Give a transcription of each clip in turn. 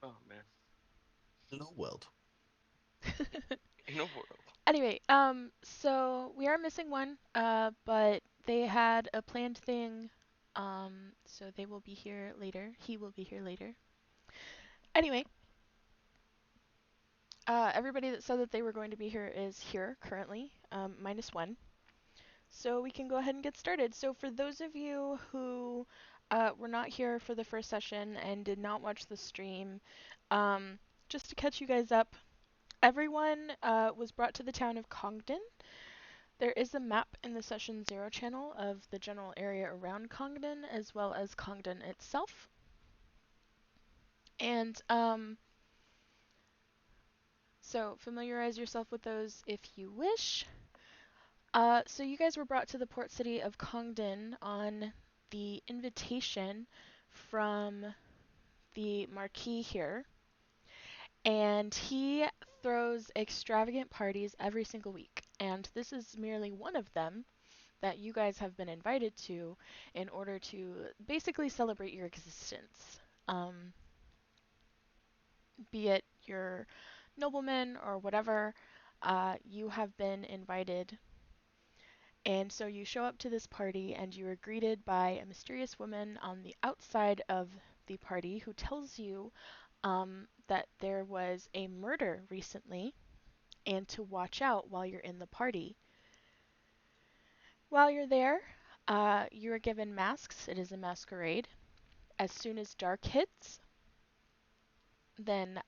Oh man. No world. In a world. Anyway, so we are missing one, but they had a planned thing, so they will be here later. He will be here later. Anyway, everybody that said that they were going to be here is here currently, minus one. So we can go ahead and get started. So for those of you who were not here for the first session and did not watch the stream, just to catch you guys up, everyone was brought to the town of Congdon. There is a map in the Session 0 channel of the general area around Congdon, as well as Congdon itself. And so familiarize yourself with those if you wish. So you guys were brought to the port city of Congdon on the invitation from the Marquis here. And he throws extravagant parties every single week. And this is merely one of them that you guys have been invited to in order to basically celebrate your existence. Be it your noblemen or whatever, you have been invited. And so you show up to this party and you are greeted by a mysterious woman on the outside of the party who tells you that there was a murder recently and to watch out while you're in the party. While you're there, you are given masks. It is a masquerade. As soon as dark hits, then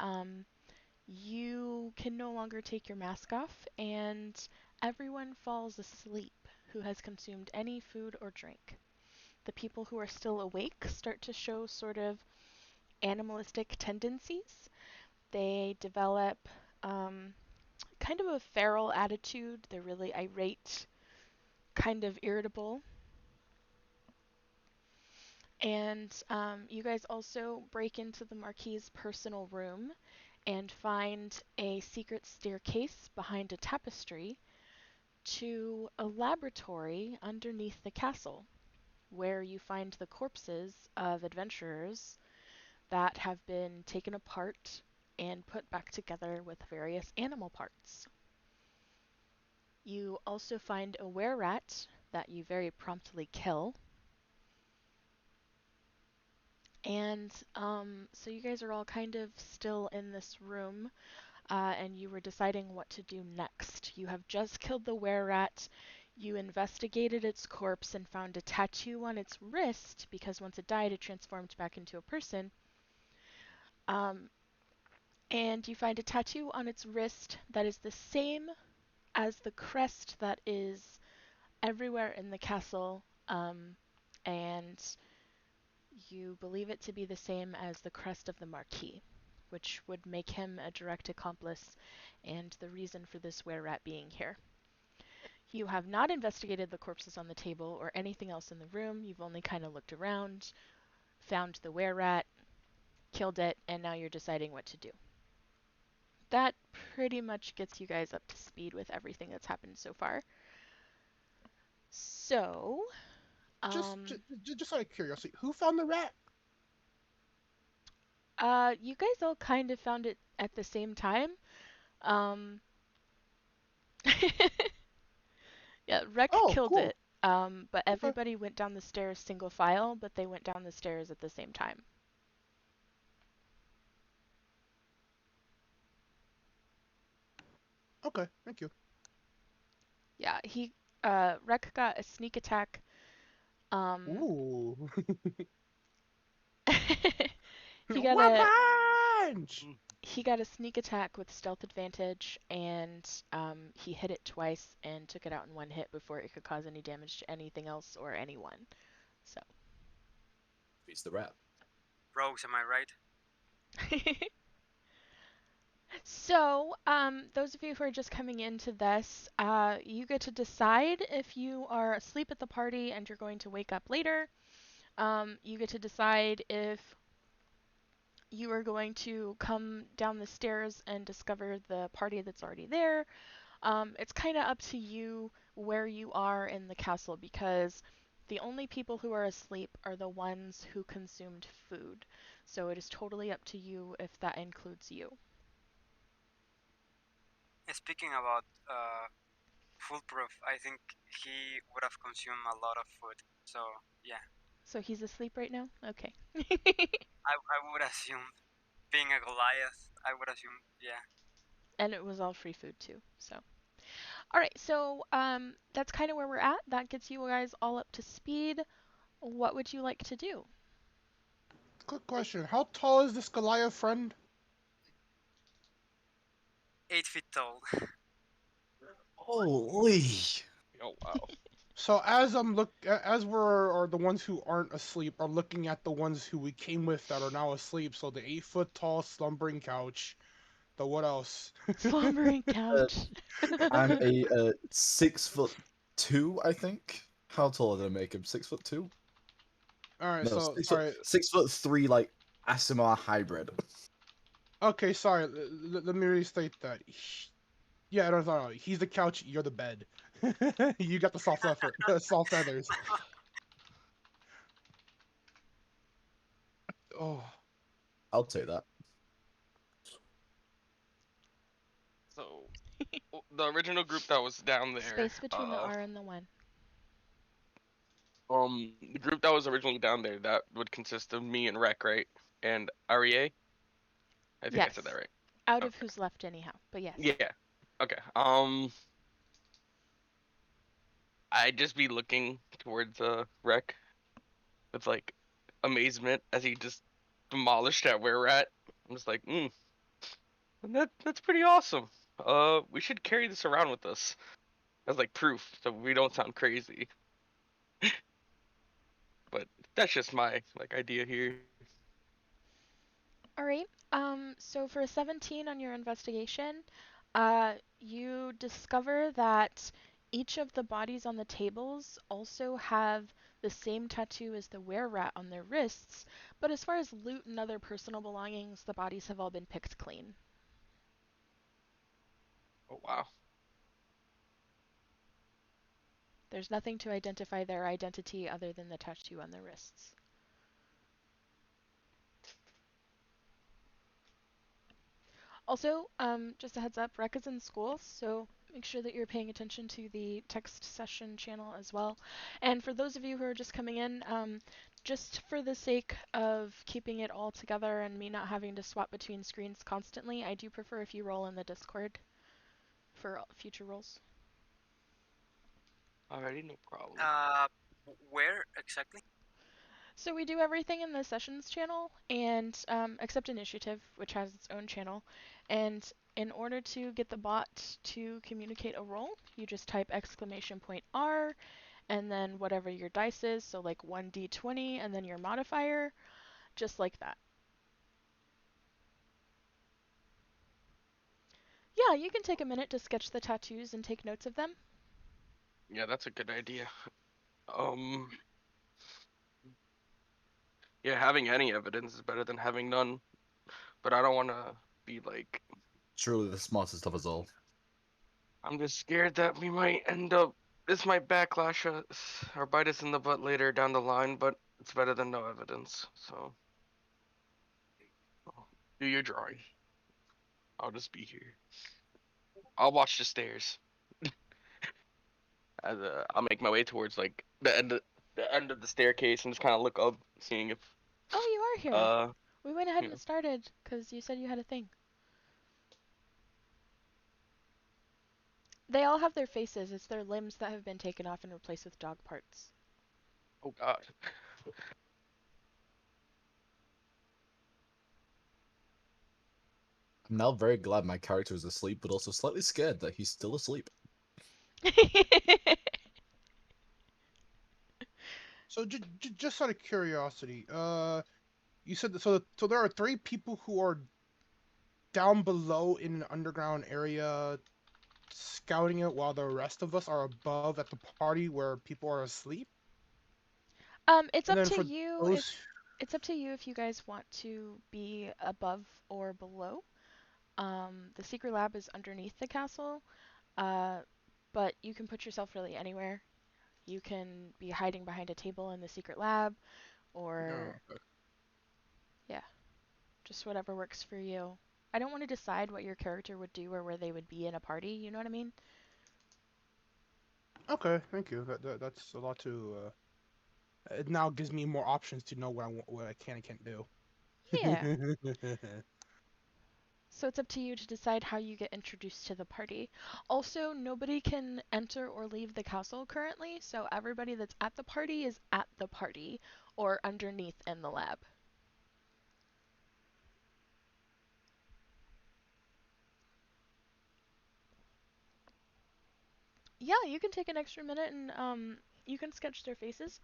you can no longer take your mask off, and everyone falls asleep who has consumed any food or drink. The people who are still awake start to show sort of animalistic tendencies. They develop kind of a feral attitude. They're really irate, kind of irritable. And you guys also break into the Marquis's personal room and find a secret staircase behind a tapestry to a laboratory underneath the castle, where you find the corpses of adventurers that have been taken apart and put back together with various animal parts. You also find a were-rat that you very promptly kill. And so you guys are all kind of still in this room, and you were deciding what to do next. You have just killed the were-rat. You investigated its corpse and found a tattoo on its wrist, because once it died, it transformed back into a person. Um, and you find a tattoo on its wrist that is the same as the crest that is everywhere in the castle, and you believe it to be the same as the crest of the Marquis, which would make him a direct accomplice and the reason for this were-rat being here. You have not investigated the corpses on the table or anything else in the room. You've only kind of looked around, found the were-rat, killed it, and now you're deciding what to do. That pretty much gets you guys up to speed with everything that's happened so far. So, Just, um, just, just out of curiosity, who found the rat? you guys all kind of found it at the same time. Um, yeah, Rec Oh, killed cool. it. But Okay, everybody went down the stairs single file, but they went down the stairs at the same time. okay, thank you. Yeah, Rec got a sneak attack. Um, Ooh, he got a weapons! he got a sneak attack with stealth advantage, and he hit it twice and took it out in one hit before it could cause any damage to anything else or anyone. So. Beats the rat. Rogues, am I right? So, those of you who are just coming into this, you get to decide if you are asleep at the party and you're going to wake up later. You get to decide if you are going to come down the stairs and discover the party that's already there. It's kind of up to you where you are in the castle, because the only people who are asleep are the ones who consumed food. So it is totally up to you if that includes you. Speaking about foolproof, I think he would have consumed a lot of food. So yeah, So he's asleep right now? Okay. I would assume, being a Goliath, I would assume, yeah. And it was all free food too. So, all right. So that's kind of where we're at. That gets you guys all up to speed. What would you like to do? Quick question: how tall is this Goliath friend? 8 feet tall. Holy! Oh wow. So as we're or the ones who aren't asleep are looking at the ones who we came with that are now asleep. So the 8 foot tall slumbering couch. The what else? Slumbering couch. I'm a 6'2", I think. How tall did I make him? 6'2"? All right. No, So sorry. 6'3", like Asimar hybrid. Okay, sorry. Let me restate that. Yeah, no. He's the couch. You're the bed. You got the soft feathers. Oh, I'll take that. So the original group that was down there, Space between the R and the 1. the group that was originally down there, that would consist of me and Rec, right? And Arie. I think I Yes. said that right. Out of Okay. who's left anyhow, but yes. Yeah. Okay. I'd just be looking towards Rec with like amazement as he just demolished that were rat. I'm just like, that's pretty awesome. We should carry this around with us as like proof so we don't sound crazy. But that's just my like idea here. All right. So for a 17 on your investigation, you discover that each of the bodies on the tables also have the same tattoo as the were-rat on their wrists, but as far as loot and other personal belongings, the bodies have all been picked clean. Oh wow. There's nothing to identify their identity other than the tattoo on their wrists. Also, just a heads up, Rec is in school, so make sure that you're paying attention to the text session channel as well. And for those of you who are just coming in, just for the sake of keeping it all together and me not having to swap between screens constantly, I do prefer if you roll in the Discord for future rolls. Alrighty, no problem. Where exactly? So we do everything in the sessions channel, and except initiative, which has its own channel. And in order to get the bot to communicate a roll, you just type !R and then whatever your dice is, so like 1d20 and then your modifier, just like that. Yeah, you can take a minute to sketch the tattoos and take notes of them. Yeah, that's a good idea. Yeah, having any evidence is better than having none. But I don't want to be like. Truly the smartest of us all. I'm just scared that we might end up. This might backlash us or bite us in the butt later down the line, but it's better than no evidence. So, do your drawing. I'll just be here. I'll watch the stairs. I'll make my way towards like the end of the staircase and just kind of look up, seeing if Oh, you are here. We went ahead yeah. and started because you said you had a thing. They all have their faces. It's their limbs that have been taken off and replaced with dog parts. Oh God. I'm now very glad my character is asleep, but also slightly scared that he's still asleep. so just out of curiosity, you said that, so there are 3 people who are down below in an underground area scouting it, while the rest of us are above at the party where people are asleep. It's And up then to for you if those, it's up to you if you guys want to be above or below. The secret lab is underneath the castle, uh, but you can put yourself really anywhere. You can be hiding behind a table in the secret lab, no, or okay. yeah. Just whatever works for you. I don't want to decide what your character would do or where they would be in a party, you know what I mean? Okay, thank you. That's a lot to. It now gives me more options to know what I can and can't do. Yeah. So it's up to you to decide how you get introduced to the party. Also, nobody can enter or leave the castle currently, so everybody that's at the party is at the party or underneath in the lab. Yeah, you can take an extra minute and you can sketch their faces.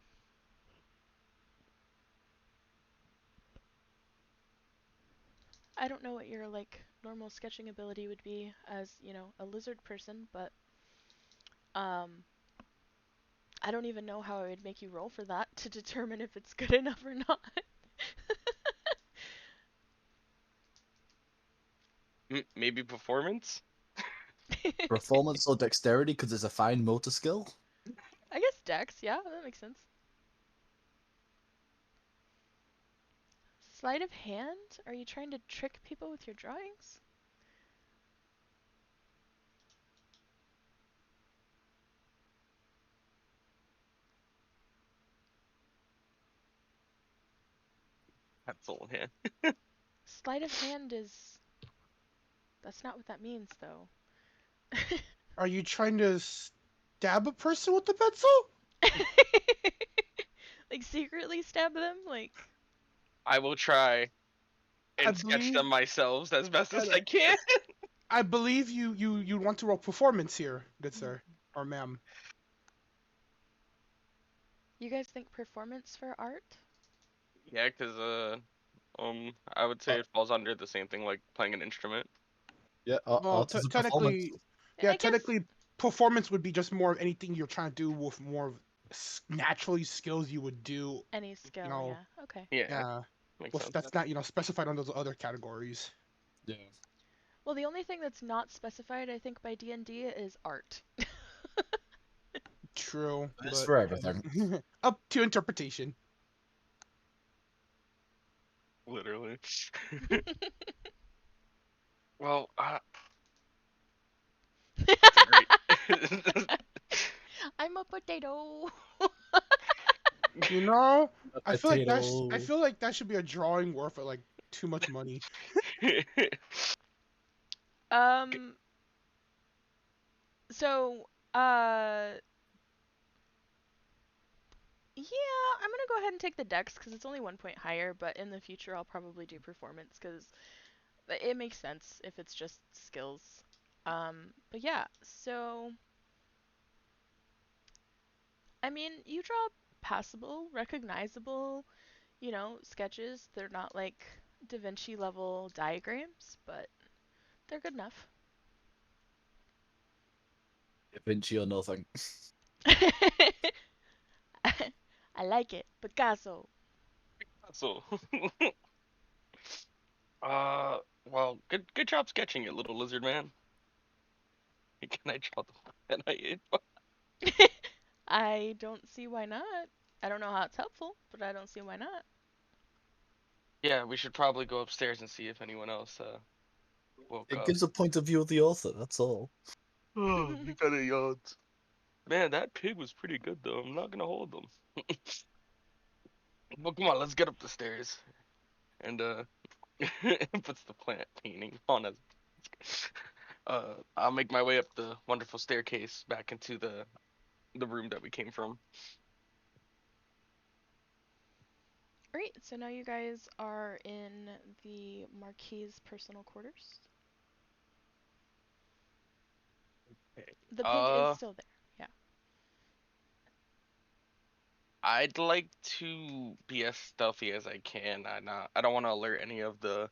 I don't know what your like normal sketching ability would be as, you know, a lizard person, but um I don't even know how I would make you roll for that to determine if it's good enough or not. Maybe performance. Performance or dexterity, because it's a fine motor skill. I guess Dex, yeah, that makes sense. Sleight of hand? Are you trying to trick people with your drawings? Pencil in hand. Sleight of hand is. That's not what that means, though. Are you trying to stab a person with a pencil? Like, secretly stab them? Like. I will try I and sketch believe. them myself as best as I, I can. I believe you want to roll performance here, good sir or ma'am. You guys think performance for art? Yeah, because I would say Uh, it falls under the same thing like playing an instrument. Yeah, Well, art is a performance. I guess technically, performance would be just more of anything you're trying to do with more of naturally skills you would do. any You skill, know, yeah. Okay. Yeah, yeah, makes with sense. that's not specified on those other categories. Yeah. Well, the only thing that's not specified, I think, by D&D is art. True, It's but for everything. up to interpretation. Literally. Well, that's a great. I'm a potato. You know, A I feel like I potato. feel like that should be a drawing worth like too much money. um. So, yeah, I'm gonna go ahead and take the dex because it's only 1 point higher, but in the future I'll probably do performance because it makes sense if it's just skills. But yeah, so I mean, you draw passable, recognizable, you know, sketches. They're not like Da Vinci level diagrams, but they're good enough. Da Vinci or nothing. I like it, Picasso. So, well, good job sketching it, little lizard man. Can I draw the pen I don't see why not. I don't know how it's helpful, but I don't see why not. Yeah, we should probably go upstairs and see if anyone else woke It up. gives a point of view of the author, that's all. Oh, you got a yawn. Man, that pig was pretty good though. I'm not gonna hold them. But come on, let's get up the stairs. And puts the plant painting on us. I'll make my way up the wonderful staircase back into the room that we came from. Alright, so now you guys are in the Marquis's personal quarters. The pig is Uh, still there, yeah. I'd like to be as stealthy as I can. I don't want to alert any of the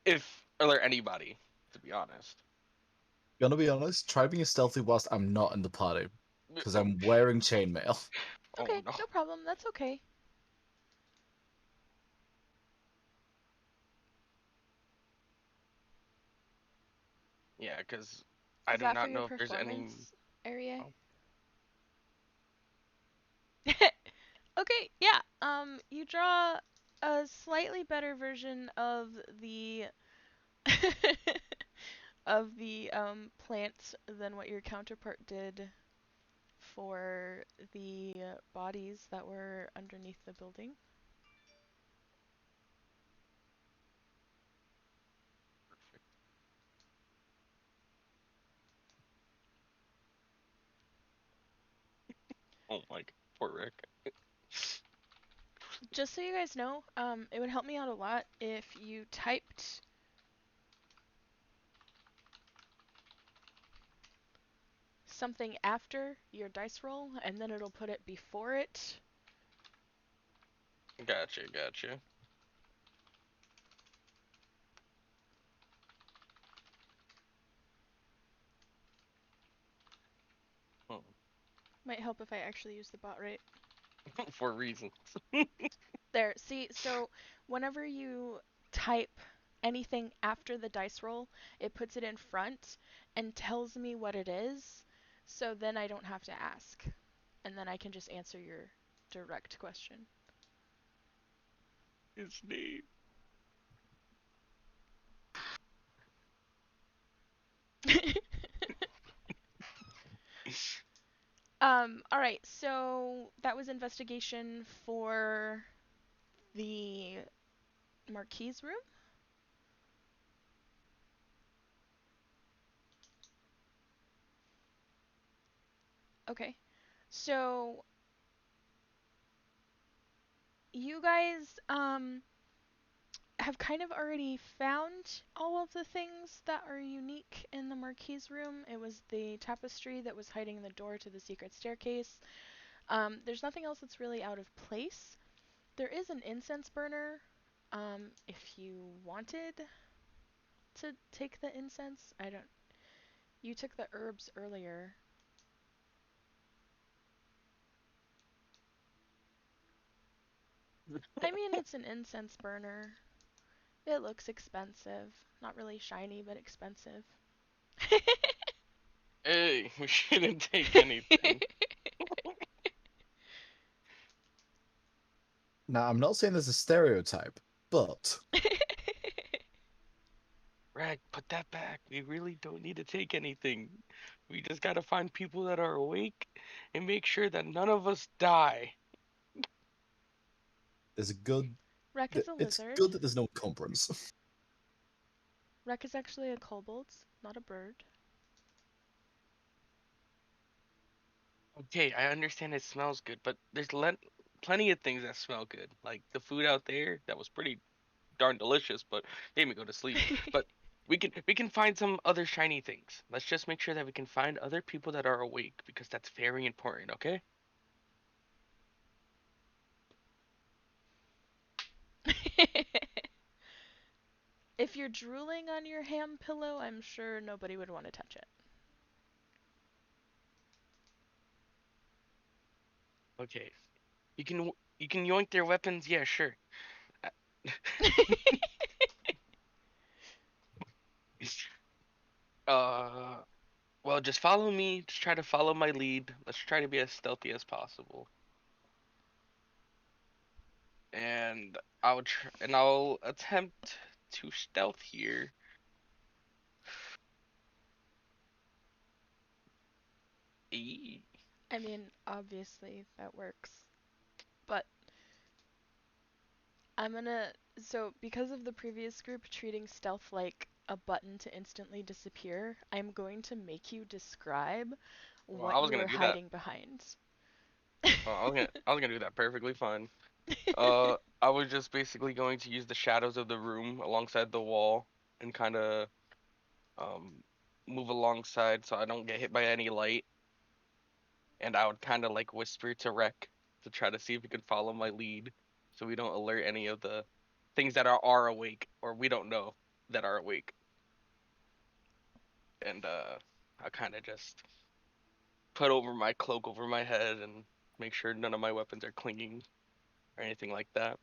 if alert anybody, to be honest. Gonna be honest, try being stealthy whilst I'm not in the party. Because I'm wearing chainmail. Oh Okay, no. no problem, that's okay. Yeah, because I Is do that for not your know if there's any. performance area? Oh, Okay, yeah. You draw a slightly better version of the of the plant than what your counterpart did for the bodies that were underneath the building. Perfect. Oh my god, poor Rick. Just so you guys know, it would help me out a lot if you typed something after your dice roll, and then it'll put it before it. Gotcha. Might help if I actually use the bot right. For reasons. There, see, so whenever you type anything after the dice roll, it puts it in front and tells me what it is, so then I don't have to ask. And then I can just answer your direct question. His name. Alright, so that was investigation for the Marquise room. Okay, so you guys have kind of already found all of the things that are unique in the Marquise room. It was the tapestry that was hiding the door to the secret staircase. There's nothing else that's really out of place. There is an incense burner, if you wanted to take the incense. I don't. You took the herbs earlier. I mean, it's an incense burner. It looks expensive. Not really shiny, but expensive. Hey, we shouldn't take anything. Now, I'm not saying there's a stereotype, but Rag, put that back. We really don't need to take anything. We just gotta find people that are awake and make sure that none of us die. there's a good. Rek is a It's lizard. good that there's no encumbrance. Rek is actually a kobold, not a bird. Okay, I understand it smells good, but there's plenty of things that smell good. Like the food out there that was pretty darn delicious, but made me go to sleep. But we can find some other shiny things. Let's just make sure that we can find other people that are awake because that's very important, okay? If you're drooling on your ham pillow, I'm sure nobody would want to touch it. Okay. You can yoink their weapons, yeah, sure. Uh, uh well, just follow me. Just try to follow my lead. Let's try to be as stealthy as possible. And I'll attempt to stealth here. Eee. I mean, obviously that works. But I'm gonna. So, because of the previous group treating stealth like a button to instantly disappear, I'm going to make you describe Well, I what was you gonna are do that. hiding behind. I was gonna do that perfectly fine. I was just basically going to use the shadows of the room alongside the wall and kind of um move alongside so I don't get hit by any light. And I would kind of like whisper to Rec to try to see if he could follow my lead, so we don't alert any of the things that are awake or we don't know that are awake. And I kind of just put over my cloak over my head and make sure none of my weapons are clinging or anything like that.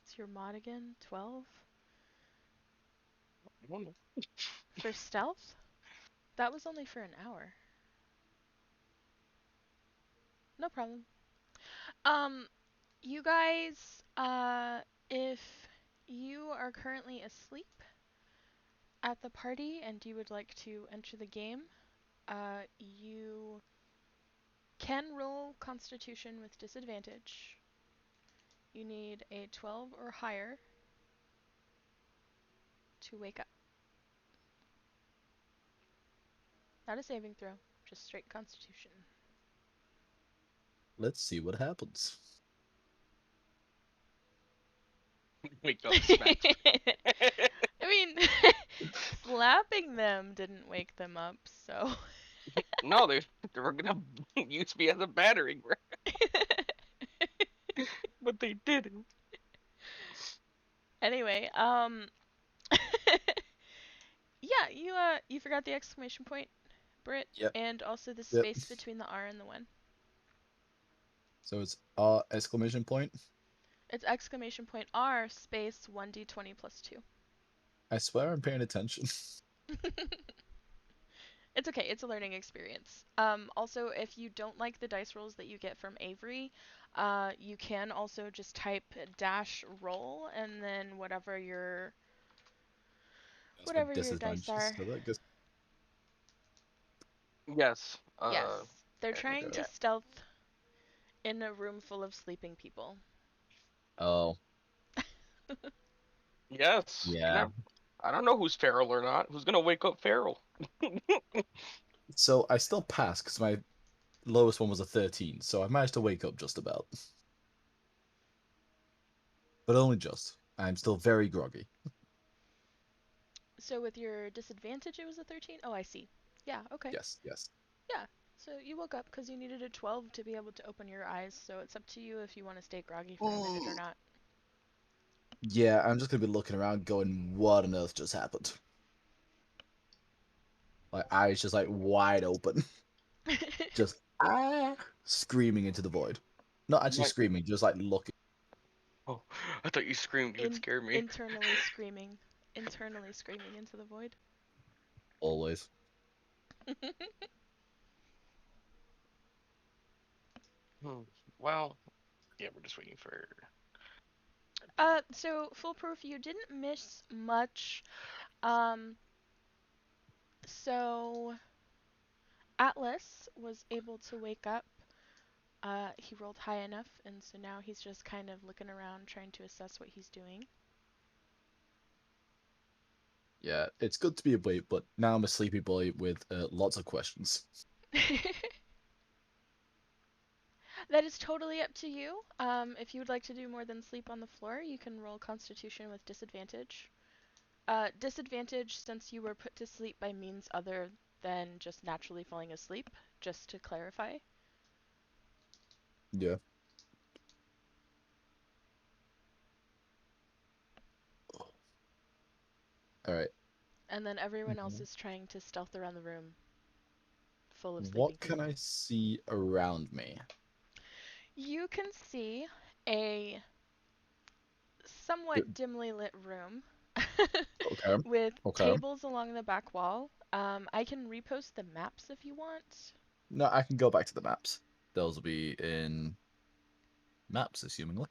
What's your mod again? 12? I don't know. For stealth? That was only for an hour. No problem. Um, you guys, if you are currently asleep at the party and you would like to enter the game, you can roll Constitution with disadvantage. You need a 12 or higher to wake up. Not a saving throw, just straight Constitution. Let's see what happens. Wake up, smack. I mean, slapping them didn't wake them up, so. No, they were gonna use me as a battering ram, but they didn't. Anyway, yeah, you forgot the exclamation point, Britt, Yep. and also the Yep. space between the R and the 1. So it's exclamation point. It's exclamation point R space 1d20 plus 2. I swear I'm paying attention. It's okay, it's a learning experience. Also, if you don't like the dice rolls that you get from Avery, you can also just type dash roll and then whatever your That's my dice disadvantages, are. so that goes. Yes. Yes, they're trying okay. to stealth in a room full of sleeping people. Oh, Yes. yeah. I don't know who's feral or not. Who's gonna wake up feral? So I still pass because my lowest one was a 13, so I managed to wake up just about. But only just. I'm still very groggy. So with your disadvantage, it was a 13? Oh, I see. Yeah, okay. Yes, yes. Yeah, so you woke up because you needed a 12 to be able to open your eyes, so it's up to you if you want to stay groggy for a minute or not. Yeah, I'm just gonna be looking around going, what on earth just happened? My eyes just like wide open. Just screaming into the void. Not actually Right. screaming, just like looking. Oh, I thought you screamed. You would scare me. Internally screaming into the void. Always. Well, yeah, we're just waiting for. So foolproof, you didn't miss much. Um, so Atlas was able to wake up. He rolled high enough, and so now he's just kind of looking around trying to assess what he's doing. Yeah, it's good to be awake, but now I'm a sleepy boy with lots of questions. That is totally up to you. If you would like to do more than sleep on the floor, you can roll Constitution with disadvantage. Disadvantage since you were put to sleep by means other than just naturally falling asleep, just to clarify. Yeah. Alright. And then everyone else Mhm. is trying to stealth around the room full of sleeping What can people. I see around me? You can see a somewhat dimly lit room Okay. with Okay. tables along the back wall. I can repost the maps if you want. No, I can go back to the maps. Those will be in maps, assumingly.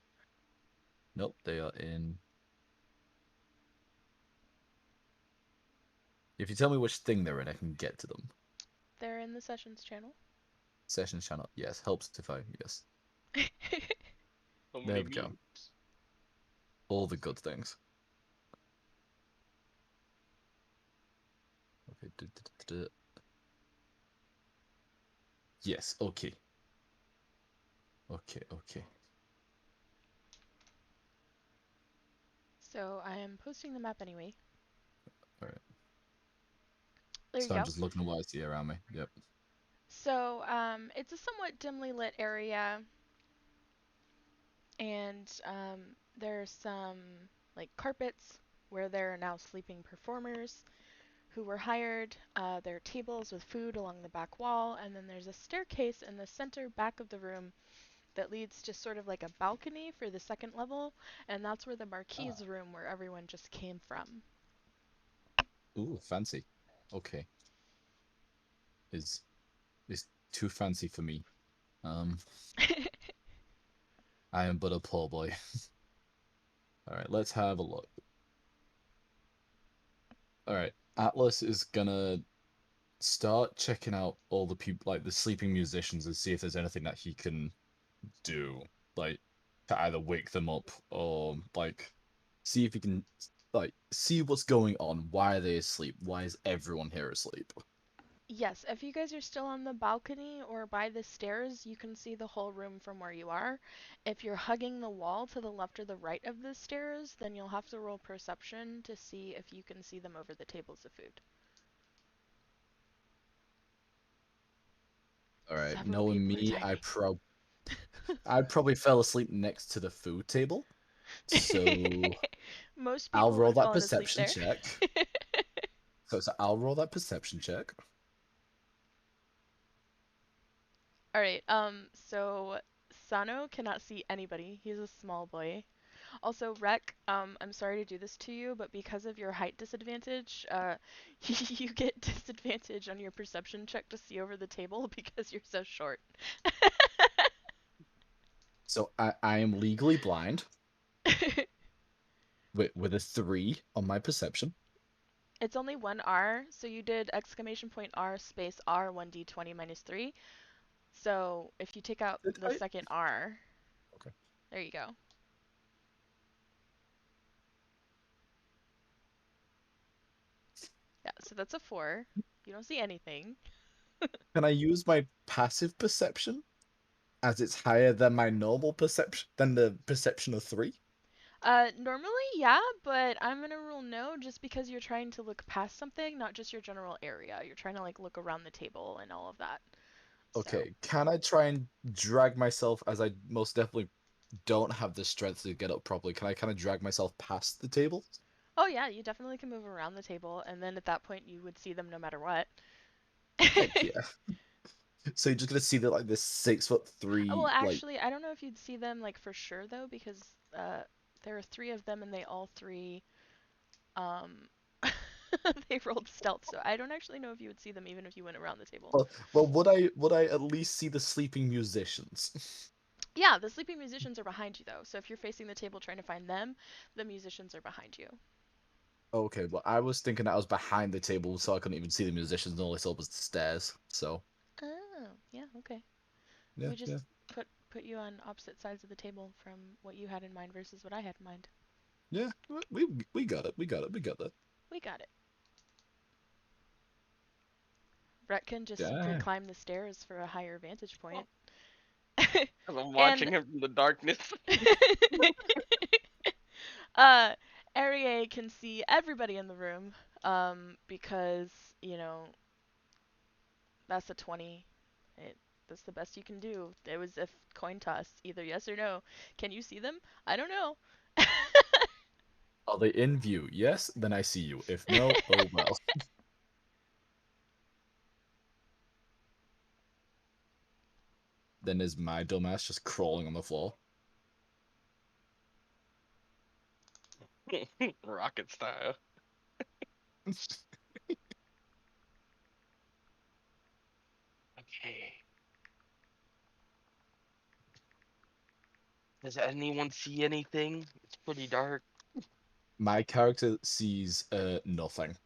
Nope, they are in. If you tell me which thing they're in, I can get to them. They're in the sessions channel. Sessions channel. Yes, helps if I. Yes. So There many we go. memes. All the good things. Okay. Yes, okay. Okay. So I am posting the map anyway. Alright. There you So I'm go. just looking at what I see around me. Yep. So it's a somewhat dimly lit area, and there's some like carpets where there are now sleeping performers who were hired. There are tables with food along the back wall, and then there's a staircase in the center back of the room that leads to sort of like a balcony for the second level, and that's where the Marquise room where everyone just came from. Ooh, fancy. Okay. Is too fancy for me. Um, I am but a poor boy. All right, let's have a look. All right, Atlas is gonna start checking out all the people, like the sleeping musicians, and see if there's anything that he can do, like to either wake them up or like see if he can like see what's going on. Why are they asleep? Why is everyone here asleep? Yes, if you guys are still on the balcony or by the stairs, you can see the whole room from where you are. If you're hugging the wall to the left or the right of the stairs, then you'll have to roll perception to see if you can see them over the tables of food. All right, Several knowing people are me, typing. I probably fell asleep next to the food table, so Most I'll people roll have that fallen asleep perception there. check. So I'll roll that perception check. Alright, so Sano cannot see anybody. He's a small boy. Also, Rek, I'm sorry to do this to you, but because of your height disadvantage, you get disadvantage on your perception check to see over the table because you're so short. So I am legally blind with a 3 on my perception. It's only one R, so you did exclamation point R space R 1d20 minus 3. So if you take out Did the I? second R, Okay. there you go. Yeah, so that's a 4. You don't see anything. Can I use my passive perception as it's higher than my normal perception than the perception of 3? Normally, yeah, but I'm gonna rule no just because you're trying to look past something, not just your general area. You're trying to like look around the table and all of that. So, Okay, can I try and drag myself, as I most definitely don't have the strength to get up properly? Can I kind of drag myself past the table? oh yeah, you definitely can move around the table, and then at that point you would see them no matter what. Heck yeah. So you're just gonna see that like this 6'3", Well, like, actually, I don't know if you'd see them like for sure though, because uh, there are 3 of them, and they all 3 um they rolled stealth, so I don't actually know if you would see them even if you went around the table. well, would I at least see the sleeping musicians? Yeah, the sleeping musicians are behind you though, so if you're facing the table trying to find them, the musicians are behind you. Okay, well, I was thinking that I was behind the table, so I couldn't even see the musicians, and all I saw was the stairs. So Oh, yeah, okay. yeah, We just yeah, put you on opposite sides of the table from what you had in mind versus what I had in mind. yeah. We got it. We got it. We got that. We got it. Brett can just simply Yeah. climb the stairs for a higher vantage point. I'm And watching him from the darkness. uh Arie can see everybody in the room because, you know, that's a 20. That's the best you can do. It was a coin toss, either yes or no. Can you see them? I don't know. Are they in view? Yes, then I see you. If no, oh well. Then is my dumbass just crawling on the floor? Rocket style. Okay. Does anyone see anything? It's pretty dark. My character sees nothing.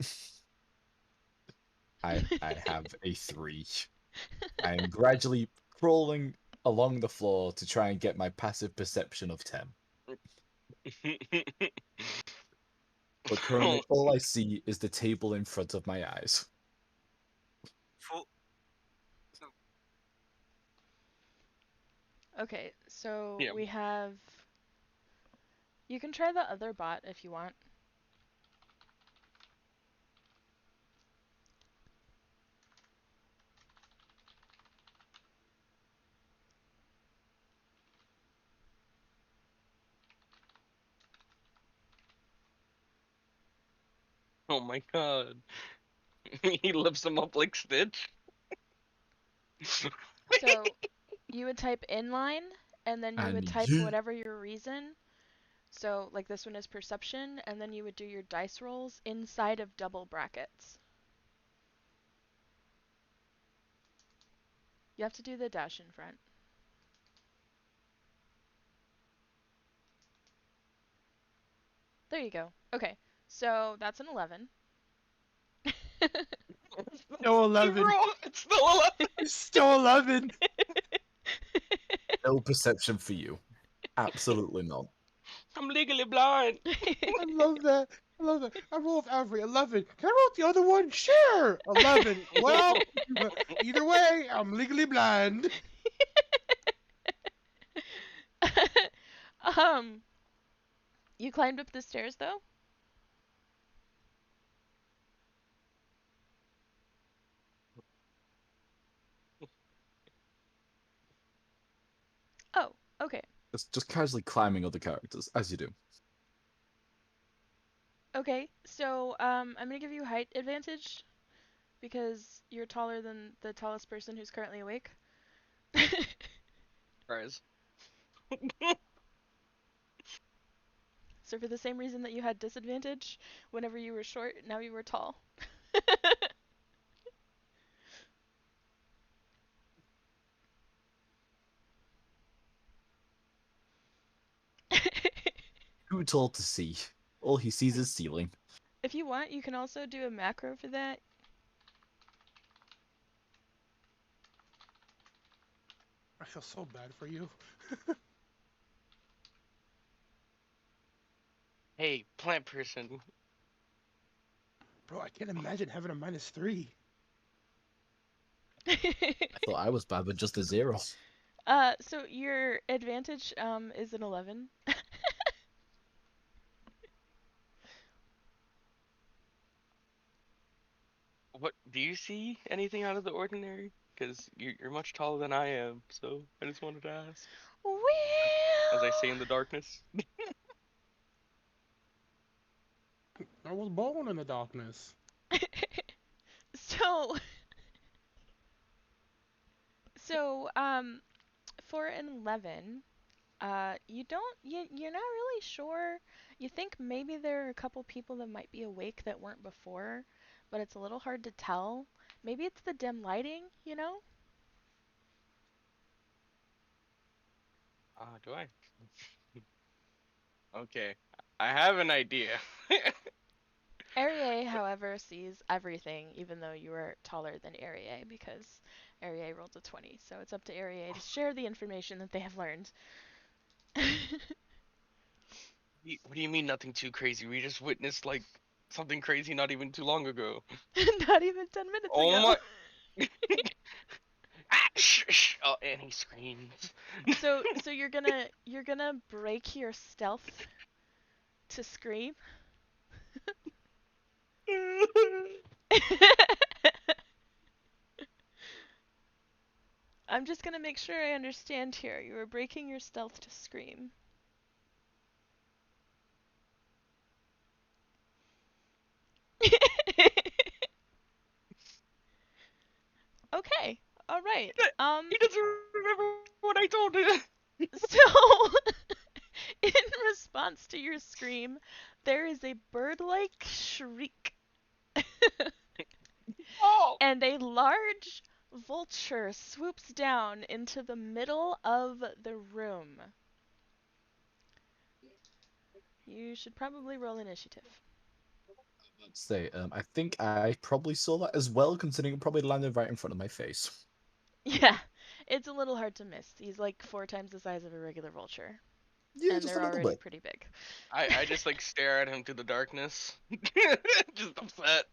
I have a 3. I am gradually crawling along the floor to try and get my passive perception of 10. But currently, all I see is the table in front of my eyes. Full. No, Okay, so Yeah. we have. You can try the other bot if you want. Oh my god. He lifts him up like Stitch. So you would type inline, and then you And would type whatever your reason. So, like this one is perception, and then you would do your dice rolls inside of double brackets. You have to do the dash in front. There you go. Okay, so that's an 11. Still 11. It's still 11. It's still 11. No perception for you. Absolutely not. I'm legally blind. I love that. I love that. I rolled every 11. Can I roll the other one? Sure. 11. Well, either way, I'm legally blind. um, you climbed up the stairs though? Oh, okay. Just casually climbing other characters, as you do. Okay, so I'm gonna give you height advantage because you're taller than the tallest person who's currently awake. Surprise. So for the same reason that you had disadvantage whenever you were short, now you were tall. Too tall to see. All he sees is ceiling. If you want, you can also do a macro for that. I feel so bad for you. Hey, plant person. Bro, I can't imagine having a -3. I thought I was bad with just a 0. So your advantage is an 11. What do you see anything out of the ordinary? Because you're much taller than I am, so I just wanted to ask. As I say in the darkness. I was born in the darkness. So so for an 11, you're not really sure. You think maybe there are a couple people that might be awake that weren't before, but it's a little hard to tell. Maybe it's the dim lighting, you know? Do I? Okay. I have an idea. Arié, however, sees everything, even though you are taller than Arié, because Arié rolled a 20. So it's up to Arié to share the information that they have learned. What do you mean nothing too crazy? We just witnessed like something crazy not even too long ago. Not even 10 minutes Oh ago. my! Ah, shh. Oh, and he screams. So you're gonna break your stealth to scream. I'm just gonna make sure I understand here. You were breaking your stealth to scream. Okay. All right. He doesn't remember what I told him. So in response to your scream, there is a bird-like shriek. Oh! And a large vulture swoops down into the middle of the room. You should probably roll initiative. Let's say, I think I probably saw that as well, considering it probably landed right in front of my face. Yeah, it's a little hard to miss. He's like 4 times the size of a regular vulture. Yeah, And just they're a little already bit. pretty big. I just like stare at him through the darkness. Just upset.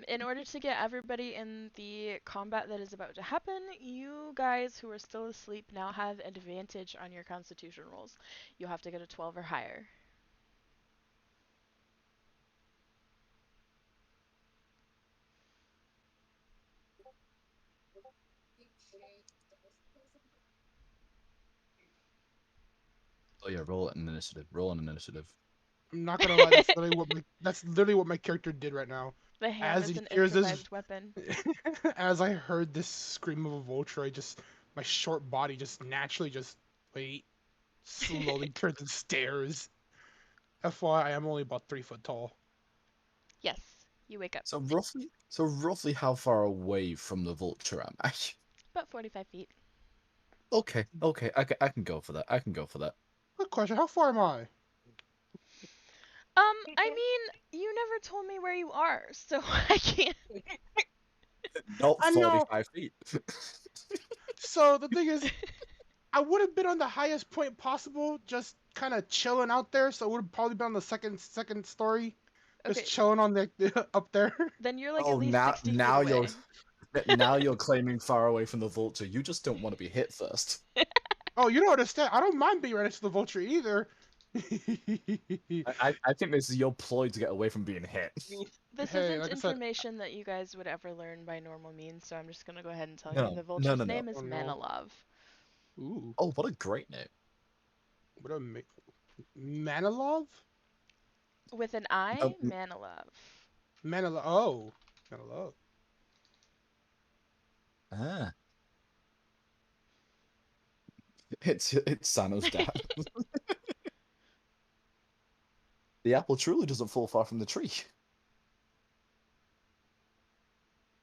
In order to get everybody in the combat that is about to happen, you guys who are still asleep now have advantage on your constitution rolls. You'll have to get a 12 or higher. Oh yeah, roll an initiative. Roll an initiative. I'm not gonna lie, that's literally what my character did right now. The As hammer's he an hears this, improvised weapon. as I heard this scream of a vulture, my short body just naturally slowly turns and stares. FYI, I'm only about 3 foot tall. Yes, you wake up. So roughly how far away from the vulture am I? About 45 feet. Okay, I can go for that. I can go for that. Good question. How far am I? I mean, you never told me where you are, so I can't. Not I know. 45 feet. So the thing is, I would have been on the highest point possible, just kind of chilling out there. So it would have probably been on the second story, just Okay, chilling on the up there. then you're like Oh, at least 60 feet now away. now you're claiming far away from the vulture. You just don't want to be hit first. Oh, you don't understand. I don't mind being right next to the vulture either. I think this is your ploy to get away from being hit. This Hey, isn't like I said, information that you guys would ever learn by normal means, so I'm just gonna go ahead and tell you. No, The no, vulture's no, no. name is Oh, no. Manilov. Ooh, Oh, what a great name. what a Manilov? With an I, Um, Manilov. Manilov. Oh, Manilov. ah, it's Sano's dad. The apple truly doesn't fall far from the tree.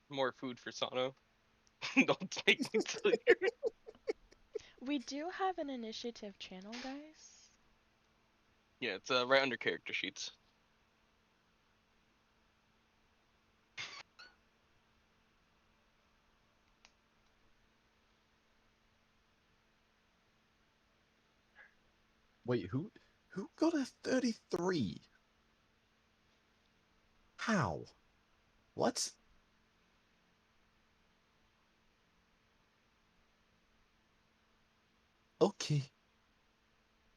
More food for Sano. Don't make me tell you. We do have an initiative channel, guys. Yeah, it's right under character sheets. Wait, who got a 33? How? What? Okay.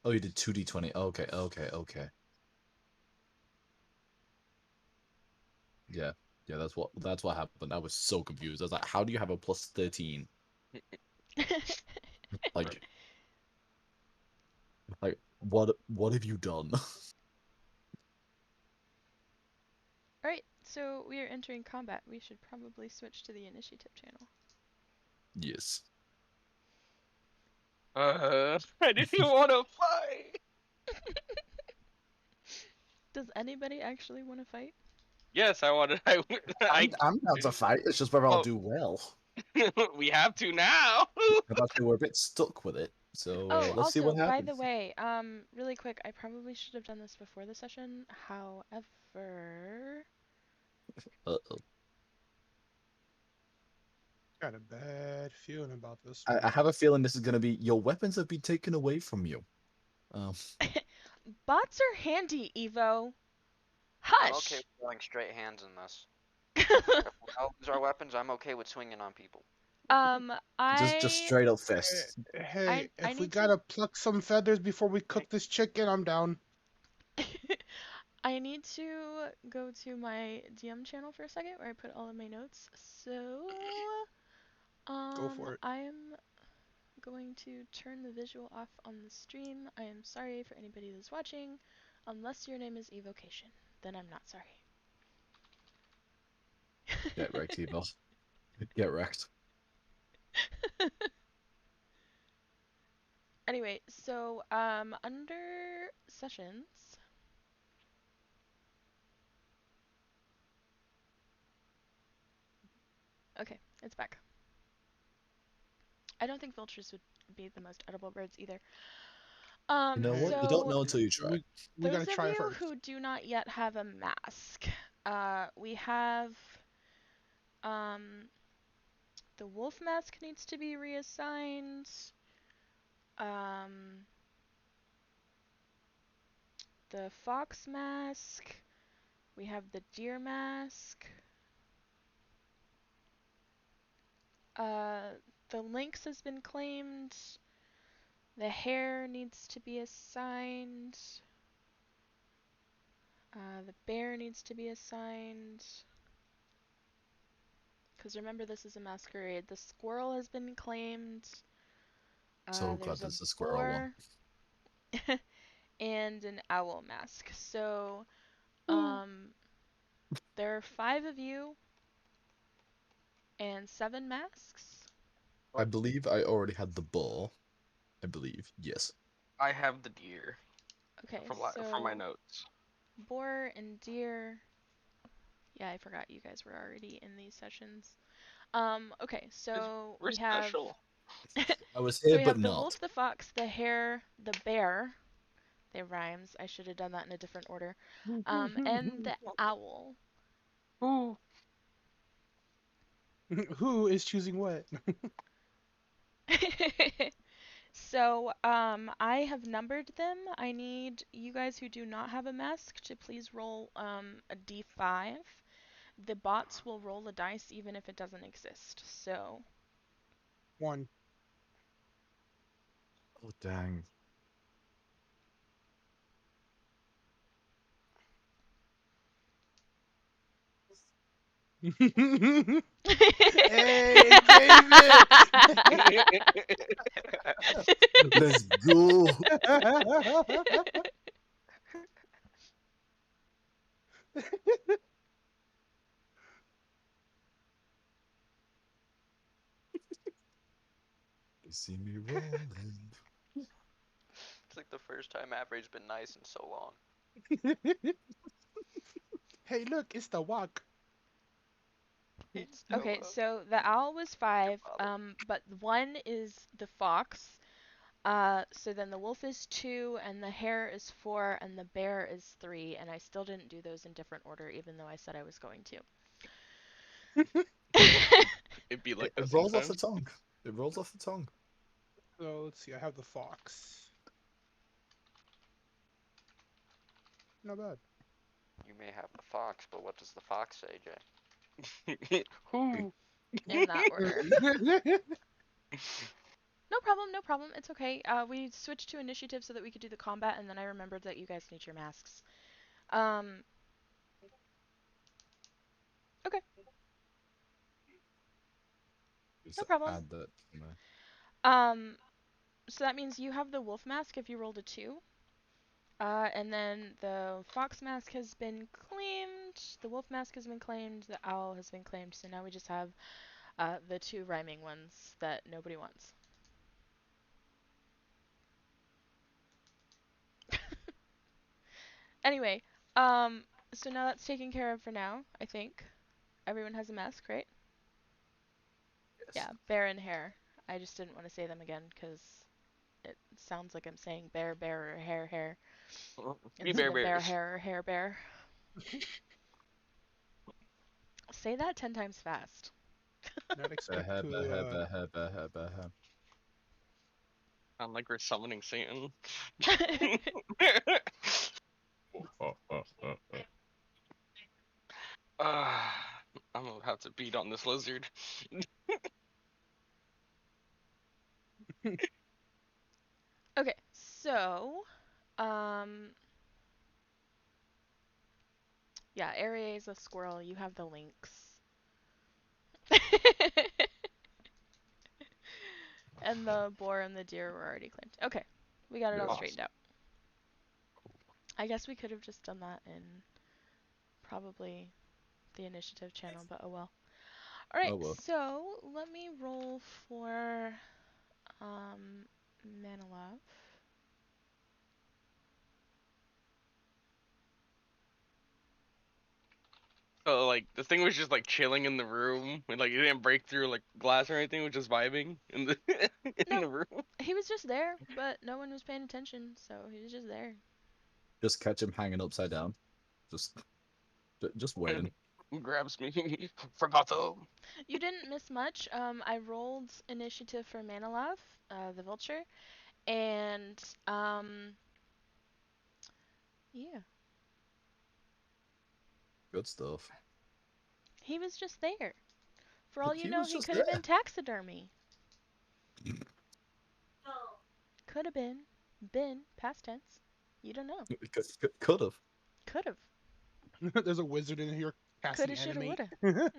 Oh, you did 2d20. Okay, okay, okay. Yeah. Yeah, that's what happened. I was so confused. I was like, how do you have a plus 13? Like what have you done? Alright, so we are entering combat. We should probably switch to the initiative channel. Yes. I didn't even want to fight. Does anybody actually want to fight? Yes, I wanted. I'm down to fight. It's just whether I'll Oh. do well. We have to now. But we're a bit stuck with it. So Oh, let's see also, what by happens. the way, really quick, I probably should have done this before the session. However, Uh-oh. Got a bad feeling about this. I have a feeling this is going to be your weapons have been taken away from you. bots are handy, Evo. I'm okay Hush. with going straight hands in this. If we all use our weapons, I'm okay with swinging on people. Just straight up fists. Hey, I if we need to- gotta pluck some feathers before we cook this chicken, I'm down. I need to go to my DM channel for a second where I put all of my notes. So, Go for it. I am going to turn the visual off on the stream. I am sorry for anybody that's watching, unless your name is Evocation. Then I'm not sorry. Get wrecked, Evo. Get wrecked. Anyway, so under sessions. Okay, it's back. I don't think vultures would be the most edible birds either. You know what? So You don't know until you try. We gotta those try of it you first. who do not yet have a mask, we have the wolf mask needs to be reassigned. The fox mask. We have the deer mask. The lynx has been claimed. The hare needs to be assigned. The bear needs to be assigned. Because remember, this is a masquerade. The squirrel has been claimed. So glad There's a there's a squirrel one. boar and an owl mask. So, there are 5 of you and 7 masks. I believe I already had the boar. I believe, yes. I have the deer. Okay, from so my notes. boar and deer. Yeah, I forgot you guys were already in these sessions. Okay, so We're we have special. I was so here, we but have the not. wolf, the fox, the hare, the bear, It rhymes. I should have done that in a different order. And the owl. Ooh. Who is choosing what? So, I have numbered them. I need you guys who do not have a mask to please roll a d5. The bots will roll a dice even if it doesn't exist. So, 1. Oh dang. Hey, David! Let's go. You see me rolling. It's like the first time Avery's been nice in so long. Hey, look, it's the walk. It's Okay, Noah. so the owl was 5, father. but 1 is the fox. So then the wolf is 2, and the hare is 4, and the bear is 3, and I still didn't do those in different order, even though I said I was going to. It'd be like It that rolls off the sometimes. tongue. It rolls off the tongue. So let's see. I have the fox. Not bad. You may have the fox, but what does the fox say, Jay? Ooh. In that order. No problem, no problem. It's okay. We switched to initiative so that we could do the combat, and then I remembered that you guys need your masks. Okay, Just no problem. add that. You know. So that means you have the wolf mask if you rolled a 2. And then the fox mask has been claimed, the wolf mask has been claimed, the owl has been claimed, so now we just have the 2 rhyming ones that nobody wants. Anyway, so now that's taken care of for now, I think. Everyone has a mask, right? Yes. Yeah, bear and hare. I just didn't want to say them again because it sounds like I'm saying bear, bear, or hare, hare. Be Instead bear of bear, bears. hare, or hare, bear. Say that 10 times fast. Not expect Behe, to. behe, behe, behe, behe. Sound like we're summoning Satan. I'm gonna have to beat on this lizard. Okay, so, yeah, Area is a squirrel. You have the lynx. And the boar and the deer were already claimed. Okay, we got it all Yeah. straightened out. I guess we could have just done that in probably the initiative channel, but oh well. Alright, Oh well. so let me roll for Manilov. So like the thing was just like chilling in the room, and like it didn't break through like glass or anything. It was just vibing in the in No. the room. He was just there, but no one was paying attention, so he was just there. Just catch him hanging upside down. Just waiting. Grabs me. Forgot to. You didn't miss much. I rolled initiative for Manilov, the vulture, and yeah, Good stuff. he was just there. For all you He know, was he just could have there. been taxidermy. Could have been. Been, past tense. You don't know. Could have. Could have. There's a wizard in here Coulda, casting shoulda, animate. woulda.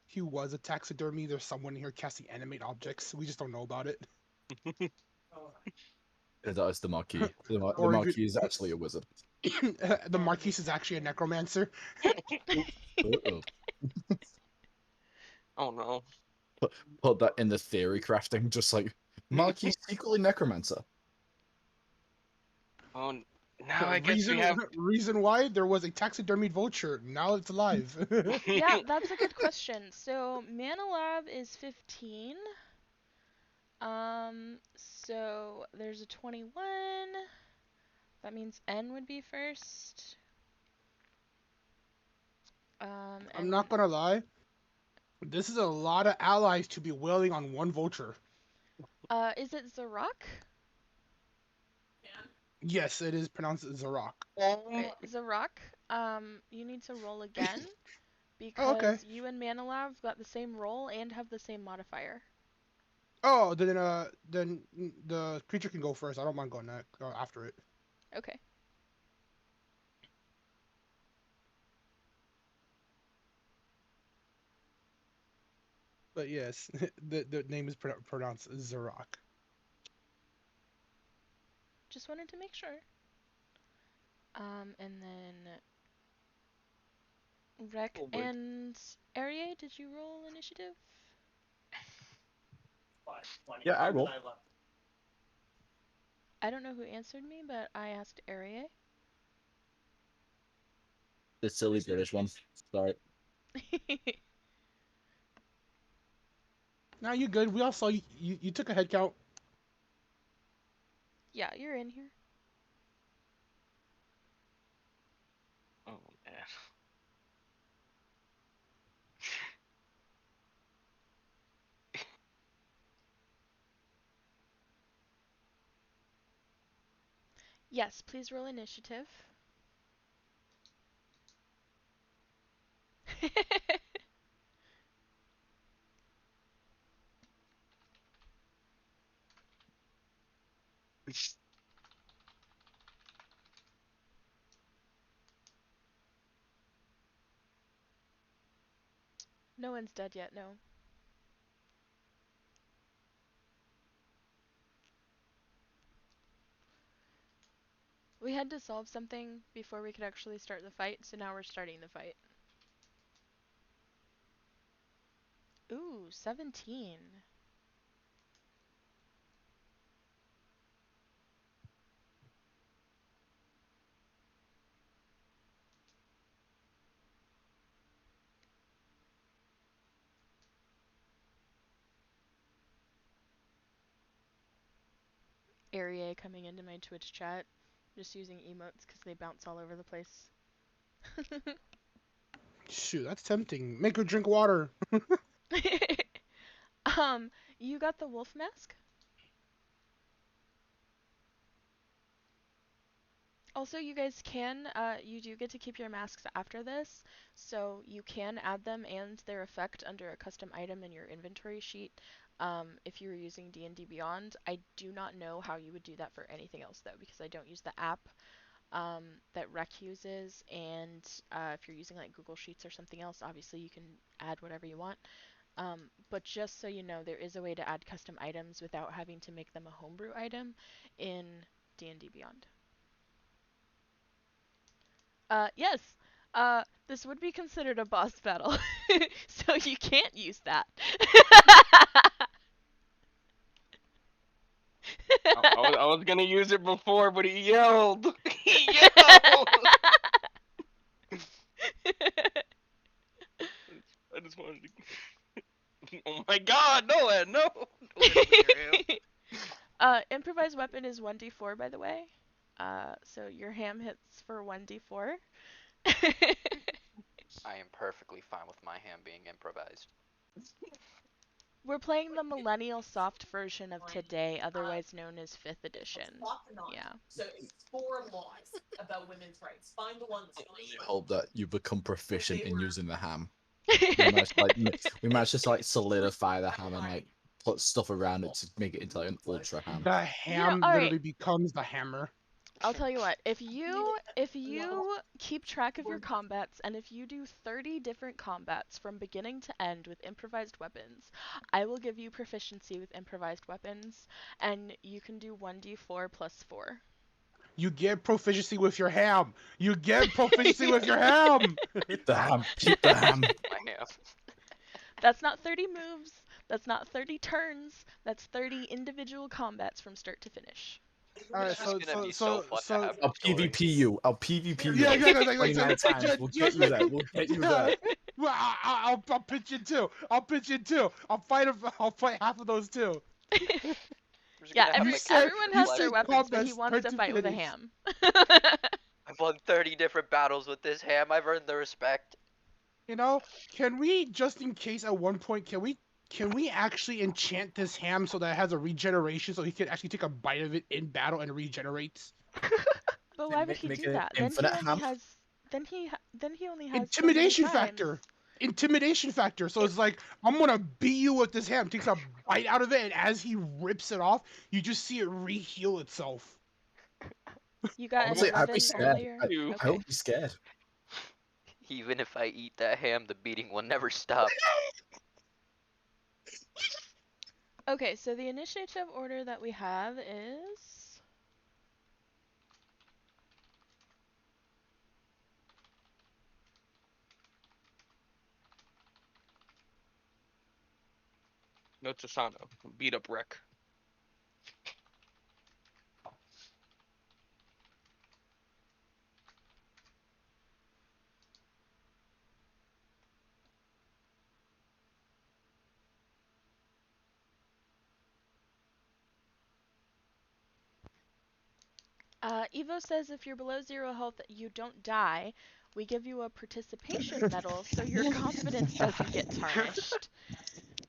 He was a taxidermy. There's someone here casting animate objects. We just don't know about it. That is the Marquis. The Or you Marquis is actually a wizard. the Marquise is actually a necromancer. Uh-oh. Oh no. Put that in the theory crafting, just like Marquis secretly necromancer. Oh, now I guess reason, we have. reason why there was a taxidermied vulture. Now it's alive. Yeah, that's a good question. So Manilab is 15. So there's a 21. That means N would be first. I'm And not gonna lie. This is a lot of allies to be wielding on one vulture. is it Zarok? Yes, it is pronounced Zarok. Okay, Zarok, you need to roll again Oh, okay. because you and Manalav got the same roll and have the same modifier. Oh, then the creature can go first. I don't mind going after it. Okay. But yes, the name is pronounced Zarok. Just wanted to make sure. And then Rek Oh, and Arie, did you roll initiative? Yeah, I roll. I don't know who answered me, but I asked Arie. The silly British one. Sorry. Now you good. We all saw you took a head count. Yeah, you're in here. Oh man. Yes, please roll initiative. No one's dead yet, no. We had to solve something before we could actually start the fight, so now we're starting the fight. Ooh, 17. Arie coming into my Twitch chat, just using emotes because they bounce all over the place. Shoot, that's tempting. Make her drink water. You got the wolf mask? Also, you guys can, you do get to keep your masks after this, so you can add them and their effect under a custom item in your inventory sheet if you were using D&D Beyond. I do not know how you would do that for anything else, though, because I don't use the app that Rec uses, and if you're using like Google Sheets or something else, obviously you can add whatever you want. But just so you know, there is a way to add custom items without having to make them a homebrew item in D&D Beyond. Yes. This would be considered a boss battle, so you can't use that. I was gonna use it before, but he yelled. He yelled. I just wanted to. Oh my God! No, Ed, no. Improvised weapon is 1d4, by the way. So your ham hits for 1d4. I am perfectly fine with my hand being improvised. We're playing the Millennial Soft version of today, otherwise known as 5th edition. Yeah. So it's 4 laws about women's rights. Find the one that's I really hope that you become proficient in using the ham. We Yeah. managed to like solidify the ham and like put stuff around it to make it into like an ultra ham. The ham alright. literally becomes the hammer. I'll tell you what, if you keep track of your combats and if you do 30 different combats from beginning to end with improvised weapons, I will give you proficiency with improvised weapons, and you can do 1d4 plus 4. You get proficiency with your ham. You get proficiency with your ham. Keep the ham. Keep the ham. My hand. That's not 30 moves, that's not 30 turns, that's 30 individual combats from start to finish. Alright, It's just gonna be so fun to have I'll story. PvP you. I'll PvP you. Yeah, 29 times. We'll get you there. We'll get you there. Well, I'll pitch in too. I'll pitch in too. I'll fight half of those too. We're just Yeah, gonna have, You like, said- everyone you has flesh- their said weapons, but combat he wants to start to fight with a finish. ham. I've won 30 different battles with this ham. I've earned the respect. You know, can we, just in case at one point, can we actually enchant this ham so that it has a regeneration so he can actually take a bite of it in battle and regenerates? But why would Make- he make do an that? Then he infinite only ham? has then he only has Intimidation so many factor. times. Intimidation factor. So it's like, I'm gonna beat you with this ham. Takes a bite out of it, and as he rips it off, you just see it re-heal itself. You got an Honestly, I'd 11 be scared. earlier. I Okay. would be scared. Even if I eat that ham, the beating will never stop. Okay, so the initiative order that we have is No Tasano. Beat up Wreck. Evo says if you're below 0 health, you don't die. We give you a participation medal so your confidence doesn't get tarnished.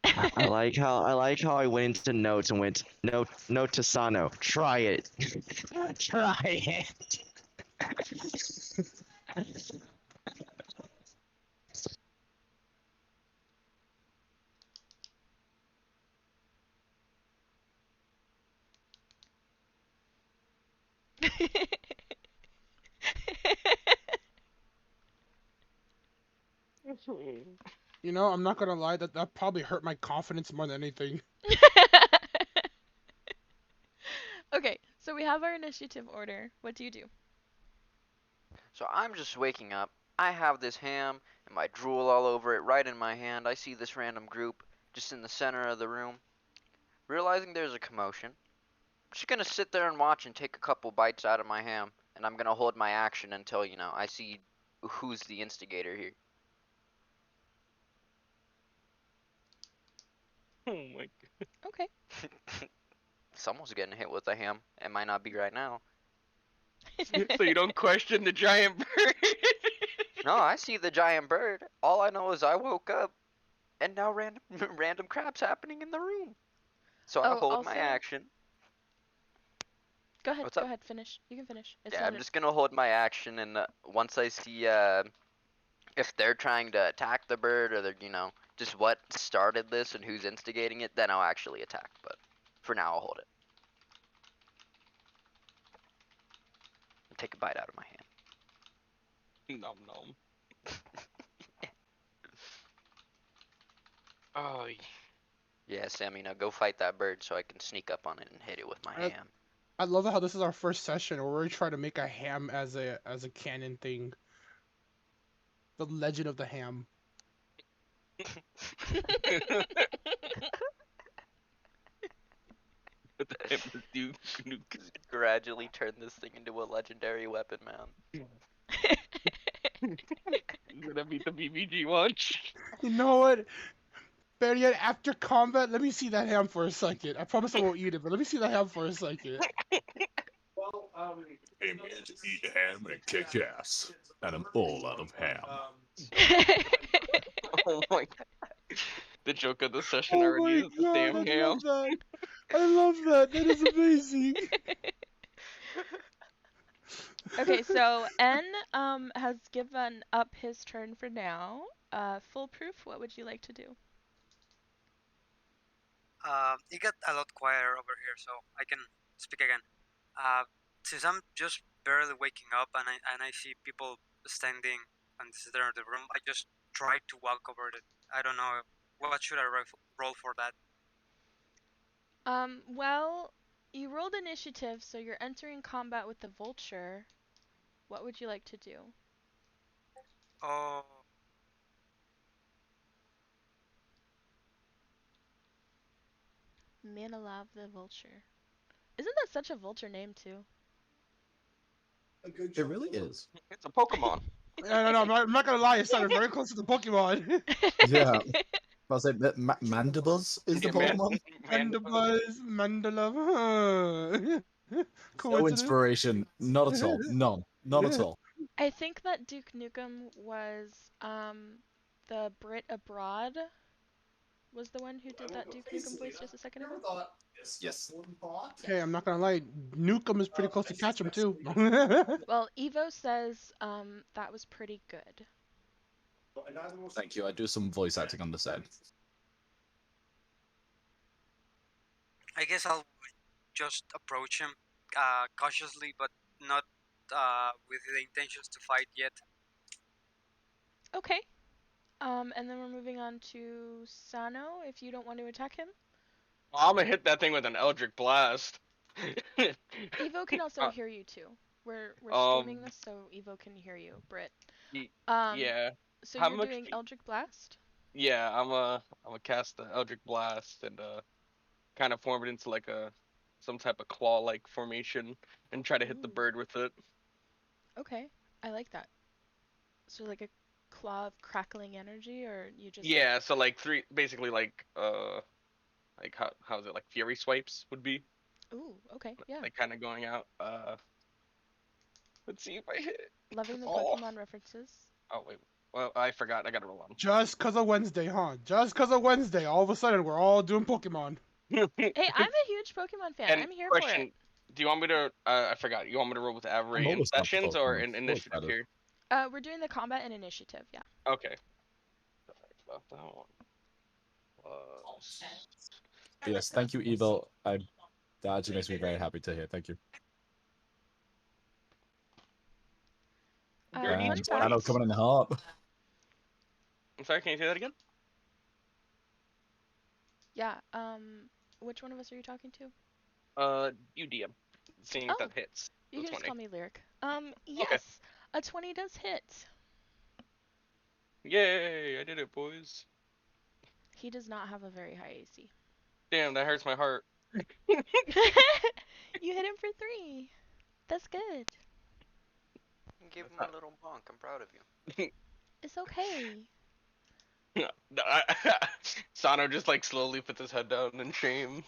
I like how I went into notes and went no Tasano. Try it. Try it. You know, I'm not gonna lie, that probably hurt my confidence more than anything. Okay, so we have our initiative order. What do you do? So I'm just waking up. I have this ham and my drool all over it right in my hand. I see this random group just in the center of the room. Realizing there's a commotion, I'm just gonna sit there and watch and take a couple bites out of my ham. And I'm gonna hold my action until, I see who's the instigator here. Oh my Okay. Someone's getting hit with a ham. It might not be right now. god. So you don't question the giant bird. No, I see the giant bird. All I know is I woke up and now random crap's happening in the room. So I Oh, hold my also- action. Go ahead. What's Go up? ahead. Finish. You can finish. It's Yeah, not I'm just gonna hold my action, and once I see if they're trying to attack the bird or they're just what started this and who's instigating it, then I'll actually attack. But for now, I'll hold it. And take a bite out of my hand. Nom nom. Oh, Yeah, Sammy, now go fight that bird so I can sneak up on it and hit it with my ham. I love how this is our first session where we're trying to make a ham as a canon thing. The legend of the ham. Just gradually turn this thing into a legendary weapon, man. You gonna beat the BBG watch? You know what? Better yet, after combat, let me see that ham for a second. I promise I won't eat it, but let me see that ham for a second. Well, Came here to eat ham and kick ass, and I'm all out of ham. Oh my god. The joke of the session Oh already my is the god, damn I ham. love that. I love that. That is amazing. Okay, so N has given up his turn for now. Foolproof, what would you like to do? It got a lot quieter over here, so I can speak again. Since I'm just barely waking up and I see people standing on the center of the room, I just try to walk over it. I don't know what should I roll for that. Well, you rolled initiative, so you're entering combat with the vulture. What would you like to do? Oh, Manalav the vulture. Isn't that such a vulture name too? It really is. It's a Pokemon. No, I'm not gonna lie, it sounded very close to the Pokemon. Yeah. I'll say Mandibuzz is the Yeah, man, Pokemon. Mandibuzz, Mandalove. No Coincidence? inspiration, not at all. None at all. I think that Duke Nukem was the Brit Abroad was the one who did that Duke Nukem voice just a second ago. Yes. Hey, I'm not gonna lie, Nukem is pretty close to Catchem too. Well, Evo says that was pretty good. Thank you. I do some voice acting on the side. I guess I'll just approach him cautiously, but not with the intentions to fight yet. Okay. And then we're moving on to Sano, if you don't want to attack him. I'm gonna hit that thing with an Eldritch Blast. Evo can also Uh, hear you too. We're um, streaming this, so Evo can hear you, Brit. y- Um, yeah. so How you're much? doing Eldritch Blast? Yeah, I'm gonna cast the Eldritch Blast and kind of form it into like some type of claw-like formation and try to hit the Ooh. bird with it. Okay, I like that. So like a claw of crackling energy, or you just Yeah, so like basically like how is it, like Fury Swipes would be, Ooh, okay, yeah. like kind of going out. Let's see if I hit it. Loving the Oh, Pokemon references. oh wait, well I forgot. I gotta roll on. Just cause of Wednesday, huh? Just cause of Wednesday, all of a sudden we're all doing Pokemon. Hey, I'm a huge Pokemon fan. And I'm here for it. question, do you want me to? I forgot. You want me to roll with I'm Avery in always down for sessions or Pokemon. in Always initiative better. here? We're doing the combat and initiative, yeah. Okay. About that one. Plus... Yes, thank you, Evo. That actually makes me very happy to hear. Thank you. Dirty Fun And fact. Shadow coming in hot. I'm sorry. Can you say that again? Yeah. Which one of us are you talking to? You DM. Seeing if Oh, that hits. you The can just 20. call me Lyric. Yes, a 20 does hit. Yay! I did it, boys. He does not have a very high AC. Damn, that hurts my heart. You hit him for 3. That's good. Give him a little bonk. I'm proud of you. It's okay. Sano just like slowly puts his head down in shame.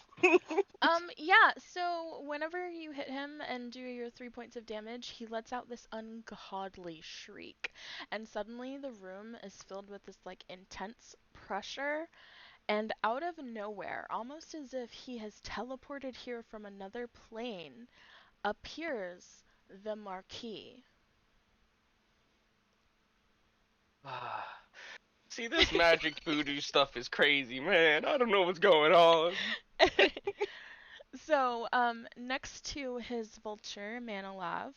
Yeah, so whenever you hit him and do your 3 points of damage, he lets out this ungodly shriek. And suddenly the room is filled with this like intense pressure. And out of nowhere, almost as if he has teleported here from another plane, appears the Marquis. See, this magic voodoo stuff is crazy, man. I don't know what's going on. So, next to his vulture, Manilov,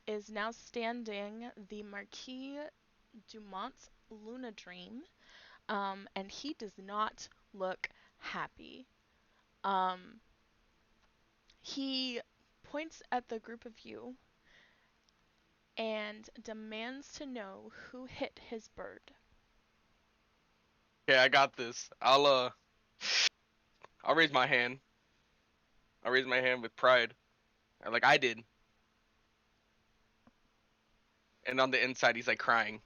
is now standing the Marquis Dumont's Luna Dream, and he does not look happy. He points at the group of you and demands to know who hit his bird. Okay, I got this. I'll raise my hand. I'll raise my hand with pride, like I did. And on the inside, he's like crying.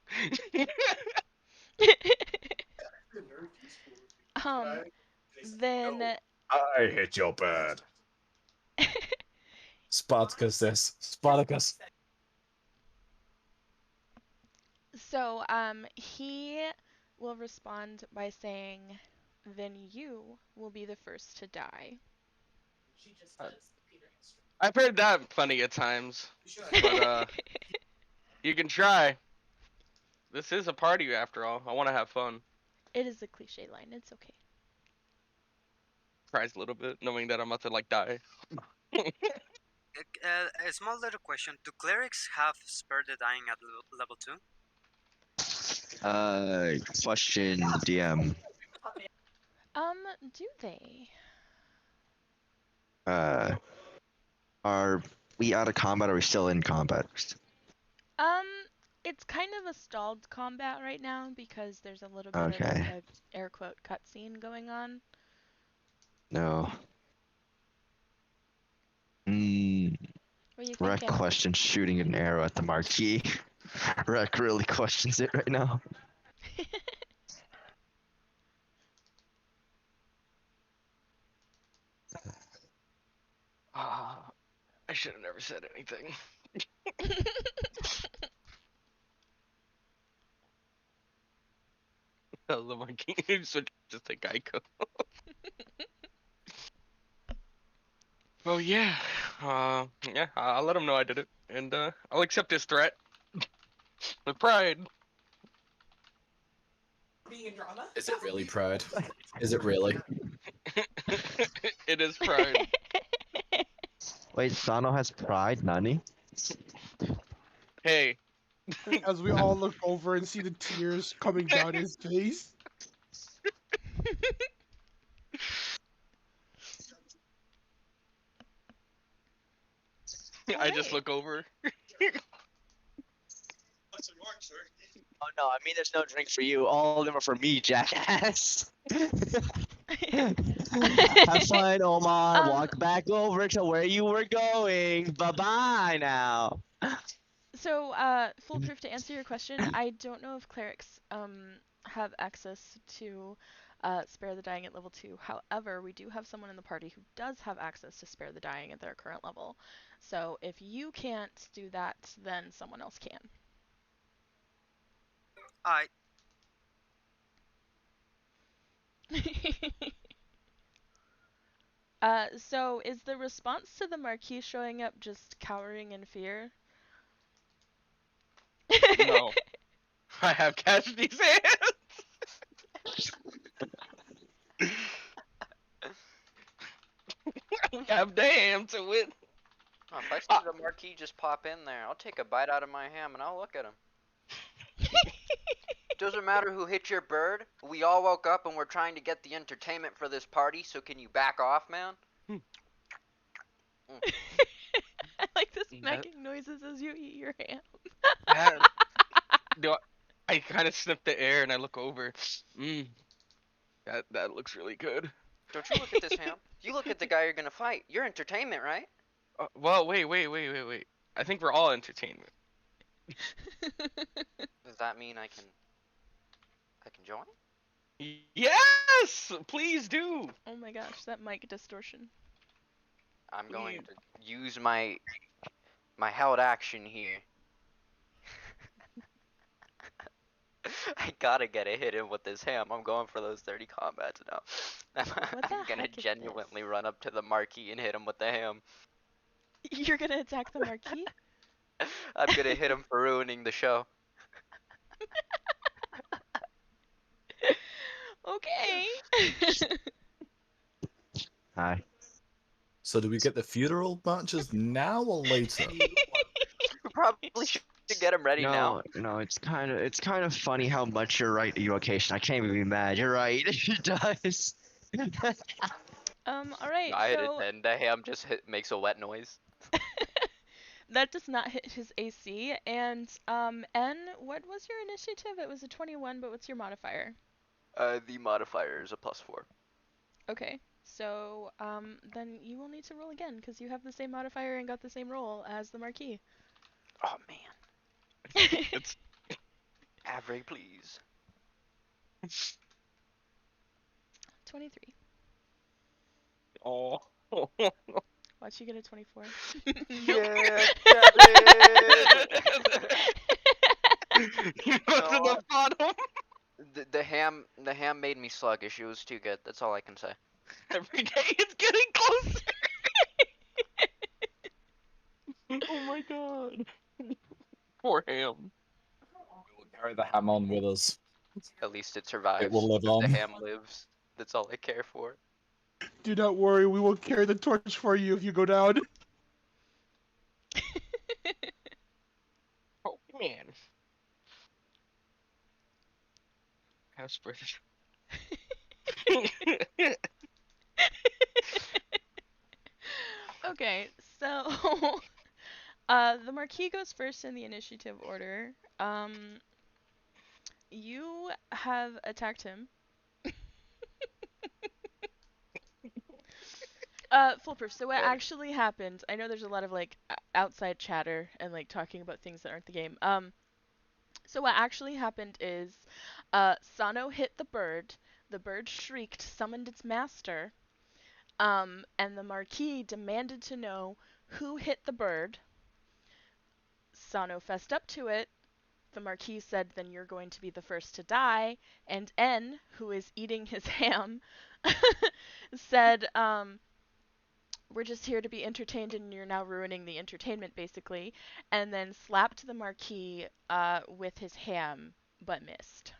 Then I hit your bird. Spartacus this. Spartacus. So, he will respond by saying, "Then you will be the first to die." I've heard that plenty of times, but you can try. This is a party after all. I want to have fun. It is a cliche line. It's okay. Cries a little bit, knowing that I'm about to like die. A small little question: do clerics have spare the dying at level 2? Question DM. Do they? Are we out of combat or are we still in combat? It's kind of a stalled combat right now because there's a little bit of Okay. a air quote cutscene going on. No. What are you Rec thinking? questions shooting an arrow at the Marquis. Rec really questions it right now. Ah, I should have never said anything. Tell the monkey switches to Geico. Well, yeah. Yeah, I'll let him know I did it, and I'll accept his threat with pride. Being in drama. Is it really pride? Is it really? It is pride. Wait, Sano has pride, Nani? Hey, As we all look over and see the tears coming down his face. I just Alright. look over. Oh no, I mean there's no drink for you. All of them are for me, jackass. Have fun, Omar. Um, Walk back over to where you were going. Bye bye now. So, foolproof, to answer your question, I don't know if clerics have access to spare the dying at level 2. However, we do have someone in the party who does have access to spare the dying at their current level. So, if you can't do that, then someone else can. I So is the response to the Marquis showing up just cowering in fear? No, I have Cassidy's hands. I have the ham to it. Oh, if I see Ah, the marquee just pop in there, I'll take a bite out of my ham and I'll look at him. Doesn't matter who hit your bird. We all woke up and we're trying to get the entertainment for this party, so can you back off, man? I like the that, smacking noises as you eat your ham. that, do I kind of sniff the air and I look over. Mmm, that looks really good. Don't you look at this ham. You look at the guy you're gonna fight. You're entertainment, right? Well, wait. I think we're all entertainment. Does that mean I can join? Yes, please do. Oh my gosh, that mic distortion. I'm going Please. to use my held action here. I gotta get a hit in with this ham. I'm going for those 30 combats now. What the I'm gonna heck is genuinely run up to the marquee and hit him with the ham. You're gonna attack the Marquis? I'm gonna hit him for ruining the show. Okay. Hi. So do we get the funeral matches now or later? We probably should get him ready now. No, it's kind of funny how much you're right, evocation. I can't even be mad. You're right. He does. Alright, I hit it so and the ham just makes a wet noise. that does not hit his AC. And, N, what was your initiative? It was a 21, but what's your modifier? The modifier is a +4. Okay, so, then you will need to roll again, because you have the same modifier and got the same roll as the Marquis. Oh man. It's Average, please. 23. oh. Watch you get a 24. Yeah, Kevin! You go to the bottom. The ham made me sluggish. It was too good. That's all I can say. Every day it's getting closer. Oh my god. Poor ham. We will carry the ham on with us. At least it survives. It will live The on. ham lives. That's all I care for. Do not worry, we will carry the torch for you if you go down. Oh man. Have spread Okay, so the Marquis goes first in the initiative order. You have attacked him. Foolproof. So what Ready. actually happened? I know there's a lot of like outside chatter and like talking about things that aren't the game. So what actually happened is, Sano hit the bird. The bird shrieked, summoned its master. And the Marquis demanded to know who hit the bird. Sano fessed up to it. The Marquis said, then you're going to be the first to die. And N, who is eating his ham, said, we're just here to be entertained and you're now ruining the entertainment, basically. And then slapped the Marquis with his ham, but missed.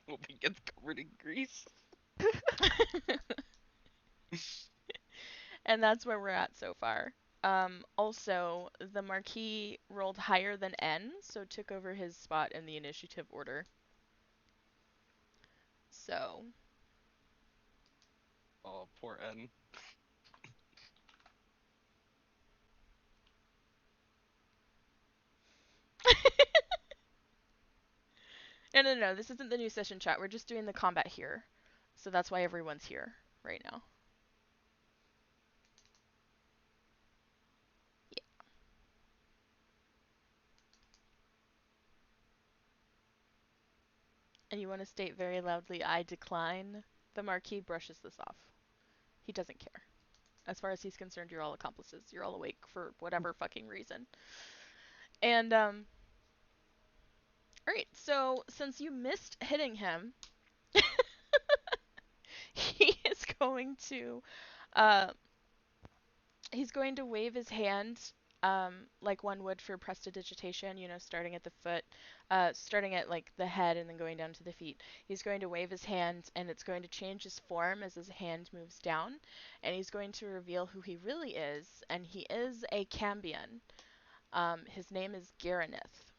Hope he gets covered in grease. And that's where we're at so far. Also, the Marquis rolled higher than N, so took over his spot in the initiative order. So. Oh, poor N. No, this isn't the new session chat. We're just doing the combat here. So that's why everyone's here right now. Yeah. And you want to state very loudly, I decline. The Marquis brushes this off. He doesn't care. As far as he's concerned, you're all accomplices. You're all awake for whatever fucking reason. And, alright, so since you missed hitting him, he is going to, he's going to wave his hand, like one would for prestidigitation, starting at the foot, starting at like the head and then going down to the feet. He's going to wave his hand and it's going to change his form as his hand moves down, and he's going to reveal who he really is, and he is a Cambion. His name is Garaneth.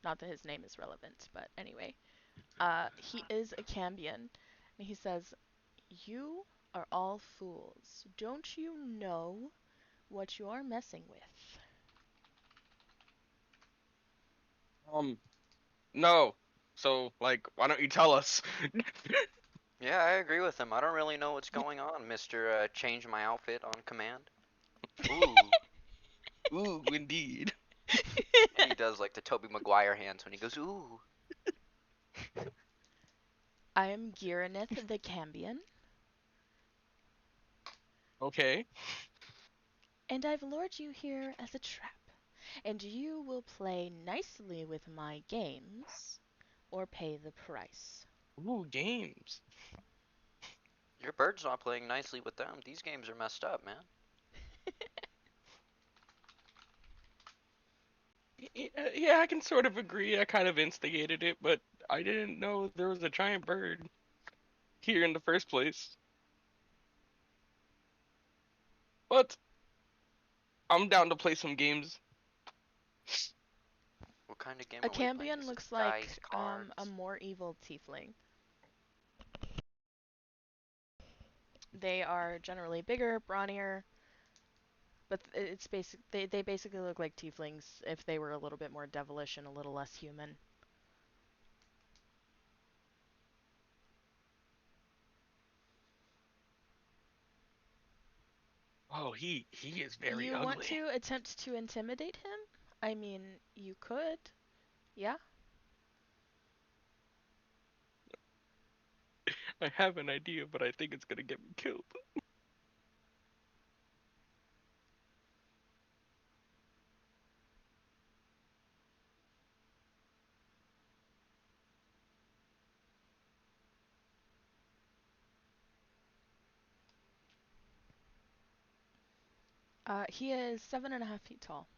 Not that his name is relevant, but anyway. He is a Cambion, and he says, "You are all fools. Don't you know what you are messing with?" No. So, like, why don't you tell us? Yeah, I agree with him. I don't really know what's going on, Mr. Change my outfit on command. Ooh. Ooh, indeed. And he does like the Tobey Maguire hands when he goes, ooh. I am Giranith the Cambion, Okay. and I've lured you here as a trap. And you will play nicely with my games, or pay the price. Ooh, games. Your bird's not playing nicely with them. These games are messed up, man. Yeah, I can sort of agree. I kind of instigated it, but I didn't know there was a giant bird here in the first place. But I'm down to play some games. What kind of game A are we playing? Cambion Is it looks like dice, cards? a more evil tiefling. They are generally bigger, brawnier, but it's they basically look like tieflings if they were a little bit more devilish and a little less human. Oh, he is very You want ugly. to attempt to intimidate him? I mean, you could. Yeah? I have an idea, but I think it's gonna get me killed. He is 7.5 feet tall.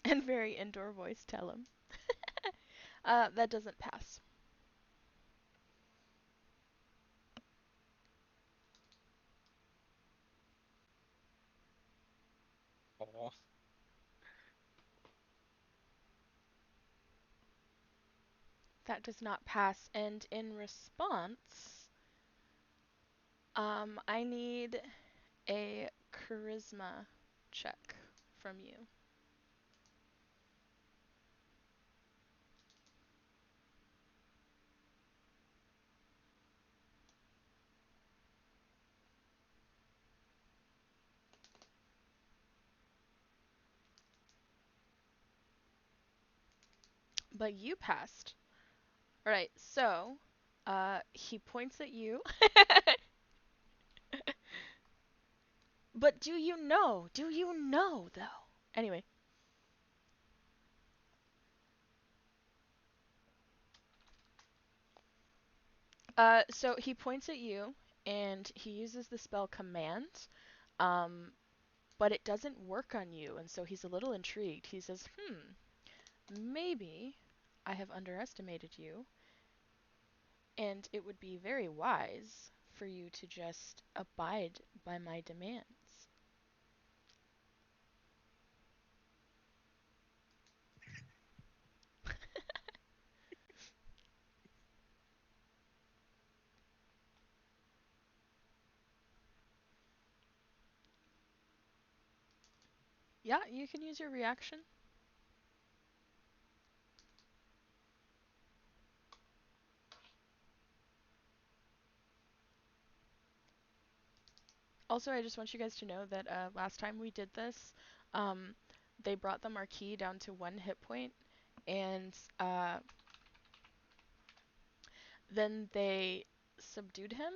And very indoor voice tell him. That doesn't pass. Aw. That does not pass. And in response, I need a charisma check from you. But you passed. Alright, so, he points at you. But do you know? Do you know, though? Anyway. So he points at you, and he uses the spell Command, but it doesn't work on you, and so he's a little intrigued. He says, maybe I have underestimated you, and it would be very wise for you to just abide by my demands. Yeah, you can use your reaction. Also, I just want you guys to know that last time we did this, um, they brought the Marquis down to 1 hit point, and then they subdued him,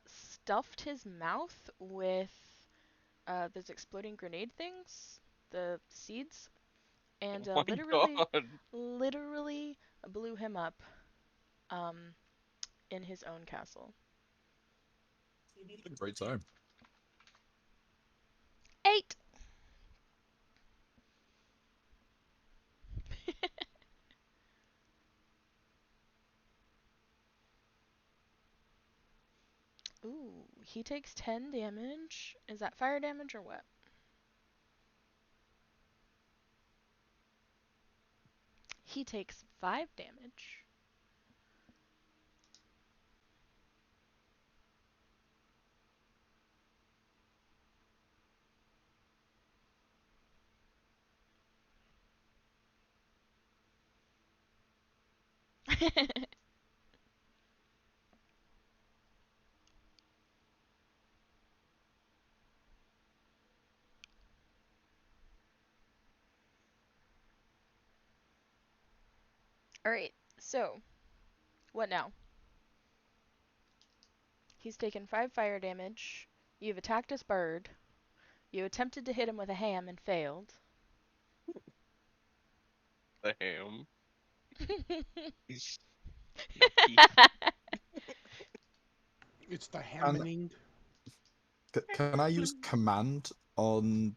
stuffed his mouth with those exploding grenade things, the seeds, and Oh my god. literally blew him up um, in his own castle. Great time. 8! Ooh, he takes 10 damage. Is that fire damage or what? He takes 5 damage. Alright, so, what now? He's taken 5 fire damage. You've attacked his bird. You attempted to hit him with a ham and failed. The ham. It's the happening. Can I use command on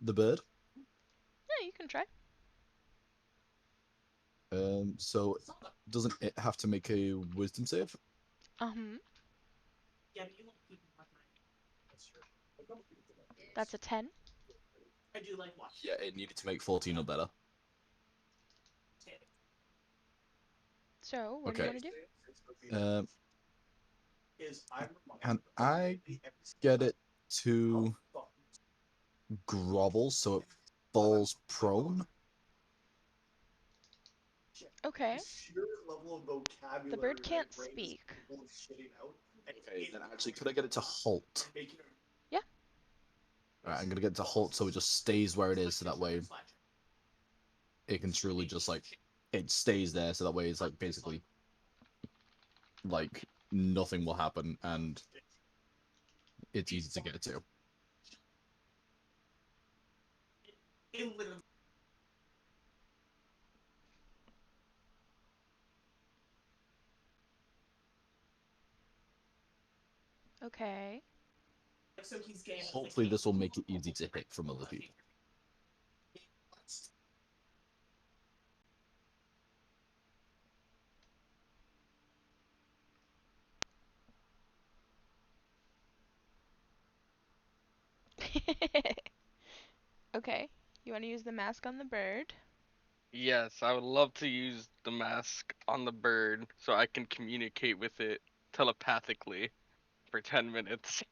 the bird? Yeah, you can try. So doesn't it have to make a wisdom save? That's a 10. Yeah, it needed to make 14 or better. So, what do you want to do? Um, can I get it to grovel so it falls prone? Okay. The bird can't speak. Okay, then actually, could I get it to halt? Yeah. Alright, I'm gonna get it to halt so it just stays where it is, so that way it can truly just like it stays there, so that way it's like basically like nothing will happen and it's easy to get to. Okay. Hopefully, this will make it easy to hit from other people. Okay. You want to use the mask on the bird? Yes, I would love to use the mask on the bird so I can communicate with it telepathically for 10 minutes.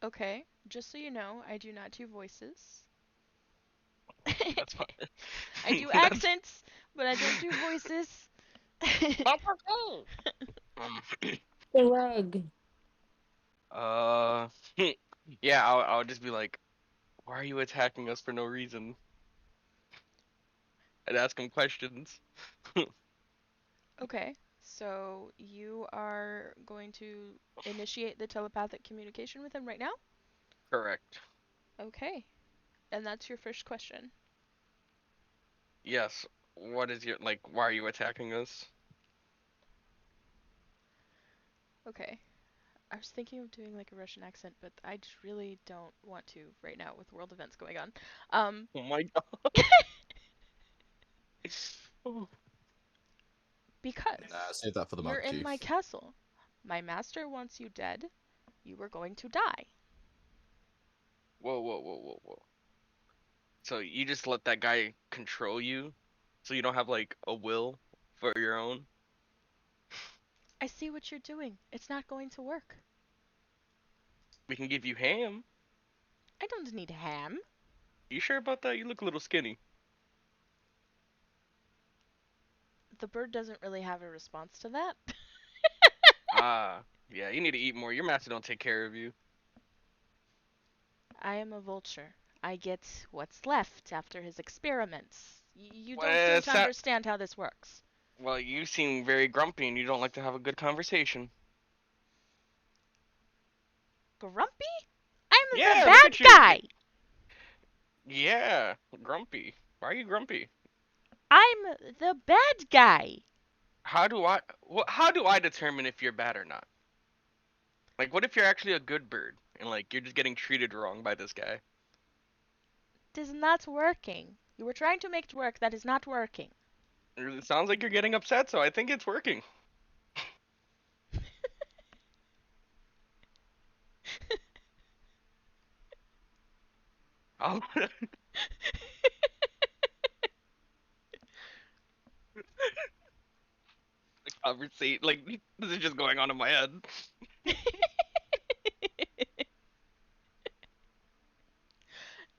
Okay, just so you know, I do not do voices. That's fine. I do That's accents, but I don't do voices. not okay. Um, The rug. uh, yeah, I'll just be like, why are you attacking us for no reason? I'd ask him questions. Okay, so you are going to initiate the telepathic communication with him right now? Correct. Okay, and that's your first question. Yes. What is your, like, why are you attacking us? Okay. I was thinking of doing like a Russian accent, but I just really don't want to right now with world events going on. Um, Oh my god. Oh, Nah, because save that for the you're Mad in my Chief. castle. My master wants you dead. You are going to die. whoa, whoa, whoa, whoa, whoa. So you just let that guy control you? So you don't have like a will for your own? I see what you're doing. It's not going to work. We can give you ham. I don't need ham. You sure about that? You look a little skinny. The bird doesn't really have a response to that. Ah, yeah, you need to eat more. Your master don't take care of you. I am a vulture. I get what's left after his experiments. You don't Well, seem to understand how this works. well, you seem very grumpy and you don't like to have a good conversation. Grumpy? I'm the Yeah, look bad at you. guy. Yeah, grumpy. Why are you grumpy? I'm the bad guy. How do I determine if you're bad or not? Like, what if you're actually a good bird and like you're just getting treated wrong by this guy? It is not working. You were trying to make it work. That is not working. It sounds like you're getting upset, so I think it's working. I'll conversate like this is just going on in my head.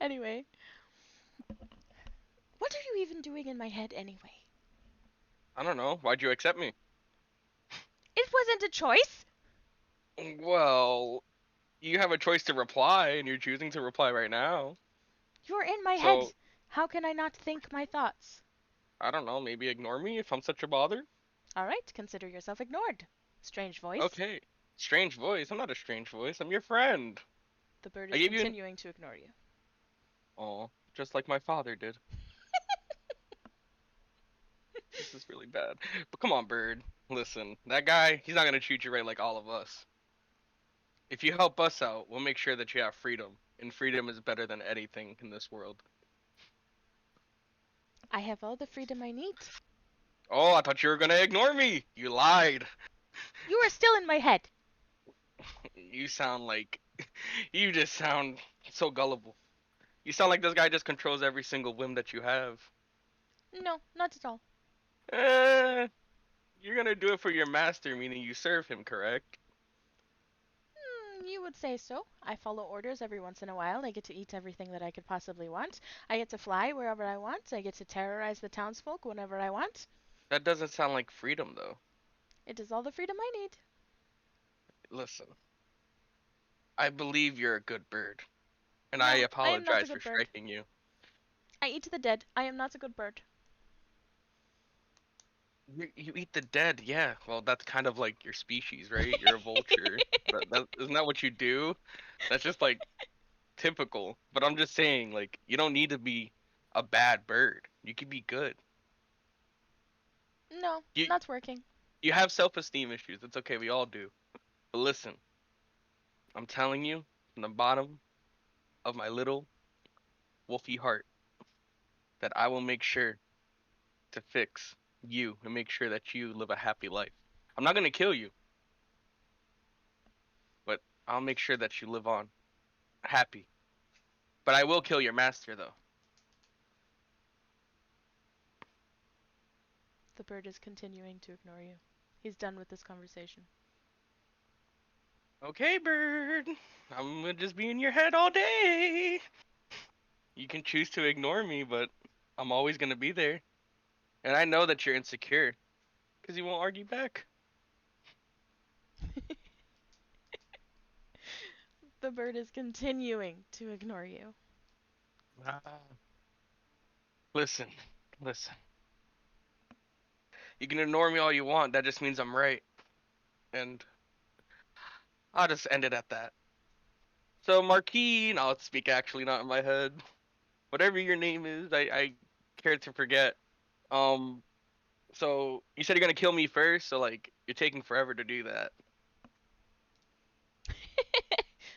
Anyway, what are you even doing in my head anyway? I don't know. Why'd you accept me? It wasn't a choice. Well, you have a choice to reply, and you're choosing to reply right now. You're in my head. So How can I not think my thoughts? I don't know. Maybe ignore me if I'm such a bother. All right, consider yourself ignored. Strange voice. Okay. Strange voice. I'm not a strange voice. I'm your friend. The bird I is gave you an continuing to ignore you. oh, just like my father did. This is really bad. But come on, bird. Listen, that guy, he's not gonna treat you right like all of us. If you help us out, we'll make sure that you have freedom. And freedom is better than anything in this world. I have all the freedom I need. Oh, I thought you were gonna ignore me. You lied. You are still in my head. You sound like you just sound so gullible. You sound like this guy just controls every single whim that you have. No, not at all. Eh, you're gonna do it for your master, meaning you serve him, correct? You would say so. I follow orders every once in a while. I get to eat everything that I could possibly want. I get to fly wherever I want. I get to terrorize the townsfolk whenever I want. That doesn't sound like freedom, though. It is all the freedom I need. Listen, I believe you're a good bird, and I No, I am not a apologize for good bird. striking you. I eat the dead. I am not a good bird. You eat the dead, yeah. Well, that's kind of like your species, right? You're a vulture. Isn't that what you do? That's just like typical. But I'm just saying, like, you don't need to be a bad bird. You can be good. No, You not working. you have self-esteem issues. It's okay. We all do. But listen, I'm telling you from the bottom of my little wolfy heart that I will make sure to fix you and make sure that you live a happy life. I'm not gonna kill you, but I'll make sure that you live on happy. But I will kill your master though. The bird is continuing to ignore you. He's done with this conversation. Okay, bird. I'm gonna just be in your head all day. You can choose to ignore me, but I'm always gonna be there. And I know that you're insecure, because you won't argue back. The bird is continuing to ignore you. Ah. Listen, listen. You can ignore me all you want, that just means I'm right. And I'll just end it at that. So, Marquis, I'll speak actually, not in my head. Whatever your name is, I care to forget. Um, so you said you're gonna kill me first, so like you're taking forever to do that.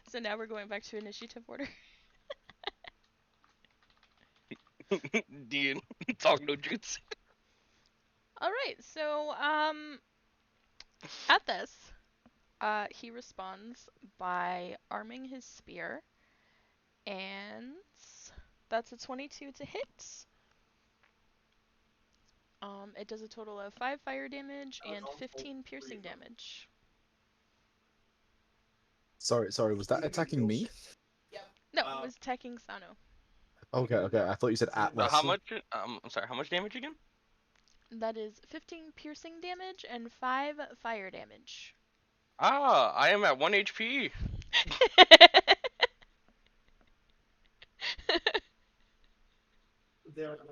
So now we're going back to initiative order. Dean, talk no jutsu. Alright, so, at this, he responds by arming his spear, and that's a 22 to hit. It does a total of 5 fire damage and 15 piercing damage. Sorry, was that attacking me? No, it was attacking Sano. Okay, I thought you said Atlas. How much? I'm sorry. How much damage again? That is 15 piercing damage and 5 fire damage. Ah, I am at 1 HP.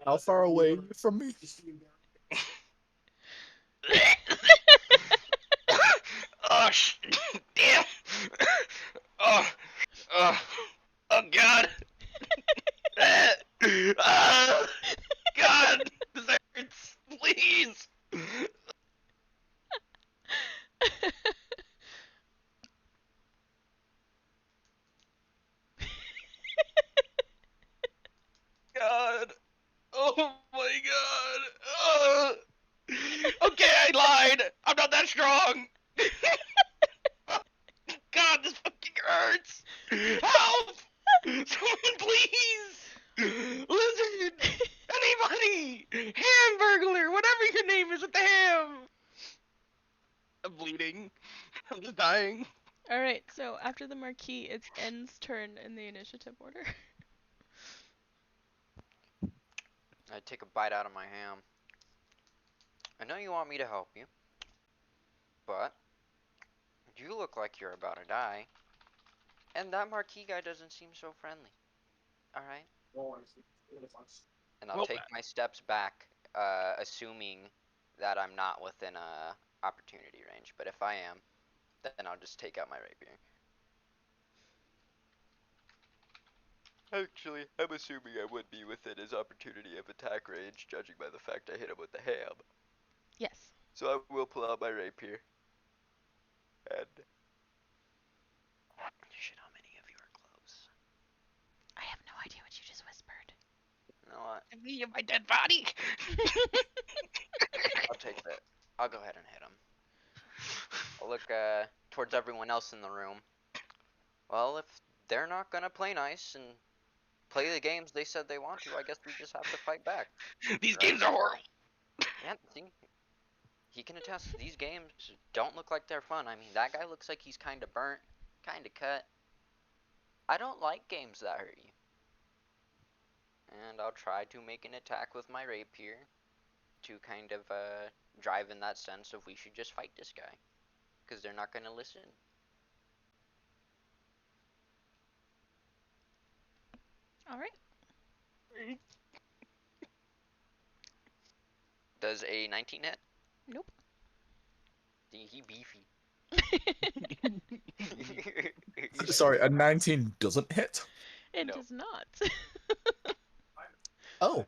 How far away from me? Oh, damn. Oh, oh, oh, God. God, this hurts. Please. God. Oh my God. Okay, I lied. I'm not that strong. God, this fucking hurts. Help! Someone, please. Lizard. Anybody. Hamburglar. Whatever your name is with the ham. I'm bleeding. I'm just dying. Alright, so after the Marquis, it's N's turn in the initiative order. I take a bite out of my ham. I know you want me to help you, but you look like you're about to die. And that Marquis guy doesn't seem so friendly. Alright? And I'll Well, take my steps back, assuming that I'm not within opportunity range. But if I am, then I'll just take out my rapier. Actually, I'm assuming I would be within his opportunity of attack range, judging by the fact I hit him with the ham. Yes. So I will pull out my rapier. And shit, how many of you are close? I have no idea what you just whispered. You know what? me and my dead body. I'll take that. I'll go ahead and hit him. I'll look towards everyone else in the room. Well, if they're not gonna play nice and play the games they said they want to, I guess we just have to fight back. These Right. games are horrible. Yeah, see, he can attest. These games don't look like they're fun. I mean, that guy looks like he's kind of burnt, kind of cut. I don't like games that hurt you. And I'll try to make an attack with my rapier to kind of drive in that sense of we should just fight this guy. Because they're not going to listen. Alright. Does a 19 hit? Nope. He beefy. Sorry, a 19 doesn't hit? It No. does not. Oh.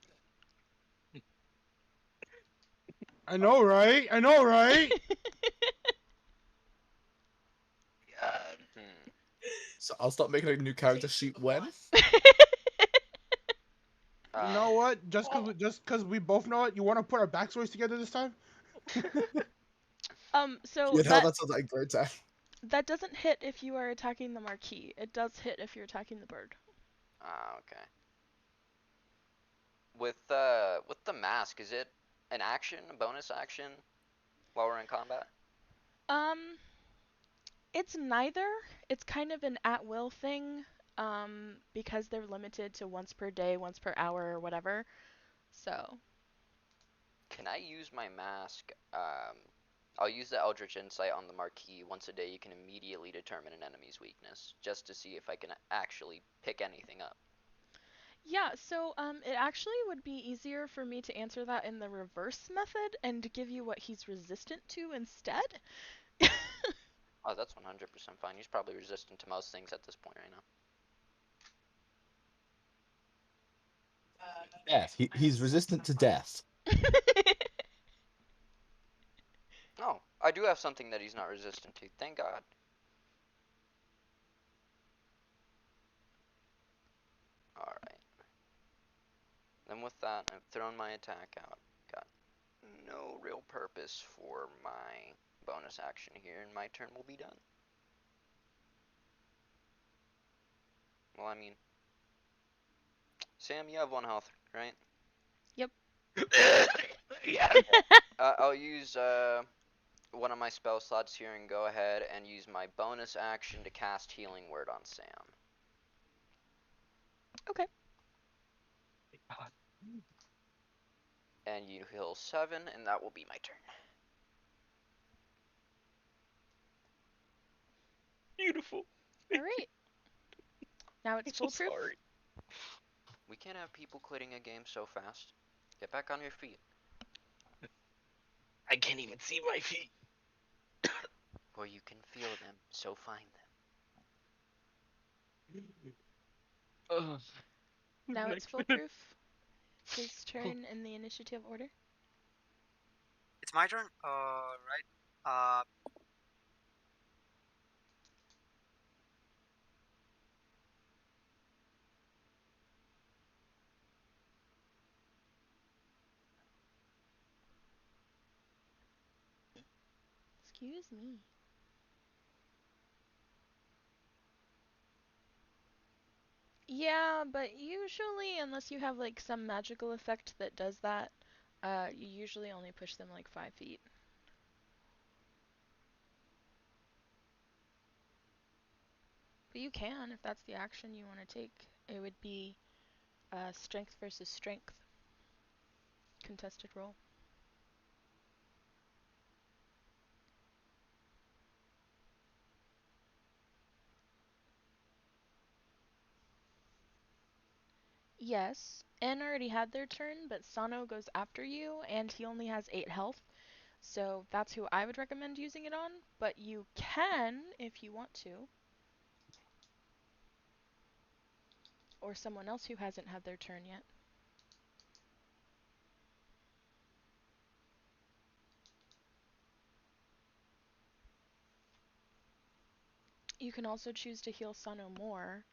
I know, right? I know, right? God. So I'll start making a new character sheet when? You know what? Just cause we both know it, you want to put our backstories together this time? So You know, that sounds like a great time. that doesn't hit if you are attacking the Marquis. It does hit if you're attacking the bird. Okay. With the mask, is it an action, a bonus action, while we're in combat? It's neither. It's kind of an at-will thing, because they're limited to once per day, once per hour, or whatever. So, Can I use my mask? I'll use the Eldritch Insight on the marquee. Once a day, you can immediately determine an enemy's weakness, just to see if I can actually pick anything up. yeah, so it actually would be easier for me to answer that in the reverse method and give you what he's resistant to instead. Oh, that's 100% fine. He's probably resistant to most things at this point right now. Death. He's resistant to death. Oh, I do have something that he's not resistant to. Thank God. Alright. Then with that, I've thrown my attack out. Got no real purpose for my bonus action here, and my turn will be done. Well, I mean, Sam, you have 1 health, right? Yeah. I'll use one of my spell slots here and go ahead and use my bonus action to cast Healing Word on Sam. Okay. And you heal 7, and that will be my turn. Beautiful. All right. Now it's I'm so foolproof. sorry. We can't have people quitting a game so fast. Get back on your feet. I can't even see my feet. Well, you can feel them, so find them. Now it's Next minute. foolproof. His turn in the initiative order. It's my turn. Right. Excuse me. Yeah, but usually, unless you have like some magical effect that does that, you usually only push them like 5 feet. But you can, if that's the action you want to take. It would be strength versus strength. Contested roll. Yes, N already had their turn, but Sano goes after you, and he only has 8 health. So that's who I would recommend using it on, but you can if you want to. Or someone else who hasn't had their turn yet. You can also choose to heal Sano more.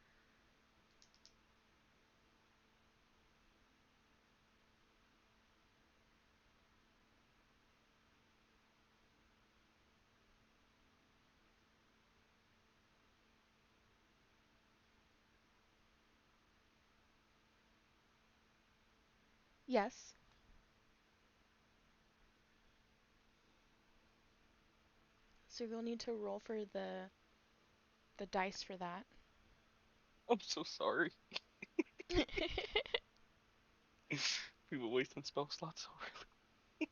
Yes. So you'll need to roll for the dice for that. I'm so sorry. People wasting spell slots so early.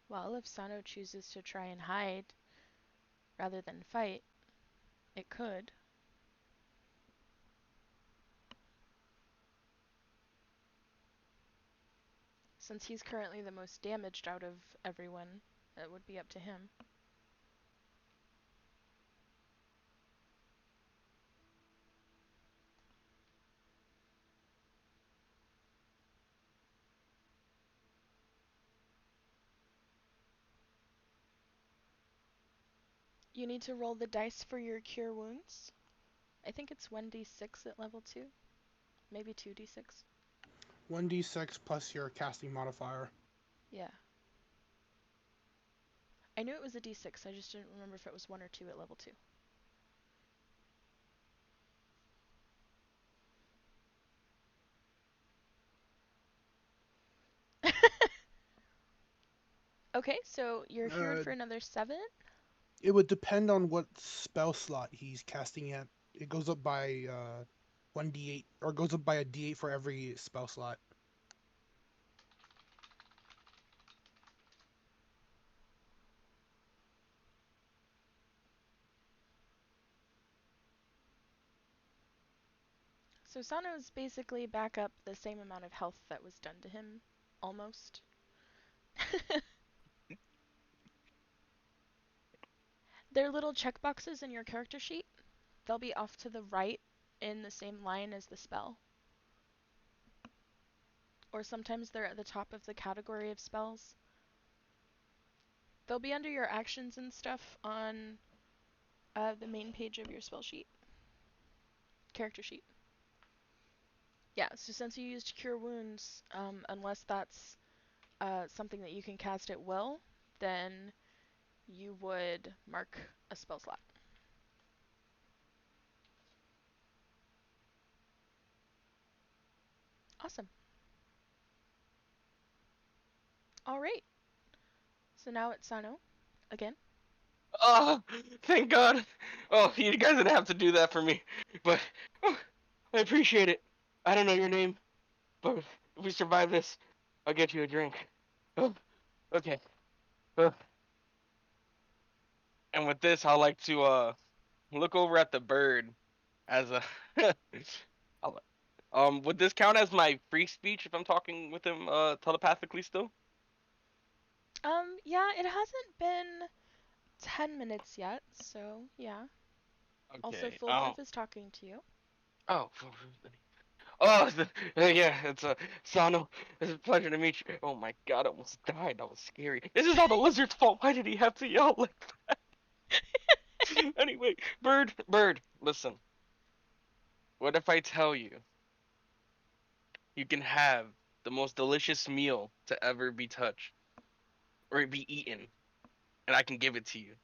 Well, if Sano chooses to try and hide rather than fight, it could. Since he's currently the most damaged out of everyone, it would be up to him. You need to roll the dice for your cure wounds. I think it's 1d6 at level 2. Maybe 2d6. 1d6 plus your casting modifier. Yeah. I knew it was a d6, I just didn't remember if it was 1 or 2 at level 2. Okay, so you're here for another 7? It would depend on what spell slot he's casting at. It goes up by 1d8, or goes up by a d8 for every spell slot. So Sano's basically back up the same amount of health that was done to him, almost. They're little checkboxes in your character sheet. They'll be off to the right in the same line as the spell. Or sometimes they're at the top of the category of spells. They'll be under your actions and stuff on the main page of your spell sheet. Character sheet. Yeah, so since you used Cure Wounds, unless that's something that you can cast at will, then you would mark a spell slot. Awesome. Alright. So now it's Sano. Again. Oh, thank God. Oh, you guys didn't have to do that for me, but oh, I appreciate it. I don't know your name, but if we survive this, I'll get you a drink. Oh, okay. Oh. And with this, I like to look over at the bird as a. Would this count as my free speech if I'm talking with him telepathically still? Yeah, it hasn't been 10 minutes yet, so yeah. Also, Okay. Foolproof is talking to you. Oh. Oh, yeah, it's a Sano. It's a pleasure to meet you. Oh my God, I almost died. That was scary. This is all the lizard's fault. Why did he have to yell like that? Anyway, bird, listen. What if I tell you you can have the most delicious meal to ever be touched or be eaten, and I can give it to you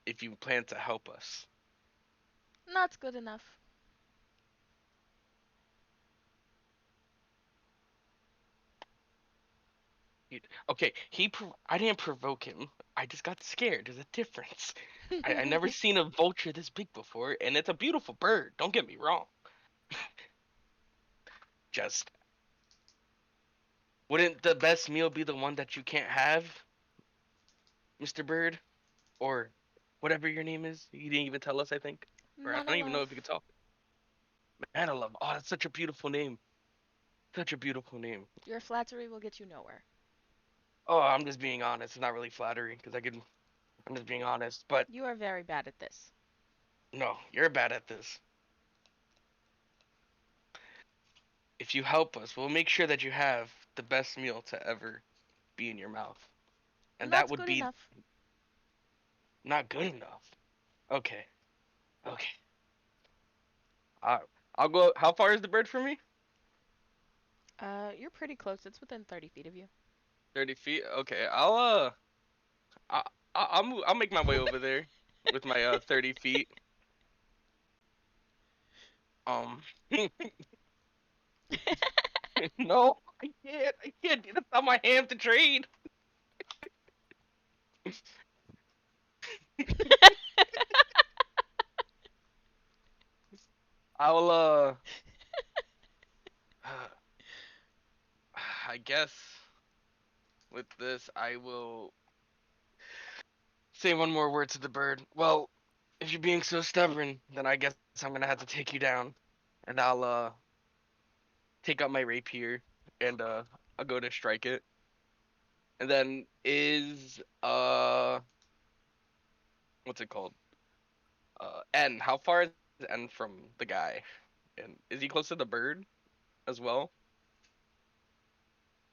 if you plan to help us? That's good enough. Okay, I didn't provoke him. I just got scared. There's a difference. I never seen a vulture this big before, and it's a beautiful bird. Don't get me wrong. Just wouldn't the best meal be the one that you can't have, Mr. Bird, or whatever your name is? You didn't even tell us, I think, or I don't even know Manalov. if you could talk. Manalove. Oh, that's such a beautiful name. Such a beautiful name. Your flattery will get you nowhere. Oh, I'm just being honest. It's not really flattery because I'm just being honest. But You are very bad at this. no, you're bad at this. If you help us, we'll make sure that you have the best meal to ever be in your mouth. And that That's would good be enough. not good enough. Okay. Okay. Uh, I'll go. How far is the bird from me? You're pretty close. It's within 30 feet of you. 30 feet. Okay. I, I'll make my way over there with my 30 feet. Um. No, I can't. I can't. That's not my hand to trade. I'll I guess with this I will say one more word to the bird. Well, if you're being so stubborn, then I guess I'm gonna have to take you down, and I'll take out my rapier and I'll go to strike it. And then is what's it called? N. How far is N from the guy? And is he close to the bird as well?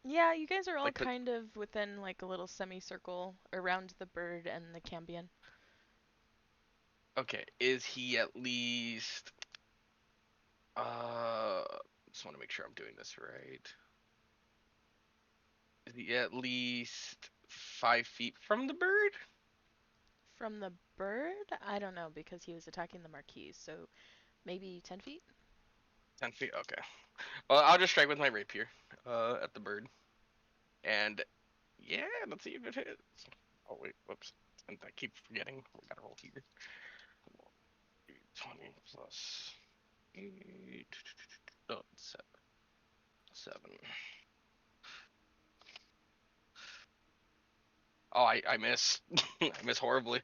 Yeah, you guys are all Like the kind of within like a little semicircle around the bird and the cambion. okay, is he at least just want to make sure I'm doing this right. Is he at least 5 feet from the bird? From the bird? I don't know because he was attacking the marquise, so maybe 10 feet? 10 feet. Okay. Well, I'll just strike with my rapier at the bird. And yeah, let's see if it hits. Oh wait, whoops. And I keep forgetting. We gotta roll here. 20 plus 8. Oh, 7. Oh, I miss. I miss horribly.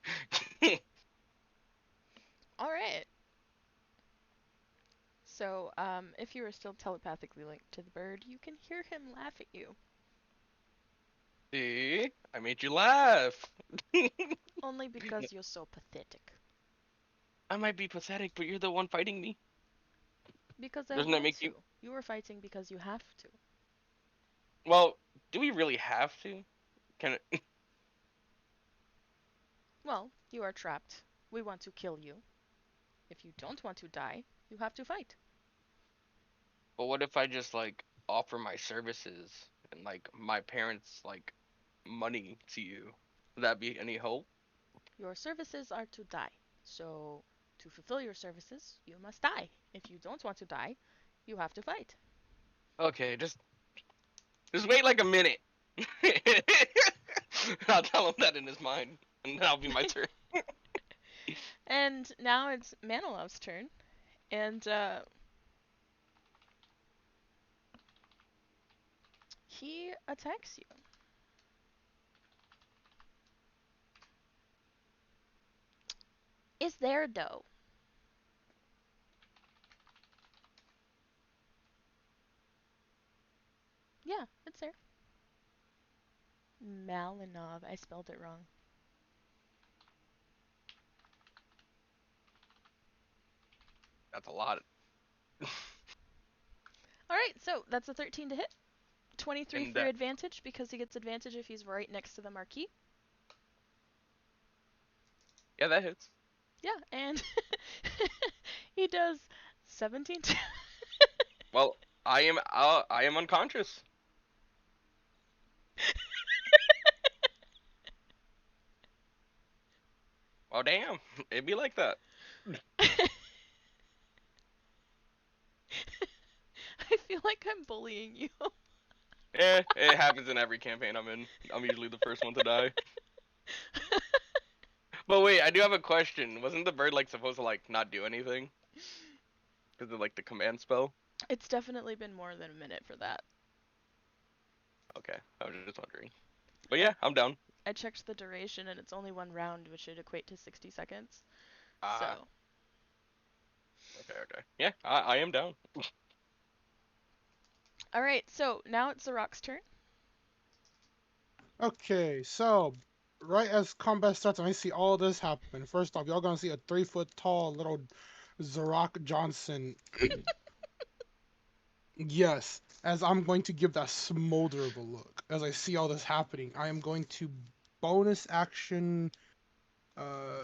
All right. So, if you are still telepathically linked to the bird, you can hear him laugh at you. See? I made you laugh. Only because you're so pathetic. I might be pathetic, but you're the one fighting me. Because I Doesn't that want make you? to. You are fighting because you have to. Well, do we really have to? Can it? Well, you are trapped. We want to kill you. If you don't want to die, you have to fight. But what if I just like offer my services and like my parents like money to you? Would that be any hope? Your services are to die. So, to fulfill your services, you must die. If you don't want to die, you have to fight. Okay, just wait like a minute. I'll tell him that in his mind, and that'll be my turn. And now it's Manilov's turn. And, he attacks you. Is there, though? Yeah, it's there. Malinov. I spelled it wrong. That's a lot. Alright, so that's a 13 to hit. 23 And for advantage because he gets advantage if he's right next to the marquee. yeah, that hits. Yeah, and he does 17 to Well, I am unconscious. Oh damn, it'd be like that. I feel like I'm bullying you. It happens in every campaign I'm in. I'm usually the first one to die. But wait, I do have a question. Wasn't the bird like supposed to like not do anything? Because of like the command spell? It's definitely been more than a minute for that. Okay, I was just wondering. But yeah, I'm down. I checked the duration and it's only one round, which should equate to 60 seconds. Ah, So, okay. Yeah, I am down. alright, so now it's the rock's turn. Okay, so right as combat starts, and I see all this happen. First off, y'all gonna see a 3 foot tall little Zarok Johnson. Yes, as I'm going to give that smolder of a look. As I see all this happening, I am going to bonus action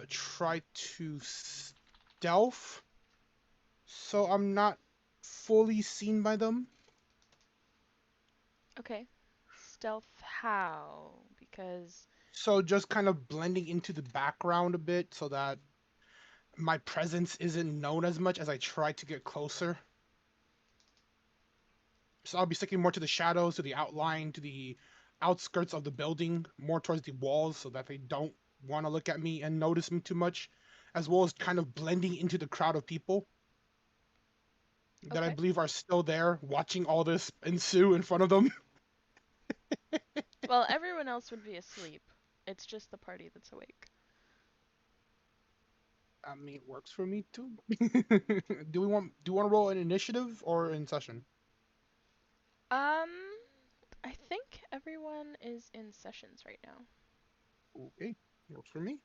try to stealth so I'm not fully seen by them. Okay. Stealth how? Because So just kind of blending into the background a bit so that my presence isn't known as much as I try to get closer. So I'll be sticking more to the shadows, to the outline, to the outskirts of the building, more towards the walls so that they don't want to look at me and notice me too much, as well as kind of blending into the crowd of people that I okay. believe are still there watching all this ensue in front of them. Well, everyone else would be asleep. It's just the party that's awake. I mean, it works for me too. Do we want to roll an initiative or in session? Um, I think everyone is in sessions right now. Okay, works for me.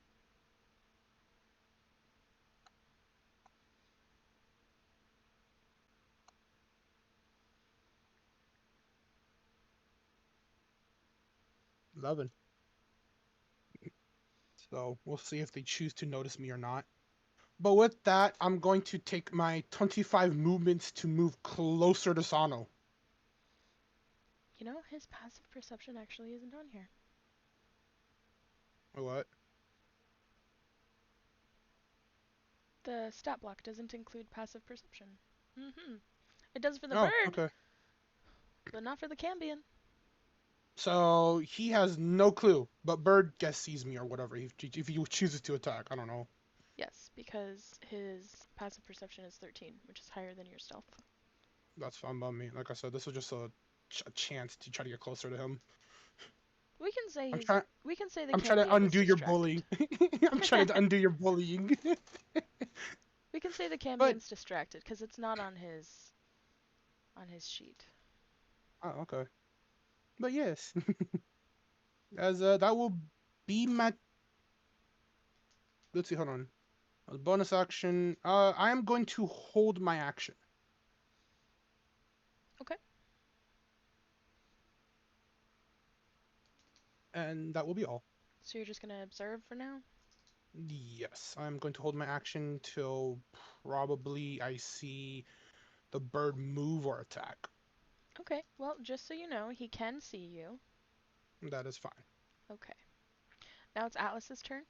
Eleven. So we'll see if they choose to notice me or not. But with that, I'm going to take my 25 movements to move closer to Sano. You know, his passive perception actually isn't on here. What? The stat block doesn't include passive perception. It does for the Oh, bird, okay. but not for the Cambion. So he has no clue, but Bird guess sees me or whatever. If he chooses to attack, I don't know. Yes, because his passive perception is 13, which is higher than your stealth. That's fine by me. Like I said, this was just a chance to try to get closer to him. We can say I'm he's. trying. We can say the I'm trying to Cambion is undo your distracted. bullying. I'm trying to undo your bullying. We can say the But Cambion's distracted because it's not on his sheet. oh, okay. But yes, as that will be my. Let's see. Hold on. A bonus action. I am going to hold my action. Okay. And that will be all. So you're just gonna observe for now? Yes, I'm going to hold my action till probably I see the bird move or attack. Okay. Well, just so you know, he can see you. That is fine. Okay. Now it's Atlas's turn.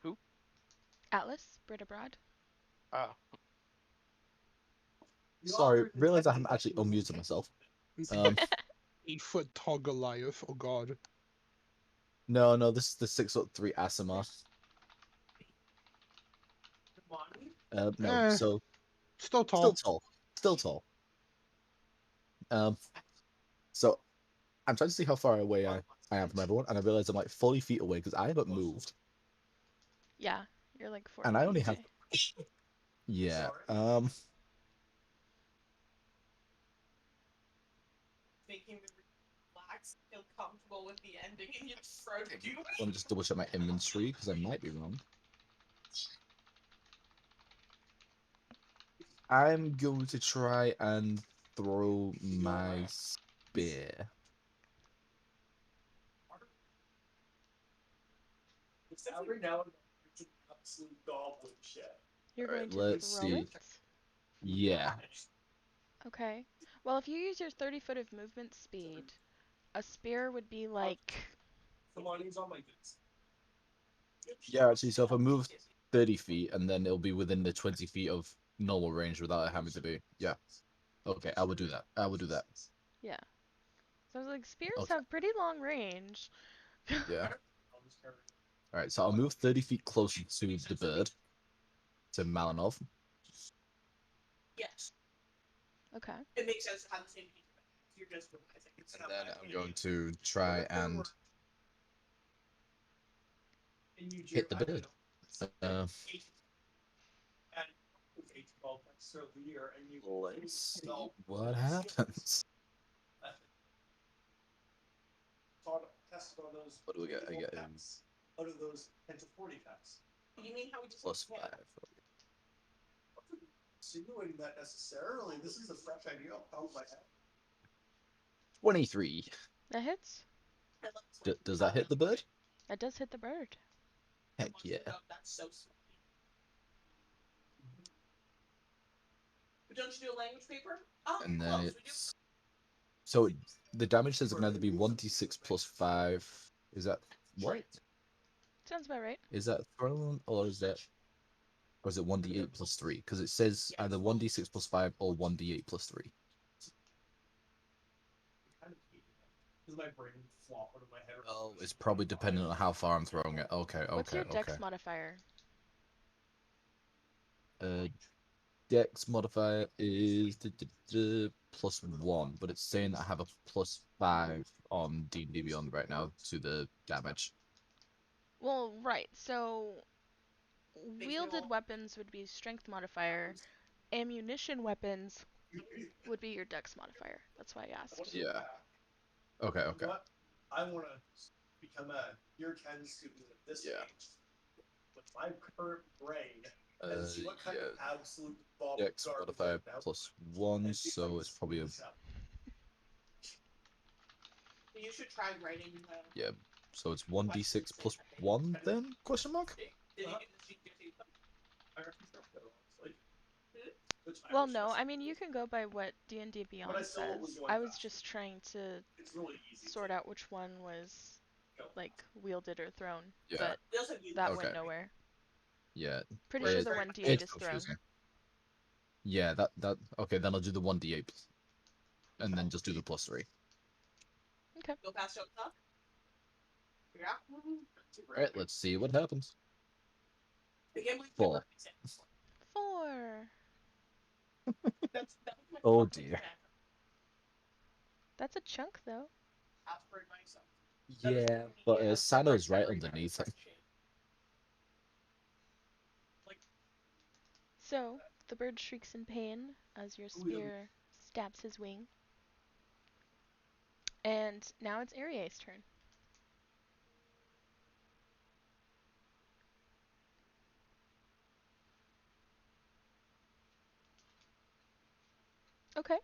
Who? Atlas, Brit abroad. Oh. Sorry, realize I haven't actually unmuted myself. 8-foot tall Goliath. Oh god. No, this is the 6'3" Asimar. No, Eh, so still still tall. tall, still tall. So I'm trying to see how far away I am from everyone, and I realize I'm like 40 feet away because I haven't moved, Yeah, you're like 40 and I feet only away. have. Yeah. Making me relax, feel comfortable with the ending, and you throw you. Let me just double check my inventory because I might be wrong. I'm going to try and throw my spear. Every now and then, it's an absolute goblin shit. You're Alright, going to let's throw see. it? Yeah. Okay. Well, if you use your 30 foot of movement speed, a spear would be like. The money's on my goods. Yeah, actually, so if I move 30 feet, and then it'll be within the 20 feet of normal range without it having to be. Yeah. Okay, I will do that. I will do that. Yeah. So I was like, spears Okay. have pretty long range. Yeah. Alright, so I'll move 30 feet closer to the bird, to Malinov. Yes. Okay. It makes sense to have the same feature. You're just realizing it's And not then bad. I'm going to try and hit the bird. Let's see what happens. What do we get? I get him Out of those 10 to 40 packs. You mean how we just +5. insinuating that necessarily? This is a fresh idea off my head. 23. That hits. Does that hit the bird? That does hit the bird. Heck yeah. That's so sweet. But don't you do a language paper? Oh, And then close. it's. So the damage says it can either be 1d6 plus 5. Is that. What? Sounds about right. Is that thrown? Or is that. Or is it 1d8 plus 3? Because it says either 1d6 plus 5 or 1d8 plus 3. Does my brain flop out of my head? Oh, it's probably dependent on how far I'm throwing it. Okay, What's your okay. dex modifier? Dex modifier is +1, but it's saying I have a +5 on D&D Beyond right now to the damage. Well, right. So wielded weapons would be strength modifier. Ammunition weapons would be your dex modifier. That's why I asked. Yeah. Okay. I want to become a year 10 student at this Yeah. age with my current brain and see what kind of absolute bomb Dex garbage modifier I've now- +1, and see if I so can it's probably a screw this up. You should try writing yeah. So it's 1d6 plus 1 then? Question mark? Well, no, I mean you can go by what D&D Beyond says. I was just trying to sort out which one was like wielded or thrown, Yeah. but that Okay. went nowhere. Yeah. Pretty sure the 1d8 is thrown. confusing. Yeah, that okay, then I'll do the 1d8 and then just do the plus 3. Okay. Alright, let's see what happens. 4. 4. Oh dear. That's a chunk though. Yeah, but Sano's right underneath him. So, the bird shrieks in pain as your spear stabs his wing. And now it's Arie's turn. Okay.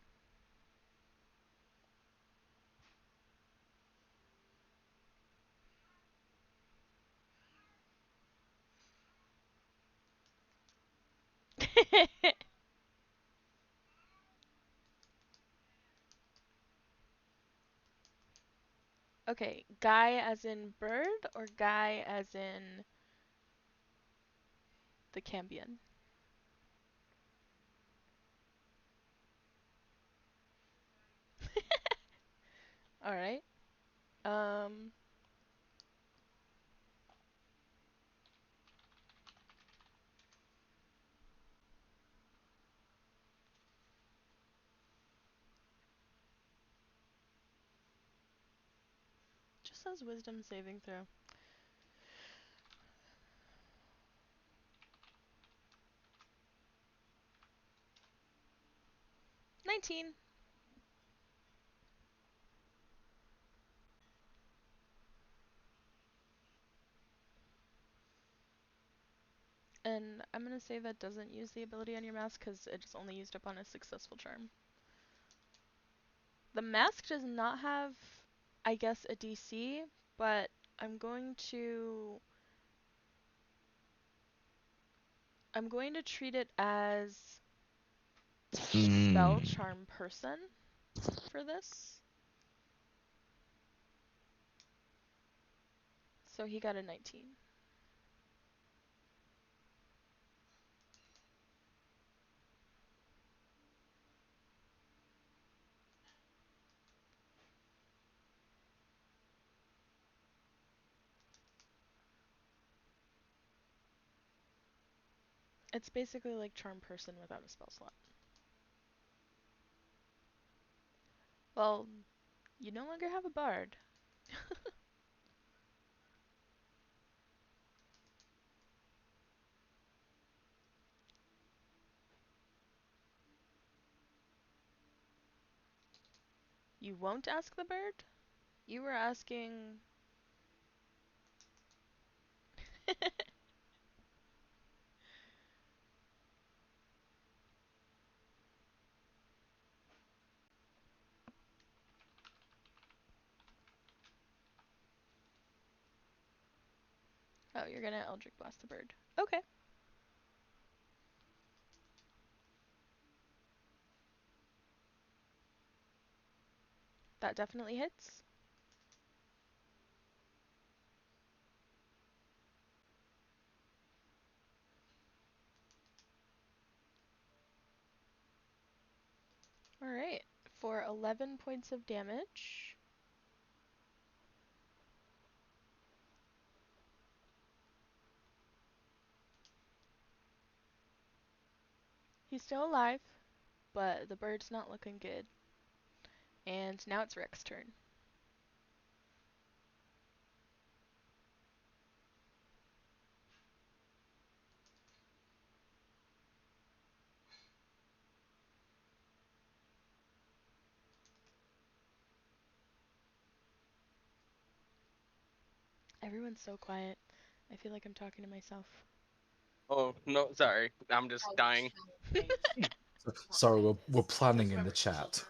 Okay, guy as in bird or guy as in the Cambion? Alright. Just says wisdom saving throw. 19. And I'm gonna say that doesn't use the ability on your mask because it's only used up on a successful charm. The mask does not have, I guess, a DC, but I'm going to treat it as spell charm person for this. So he got a 19. It's basically like charm person without a spell slot. Well, you no longer have a bard. You won't ask the bird? You were asking... Oh, you're gonna Eldritch Blast the bird. Okay. That definitely hits. Alright, for 11 points of damage. He's still alive, but the bird's not looking good. And now it's Rick's turn. Everyone's so quiet. I feel like I'm talking to myself. Oh no, sorry. I'm just dying. Sorry, we're planning in the chat.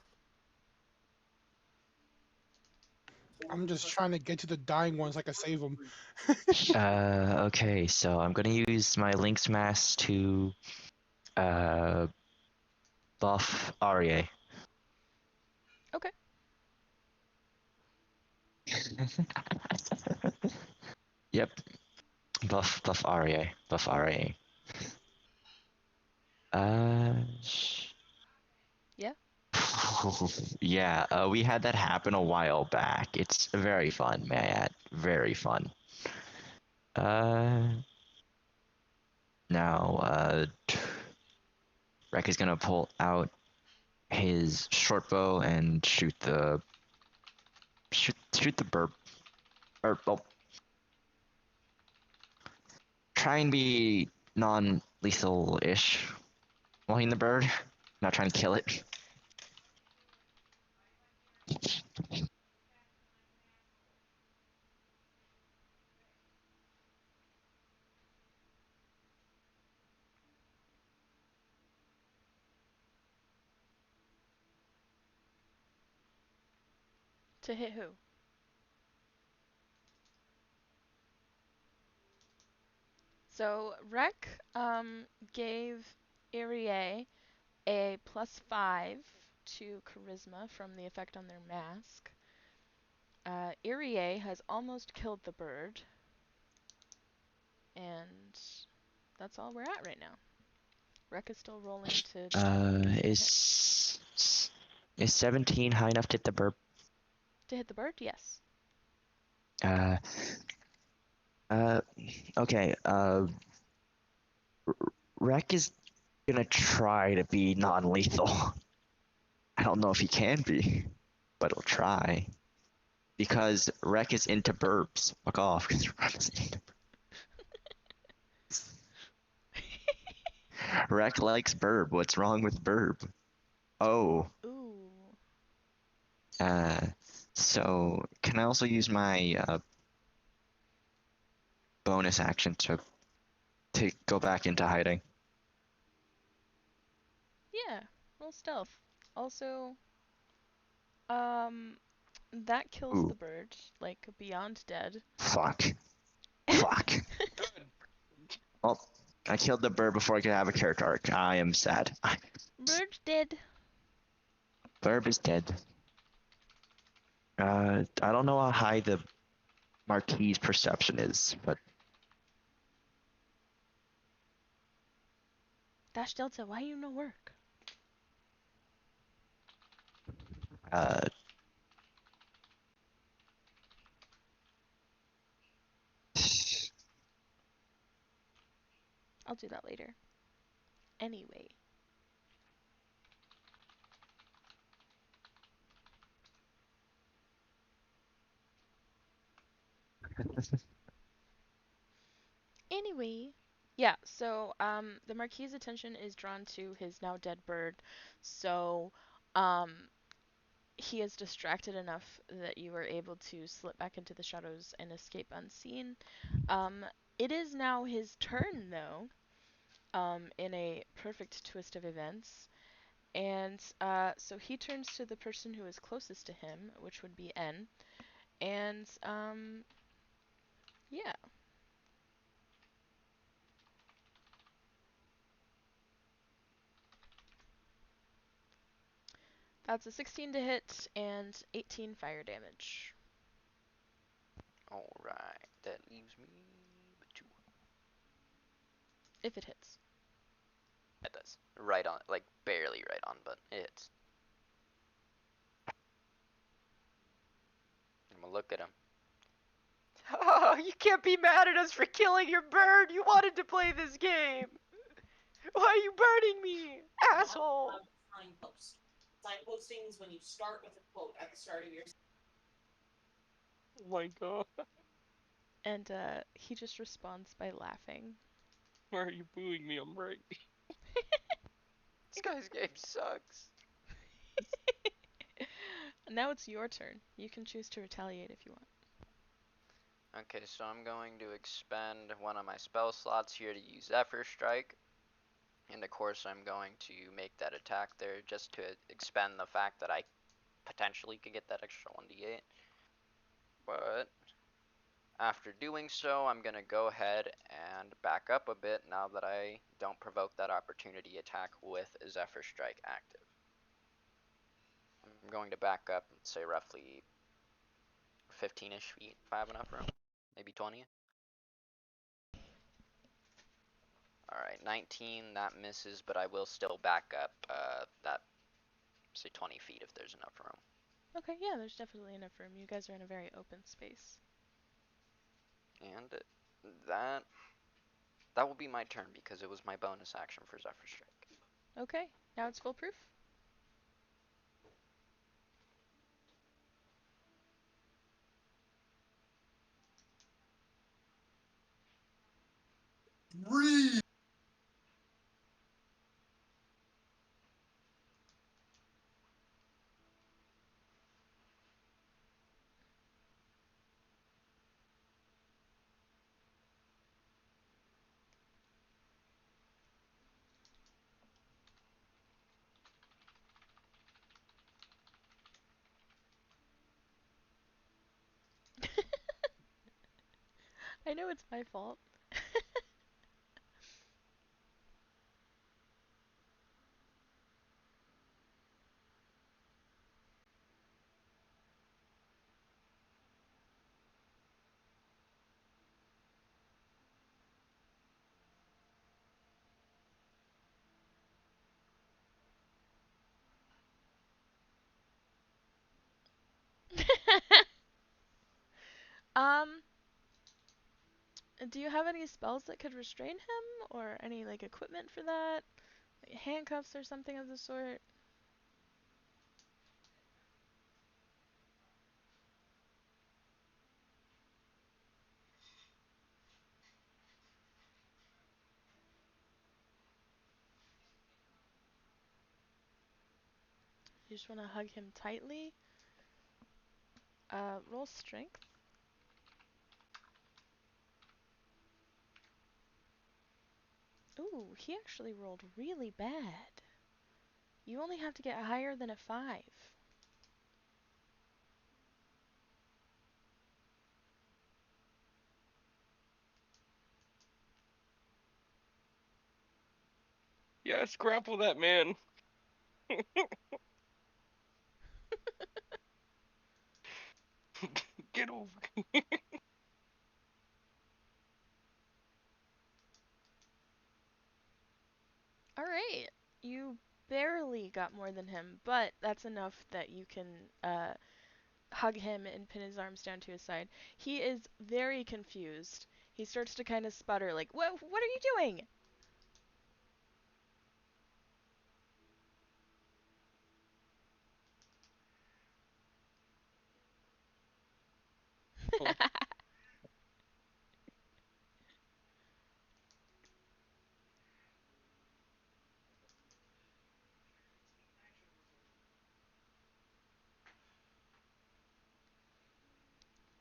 I'm just trying to get to the dying ones so I can save them. Okay, so I'm gonna use my Link's Mask to buff Aria. Okay. Yep, buff Aria, buff Aria. Yeah. Yeah, we had that happen a while back. It's very fun, may I add. Very fun. Now, Rek is gonna pull out his short bow and shoot the burp. Or well, try and be non-lethal-ish while hitting the bird. Not trying to kill it. To hit who? So Rec gave Irie a +5 to charisma from the effect on their mask. Irie has almost killed the bird. And that's all we're at right now. Rec is still rolling to hit. Is 17 high enough to hit the burp? To hit the bird? Yes. Uh, okay. Rek is gonna try to be non-lethal. I don't know if he can be, but he'll try. Because Rek is into burps. Fuck off. Rek likes burp. What's wrong with burp? Oh. Ooh. So can I also use my bonus action to go back into hiding? Yeah. Roll stealth. Also, that kills Ooh. the bird, like beyond dead. Fuck. Fuck. Oh, I killed the bird before I could have a character arc. I am sad. Bird's dead. Bird is dead. I don't know how high the Marquis' perception is, but Dash Delta, why you no work? uh, I'll do that later. Anyway. Anyway. Yeah, so the Marquis' attention is drawn to his now dead bird. So he is distracted enough that you were able to slip back into the shadows and escape unseen. It is now his turn, though, in a perfect twist of events. And so he turns to the person who is closest to him, which would be N. And yeah. That's a 16 to hit and 18 fire damage. Alright, that leaves me with 2. If it hits. It does. Right on, like barely right on, but it hits. I'm gonna look at him. Oh, you can't be mad at us for killing your bird! You wanted to play this game! Why are you burning me? Asshole! Signpostings when you start with a quote at the start of your. Oh my god. And he just responds by laughing. Why are you booing me? I'm right. This guy's game sucks. Now it's your turn. You can choose to retaliate if you want. Okay, so I'm going to expend one of my spell slots here to use Zephyr Strike. And of course I'm going to make that attack there just to expend the fact that I potentially could get that extra 1d8. But after doing so, I'm going to go ahead and back up a bit now that I don't provoke that opportunity attack with Zephyr Strike active. I'm going to back up and say roughly 15-ish feet if I have enough room. Maybe 20. Alright, 19, that misses, but I will still back up that, say 20 feet if there's enough room. Okay, yeah, there's definitely enough room. You guys are in a very open space. And that will be my turn because it was my bonus action for Zephyr Strike. Okay, now it's foolproof. I know it's my fault. um, do you have any spells that could restrain him, or any like equipment for that? Like handcuffs or something of the sort? You just want to hug him tightly? Roll strength. Ooh, he actually rolled really bad. You only have to get higher than a 5. Yes, grapple that man. Get over. Alright, you barely got more than him, but that's enough that you can hug him and pin his arms down to his side. He is very confused. He starts to kind of sputter, like, what are you doing?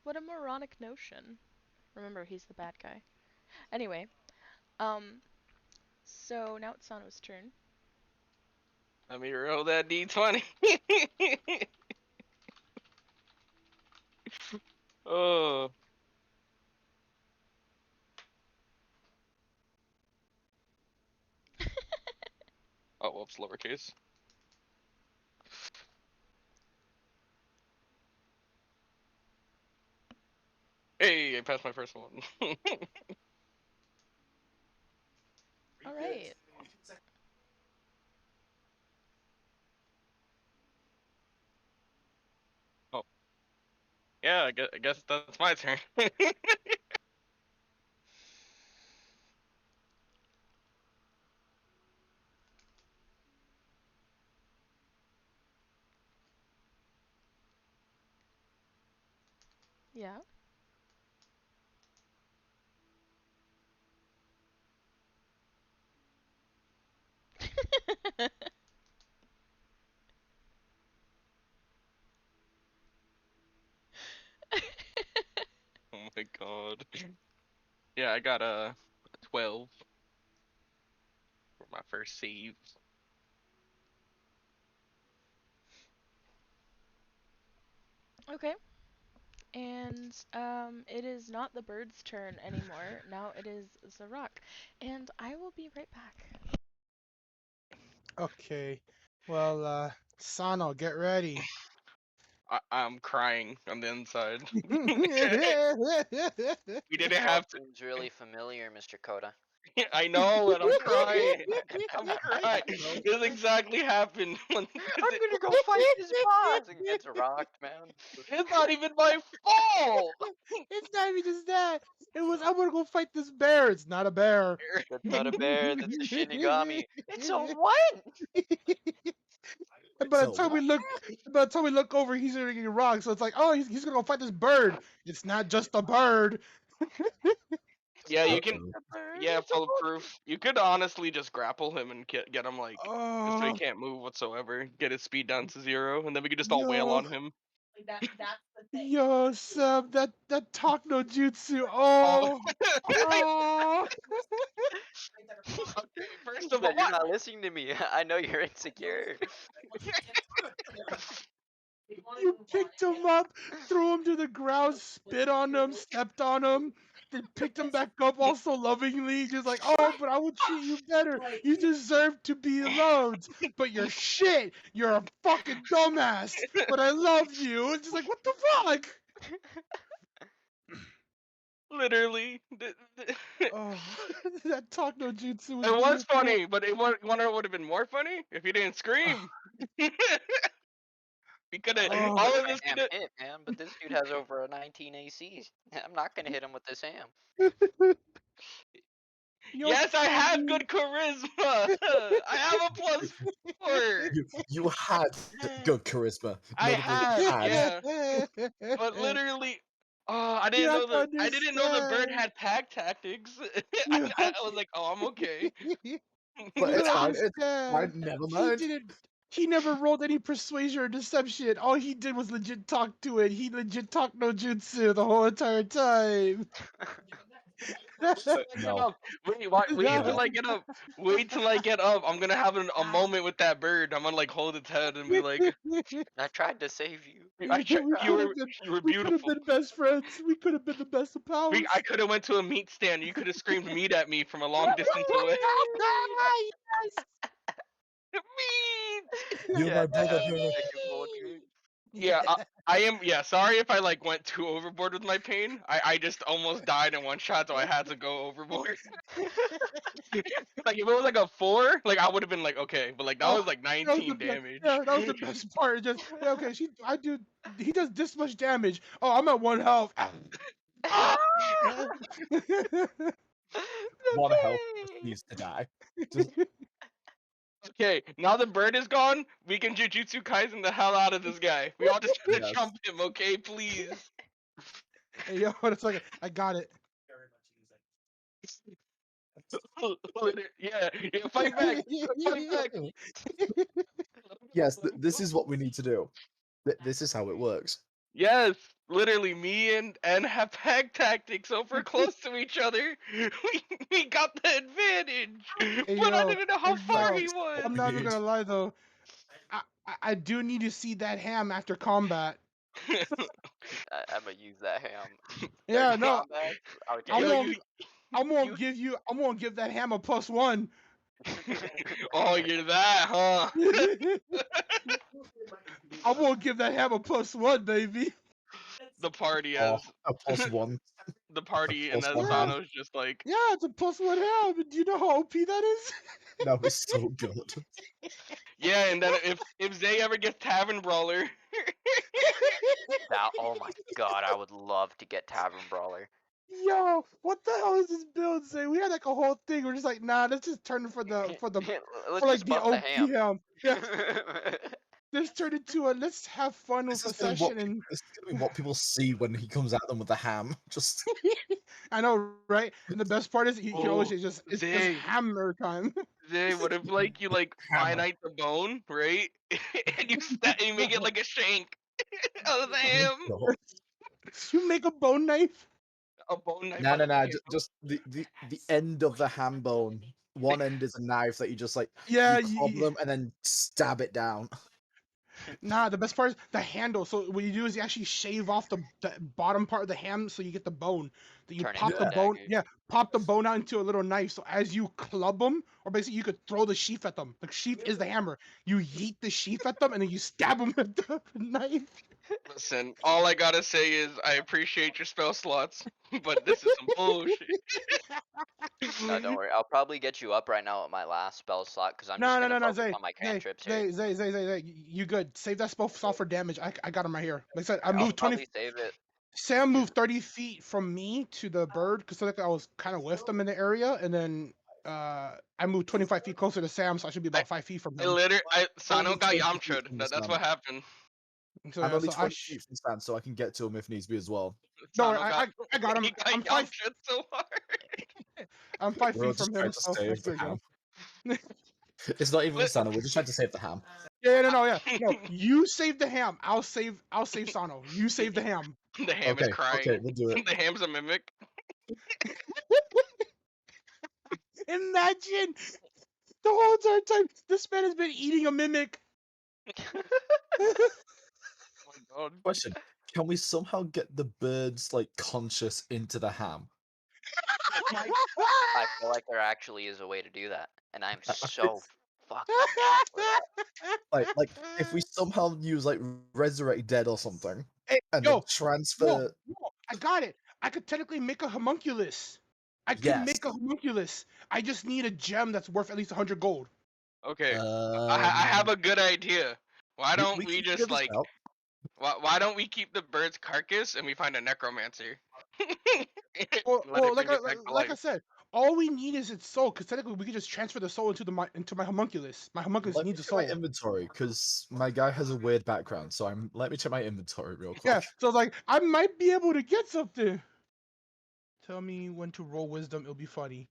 What a moronic notion. Remember, he's the bad guy. Anyway, so now it's Sano's turn. Let me roll that D20. Oh. Oh, whoops, lowercase. Hey, I passed my first one. Alright. Oh. Yeah, I guess that's my turn. Yeah. Oh my god. Yeah, I got a 12 for my first save. Okay. And it is not the bird's turn anymore. Now it is Zarok. And I will be right back. Okay. Well, Sano, get ready. I'm crying on the inside. Oh, We didn't Well, have it to. seems really familiar, Mr. Coda. I know, and I'm crying. I'm crying. know. This exactly happened. When I'm gonna go fight this boss and gets rocked, man. it's not even my fault. It's not even just that. It was I'm gonna go fight this bear. It's not a bear. That's not a bear, that's a Shinigami. It's a what? And by the time we look over, he's gonna get rocked. So it's like, oh, he's gonna go fight this bird. It's not just a bird. Yeah, you can. A bird, Yeah, it's a full proof. You could honestly just grapple him and get him like so he Oh, can't move whatsoever. Get his speed down to 0, and then we could just all wail yo, on him. That's the thing. yo, Sam, that talk no jutsu. Oh, Oh, okay. First He of all, said, you're not listening to me. I know you're insecure. you picked him up, threw him to the ground, spit on him, stepped on him, then picked him back up, also lovingly, just like, oh, but I will treat you better. You deserve to be loved, but you're shit. You're a fucking dumbass, but I love you. It's just like, what the fuck? literally. Oh, that talk no jutsu was It was beautiful. funny, but it would have been more funny if he didn't scream. We could have Oh. all of this. Damn hit, man. But this dude has over a 19 AC. I'm not gonna hit him with this ham. Yo, Yes, I have Tommy. good charisma. I have a +4. You had good charisma. I Notably, have, had. yeah. But literally, I You didn't have know to I didn't know the bird understand. had tag tactics. You I have was like, oh, I'm okay. But You it's fine. It's understand. fine. Never He mind. didn't. He never rolled any persuasion or deception. All he did was legit talk to it. He legit talked no jutsu the whole entire time. Get No. up. Wait till No. I get up. Wait till I get up. I'm gonna have a moment with that bird. I'm gonna like hold its head and be like, I tried to save you. we you could have were been beautiful. best friends. We could have been the best of pals. I could have went to a meat stand. You could have screamed meat at me from a long distance away. Meat. You're my brother. Chicken poultry. Yeah, I am. Yeah, sorry if I like went too overboard with my pain. I just almost died in one shot, so I had to go overboard. Like if it was like a 4, like I would have been like okay, but like that was like That was the 19 best. damage. Yeah, that was the best part. Just yeah, okay, he does this much damage. Oh, I'm at 1 health. One health needs to die. Just Okay, now the bird is gone. We can Jujutsu Kaisen the hell out of this guy. We all just have to Yes. jump him, okay, please. Hey, yo, it's like I got it. Yeah, fight back. Fight back. yes, this is what we need to do. This is how it works. Yes, literally, me and have tag tactics, so if we're close to each other, we got the advantage. Hey, But I yo, didn't know how hey, far yo, he was. I'm not even gonna lie though. I do need to see that ham after combat. I'm gonna use that ham. Yeah, During no, combat, okay. I'm Yo, gonna you- I'm gonna give that ham a +1. oh, you're that, huh? I'm gonna give that ham a +1, baby. The party Oh, as a +1. the party, and plus as one ham. Sano's just like, Yeah, it's a +1 ham. Do you know how OP that is? That was so good. yeah. And then if Zay ever gets Tavern Brawler, Oh my god, I would love to get Tavern Brawler. Yo, what the hell is this build say? We had like a whole thing. We're just like, nah, let's just turn it for Let's like just the buff OP the ham. ham. Yeah, let's turn it to a let's have fun with This a is, gonna be what, session. And this is gonna be what people see when he comes at them with the ham. Just I know, right? And the best part is he always Oh, it's just Zay. hammer time. Zay, what if like you like Hammer. finite the bone, right? And you make it like a shank out of the ham. You make a bone knife. A bone knife. No, out no, of the no. ham. Just the end of the ham bone. One end is a knife that you just like Yeah, you club them and then stab it down. Nah, the best part is the handle. So what you do is you actually shave off the bottom part of the ham, so you get the bone. Then you Turn it pop into the a bone. dagger. Yeah, pop the bone out into a little knife. So as you club them, or basically you could throw the sheath at them. The sheath is the hammer. You yeet the sheath at them, and then you stab them with the knife. Listen, all I gotta say is I appreciate your spell slots, but this is some bullshit. No, don't worry. I'll probably get you up right now at my last spell slot because I'm just No, no, gonna no, no, focus Zay, on my Zay, cantrips here. Zay, you good. Save that spell slot for damage. I got him right here. Like I said, I I'll moved 20. probably save it. Sam moved 30 feet from me to the bird because like I was kind of with them in the area, and then I moved 25 feet closer to Sam, so I should be about 5 feet from him. Sano only got 20 feet Yamcha'd. from the That's Sam. what happened. So I'm yeah, only so 20 feet from Sam, so I can get to him if needs be as well. no, Sano I got him. He got I'm 5 Yamcha'd so hard. I'm 5 We're all feet just from trying him, to so save the there you go. ham. It's not even Sano. We're just trying to save the ham. Yeah, no. You save the ham. I'll save Sano. You save the ham. The ham is crying. Okay, we'll do it. The ham's a mimic. Imagine the whole entire time this man has been eating a mimic. Oh my god. Question: can we somehow get the birds like conscious into the ham? I feel like there actually is a way to do that, and I'm so fucking down for that. Like if we somehow use like resurrect dead or something, Hey, and yo, then transfer. No, I got it. I could technically make a homunculus. I can Yes. make a homunculus. I just need a gem that's worth at least 100 gold. Okay, I have a good idea. Why don't we can just figure this like out. why don't we keep the bird's carcass and we find a necromancer? Well, Let it like bring it back to I life. said, all we need is its soul. Because technically, we could just transfer the soul into my homunculus. My homunculus Let me needs a check my soul. inventory because my guy has a weird background. So let me check my inventory real quick. Yeah, so it's like I might be able to get something. Tell me when to roll wisdom. It'll be funny.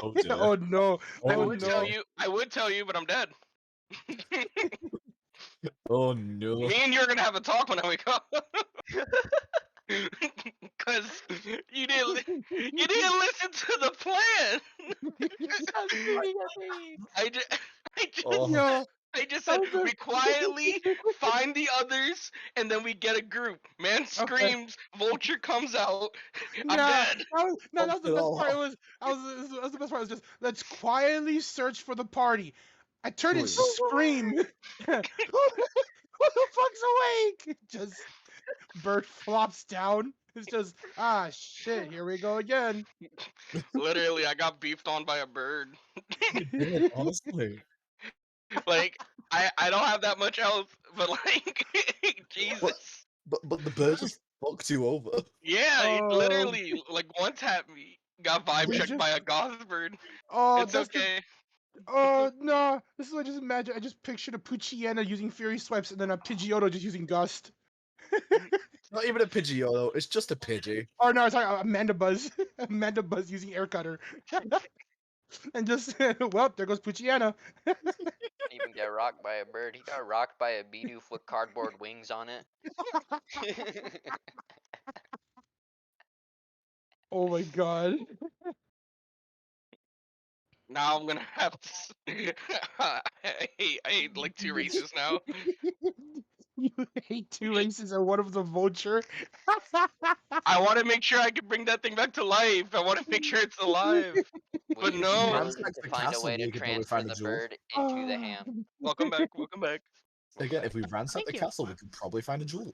Oh dear. Oh no. I Oh would dear. tell you, but I'm dead. Oh no. Me and you're gonna have a talk when I wake up. Cause you didn't listen to the plan. I just Oh. Yo, I just said we quietly find the others and then we get a group. Man screams, vulture comes out. I'm dead. That was the best part. It was the best part. It was just let's quietly search for the party. I turn and scream. Who the fuck's awake? Just bird flops down. It's just shit. Here we go again. Literally, I got beefed on by a bird. You did, honestly. Like I don't have that much health, but like Jesus. But the bird just fucked you over. Yeah, it literally like one tapped me. Got vibe checked by a goth bird. Oh, It's that's okay. Oh no! This is what I just imagine. I just pictured a Pucciana using Fury Swipes and then a Pidgeotto just using Gust. It's not even a Pidgeotto, it's just a Pidgey. Oh no, sorry, Amanda Buzz. Amanda Buzz using Air Cutter. And just, well, there goes Pucciana. Didn't even get rocked by a bird. He got rocked by a Bidoof with cardboard wings on it. Oh my god. Now I'm gonna have to. I hate like 2 races now. You hate 2 races and one of them vulture. I want to make sure I can bring that thing back to life. I want to make sure it's alive. We But should no. really to find a way to transfer the bird into the ham. Welcome back. Welcome back. Again, if we ransack the Thank you. castle, we could probably find a jewel.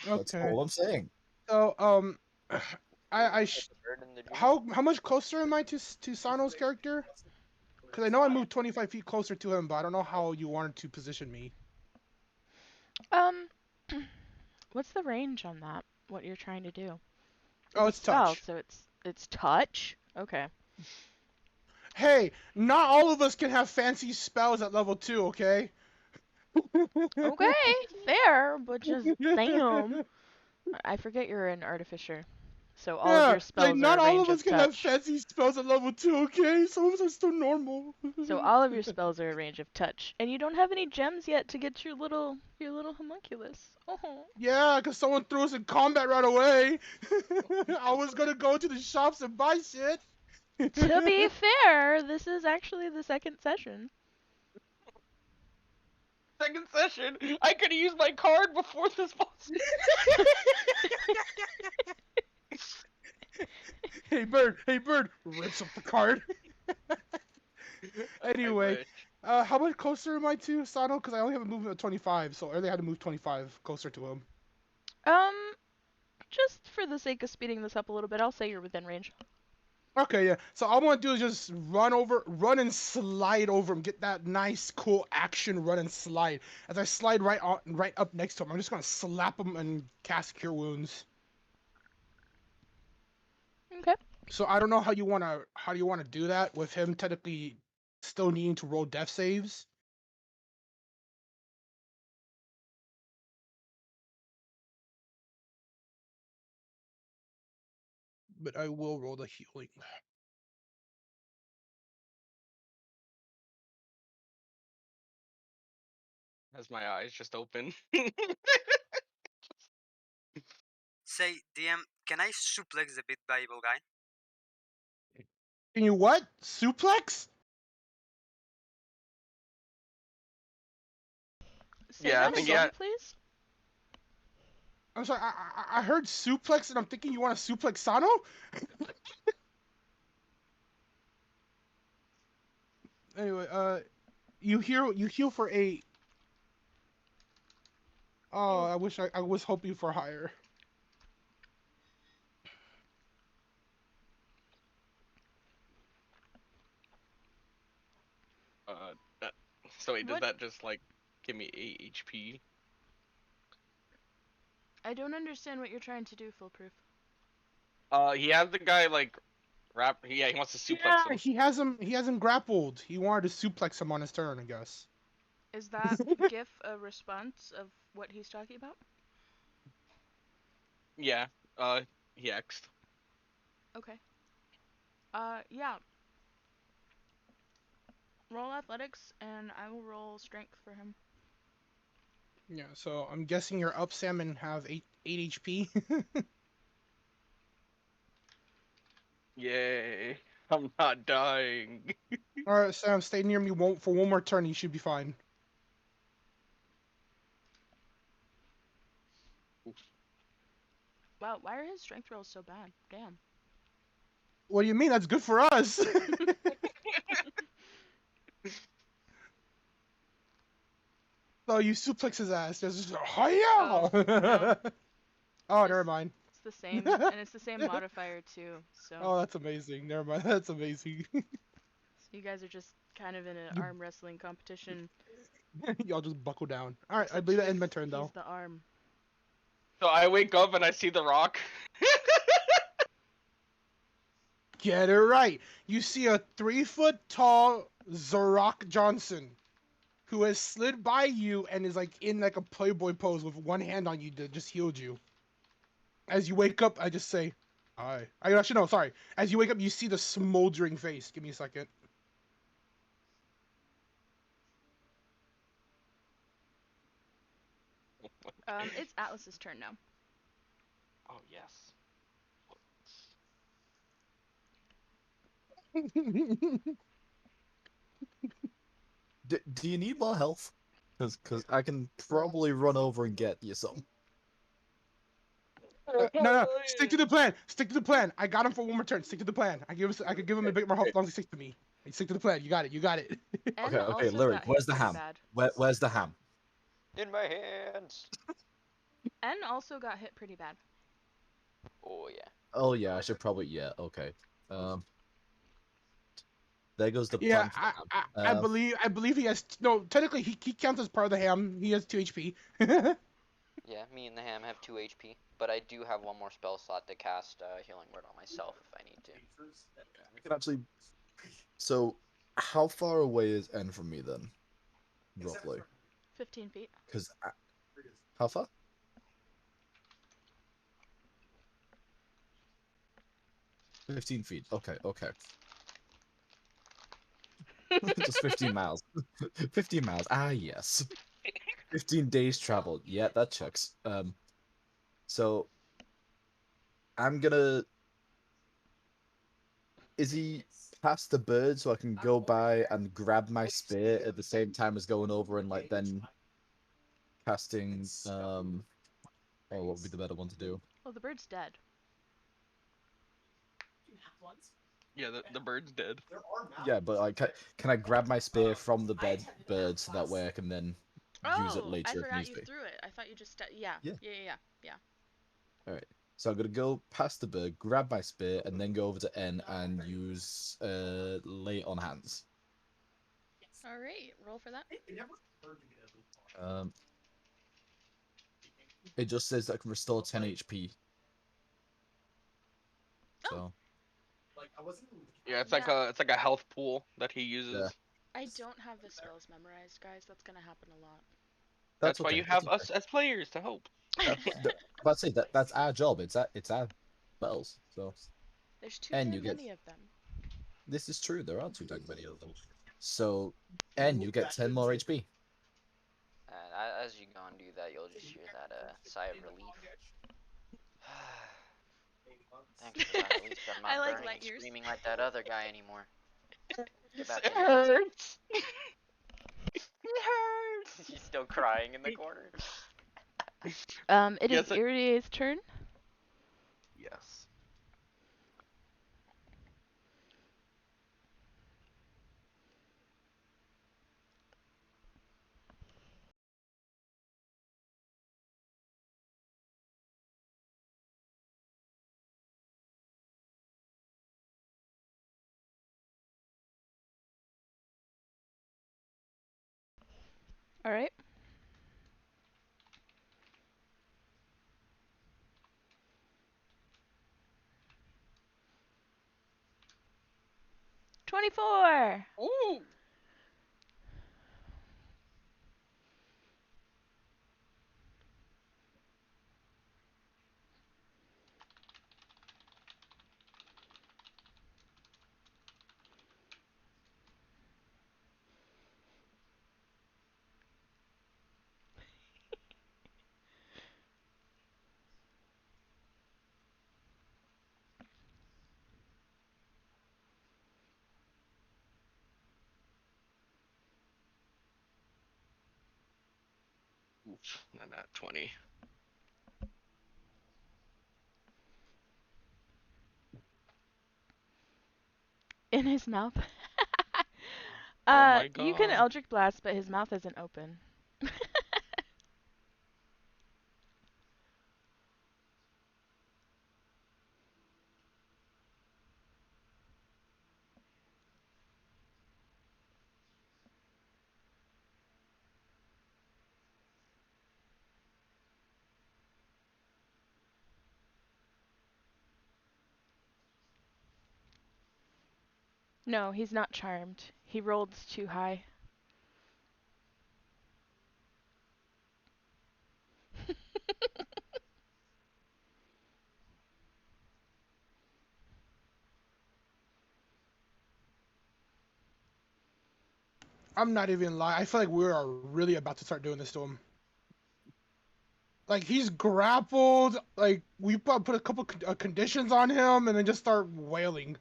That's Okay. all I'm saying. So, Bird in the jewel. how much closer am I to Sano's character? Because I know I moved 25 feet closer to him, but I don't know how you wanted to position me. What's the range on that? What you're trying to do? Oh, it's touch. Oh, so it's touch? Okay. Hey, not all of us can have fancy spells at level 2, okay? Okay, fair, but just damn. I forget you're an artificer. So all of your spells like, not are a all range of us of can have touch. fancy spells at level 2, okay? Some of us are still normal. So all of your spells are a range of touch. And you don't have any gems yet to get your little homunculus. Oh. Yeah, because someone threw us in combat right away. I was gonna go to the shops and buy shit. To be fair, this is actually the second session. second session. I could have used my card before this boss. Hey bird, rips up the card. Anyway, how much closer am I to Sano? Because I only have a movement of 25, so I only had to move 25 closer to him. Just for the sake of speeding this up a little bit, I'll say you're within range. Okay, yeah. So all I want to do is just run and slide over him, get that nice, cool action run and slide. As I slide right up next to him, I'm just gonna slap him and cast Cure Wounds. Okay. So I don't know how you wanna do that with him technically still needing to roll death saves. But I will roll the healing. As my eyes just open. Say, DM, can I suplex the big Bible guy? Can you what? Suplex? Say Yeah, I that think, again, yeah. please. I'm sorry, I heard suplex and I'm thinking you want to suplex Sano? Anyway, you heal for 8. Oh, I wish I was hoping for higher. So wait, does What? that just like give me 8 HP? I don't understand what you're trying to do, Foolproof. He has the guy like yeah, he wants to suplex him. He has him grappled. He wanted to suplex him on his turn, I guess. Is that GIF a response of what he's talking about? Yeah, he X'd. Okay. Yeah. Roll athletics, and I will roll strength for him. Yeah, so I'm guessing you're up, Sam, and have 8 HP. Yay. I'm not dying. Alright, Sam, stay near me for one more turn, you should be fine. Wow, why are his strength rolls so bad? Damn. What do you mean? That's good for us! So you suplex his ass. Just, hiya! Oh, no. Oh, It's- never mind. It's the same, and it's the same modifier too, so... Oh, that's amazing. Never mind. That's amazing. So you guys are just kind of in an arm wrestling competition. Y'all just buckle down. Alright, I Except believe that ends my turn, he's though. the arm. So I wake up and I see the rock. Get it right. You see a 3-foot-tall Zarok Johnson who has slid by you and is like in like a Playboy pose with one hand on you that just healed you. As you wake up, I just say, hi. I actually, no, sorry. As you wake up, you see the smoldering face. Give me a second. It's Atlas's turn now. Oh yes. Do you need more health? Because I can probably run over and get you some. No, stick to the plan. Stick to the plan. I got him for one more turn. Stick to the plan. I could give him a bit more health as long as he sticks to me. Stick to the plan. You got it. You got it. And Okay, also Lyric, got where's hit the pretty ham? bad. Where's the ham? In my hands. And also got hit pretty bad. Oh yeah. Oh yeah, I should probably okay. There goes the Yeah, plan for the I ham. believe he has no. Technically, he counts as part of the ham. He has 2 HP. Yeah, me and the ham have 2 HP, but I do have one more spell slot to cast Healing Word on myself if I need to. I can actually. So, how far away is N from me then? Roughly. 15 feet. Because how far? 15 feet. Okay. Just 15 miles. 15 miles. Ah, yes. 15 days travel. Yeah, that checks. So I'm gonna. Is he past the bird so I can go by and grab my spear at the same time as going over and like then casting. Oh, what would be the better one to do? Well, the bird's dead. Yeah, the bird's dead. Yeah, but like, can I grab my spear from the bird so that way I can then use it Oh, I later if forgot needs you be? threw it. I thought you just yeah. Yeah. Yeah. All right. So I'm gonna go past the bird, grab my spear, and then go over to N and use lay on hands. All right, roll for that. Um, it just says that I can restore 10 HP. So Yeah, it's Yeah. like a health pool that he uses. yeah, I don't have the spells memorized, guys. That's gonna happen a lot. That's that's why okay. you That's have okay. us as players to help. But I say that's our job. It's our spells. So There's too and darn you get many of them. this is true. There are too dang many of them. So and you get 10 more HP. And as you go and do that, you'll just hear that sigh of relief. Thanks for that. At least I'm I not like burning let and yours. screaming like that other guy anymore. Get back It in. hurts. It hurts. He's still crying in the corner. It is Yes, Irie's turn. Yes. All right. $24. Ooh. Oof, not 20. In his mouth. Oh my You can god. Eldritch Blast, but his mouth isn't open. No, he's not charmed. He rolled too high. I'm not even lying. I feel like we are really about to start doing this to him. Like he's grappled. Like we put a couple conditions on him, and then just start wailing.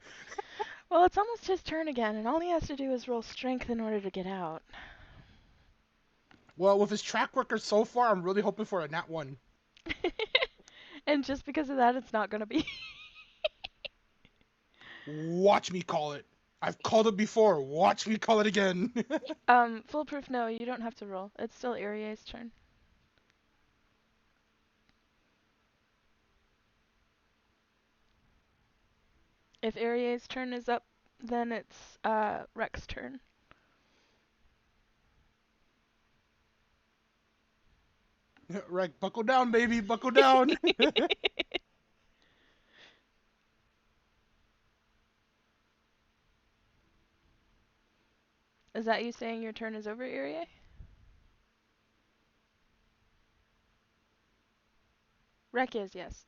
Well, it's almost his turn again, and all he has to do is roll strength in order to get out. Well, with his track record so far, I'm really hoping for a nat 1. And just because of that, it's not gonna be. Watch me call it. I've called it before. Watch me call it again. Foolproof, no, you don't have to roll. It's still Irie's turn. If Irie's turn is up, then it's Rex's turn. Right, buckle down, baby, buckle down. Is that you saying your turn is over, Irie? Rek is, yes.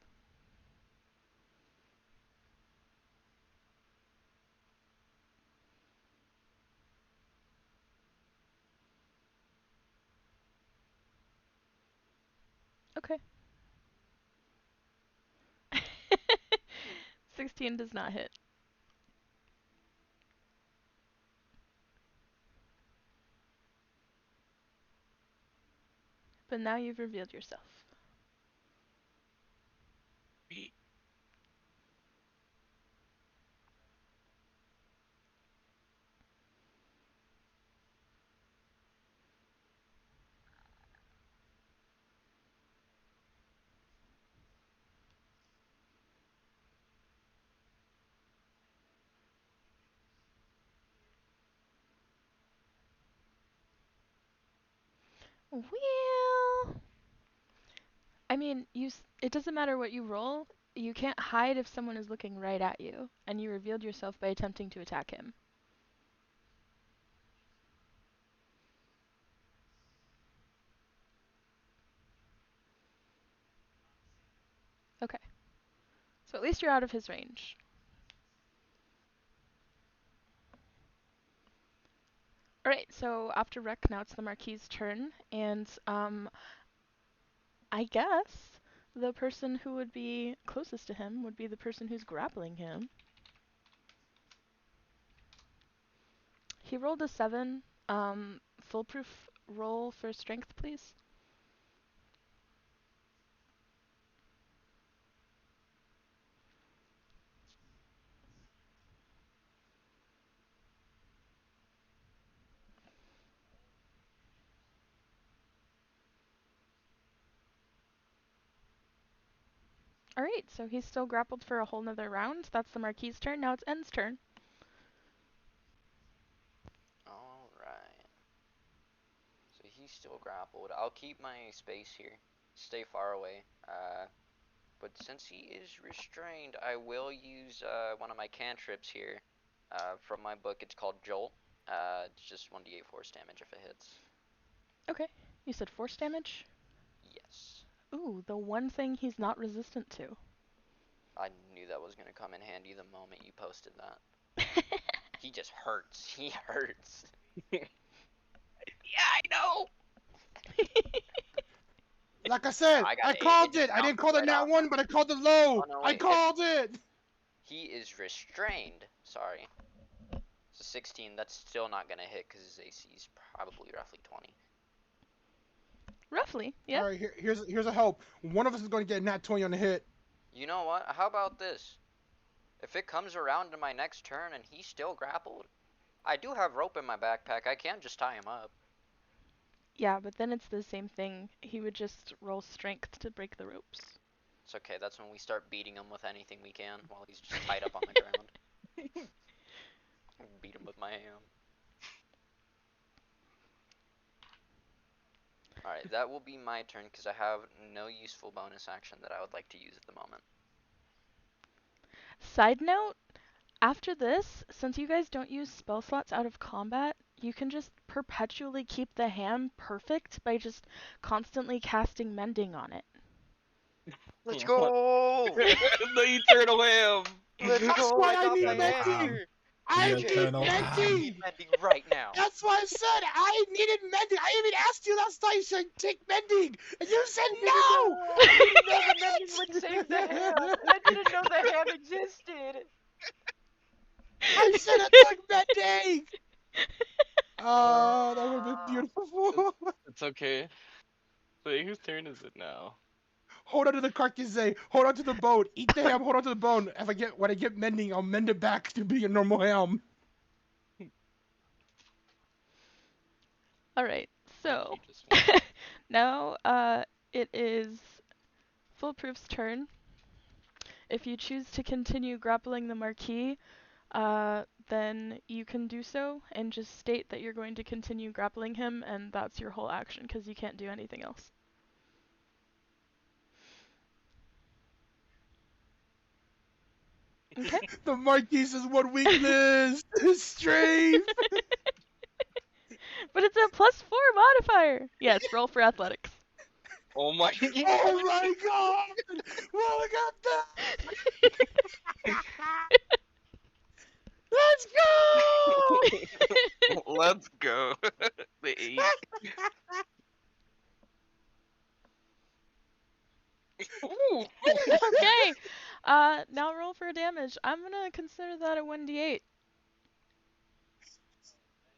Okay. 16 does not hit. but now you've revealed yourself. Well, I mean, it doesn't matter what you roll. You can't hide if someone is looking right at you, and you revealed yourself by attempting to attack him. Okay. So at least you're out of his range. Alright, so after Rec, now it's the Marquis's turn, and I guess the person who would be closest to him would be the person who's grappling him. He rolled a 7. Foolproof roll for strength, please. Alright, so he's still grappled for a whole nother round. That's the Marquis's turn. Now it's N's turn. Alright. So he's still grappled. I'll keep my space here. Stay far away. But since he is restrained, I will use one of my cantrips here. From my book, it's called Jolt. It's just 1d8 force damage if it hits. Okay. You said force damage? Yes. Ooh, the one thing he's not resistant to. I knew that was going to come in handy the moment you posted that. He just hurts. He hurts. Yeah, I know. Like I said, I got I it. called It it. just I didn't bounced call the right nat off. 1, but I called the low. Oh, no, I wait, called it. He is restrained. Sorry. It's a 16. That's still not going to hit because his AC is probably roughly 20. Roughly, yeah. All right, here's a help. One of us is going to get a nat 20 on the hit. You know what? How about this? If it comes around to my next turn and he's still grappled, I do have rope in my backpack. I can just tie him up. Yeah, but then it's the same thing. He would just roll strength to break the ropes. It's okay. That's when we start beating him with anything we can while he's just tied up on the ground. Beat him with my ham. Alright, that will be my turn because I have no useful bonus action that I would like to use at the moment. Side note, after this, since you guys don't use spell slots out of combat, you can just perpetually keep the ham perfect by just constantly casting mending on it. Let's go! The eternal ham. Let's That's go! why I I got need my mending. answer! I The need eternal I mending. need mending right now. That's why I said I needed mending. I even asked you last night, should I take mending? And you said no! I didn't know the mending would save the ham! I didn't know the ham existed! I should have took mending! Oh, that would have been beautiful. It's okay. Wait, whose turn is it now? Hold on to the carcass, hold on to the bone. Eat the ham, hold on to the bone. When I get mending, I'll mend it back to be a normal ham. Alright, so You just won. now it is Foolproof's turn. If you choose to continue grappling the Marquis, then you can do so and just state that you're going to continue grappling him, and that's your whole action because you can't do anything else. Okay. The Marquis is one weakness. Strength. But it's a +4 modifier. Yes, roll for athletics. Oh my. Oh my god! Look at that! Let's go! Let's go. The 8. Ooh. Okay. Now roll for damage. I'm gonna consider that a 1d8.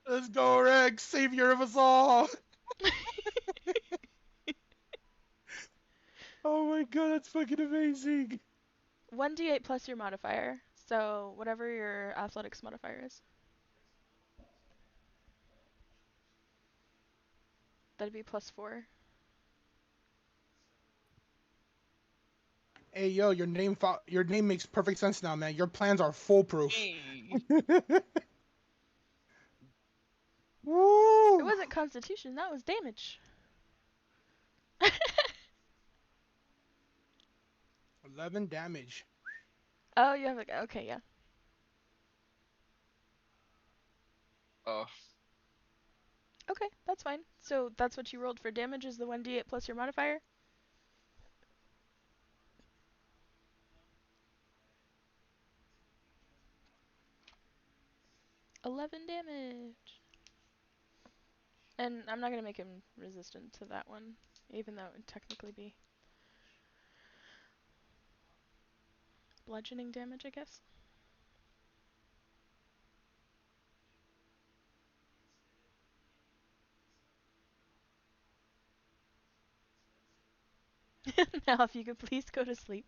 Let's go, Rex, savior of us all. Oh my god, that's fucking amazing. 1d8 plus your modifier. So whatever your athletics modifier is. That'd be +4. Hey yo, your name makes perfect sense now, man. Your plans are foolproof. Hey. It Woo! wasn't constitution, that was damage. 11 damage. Oh, you have a... Okay, yeah. Oh. Okay, that's fine. So that's what you rolled for damage is the 1d8 plus your modifier? $11 damage. And I'm not gonna make him resistant to that one, even though it would technically be bludgeoning damage, I guess. Now, if you could please go to sleep.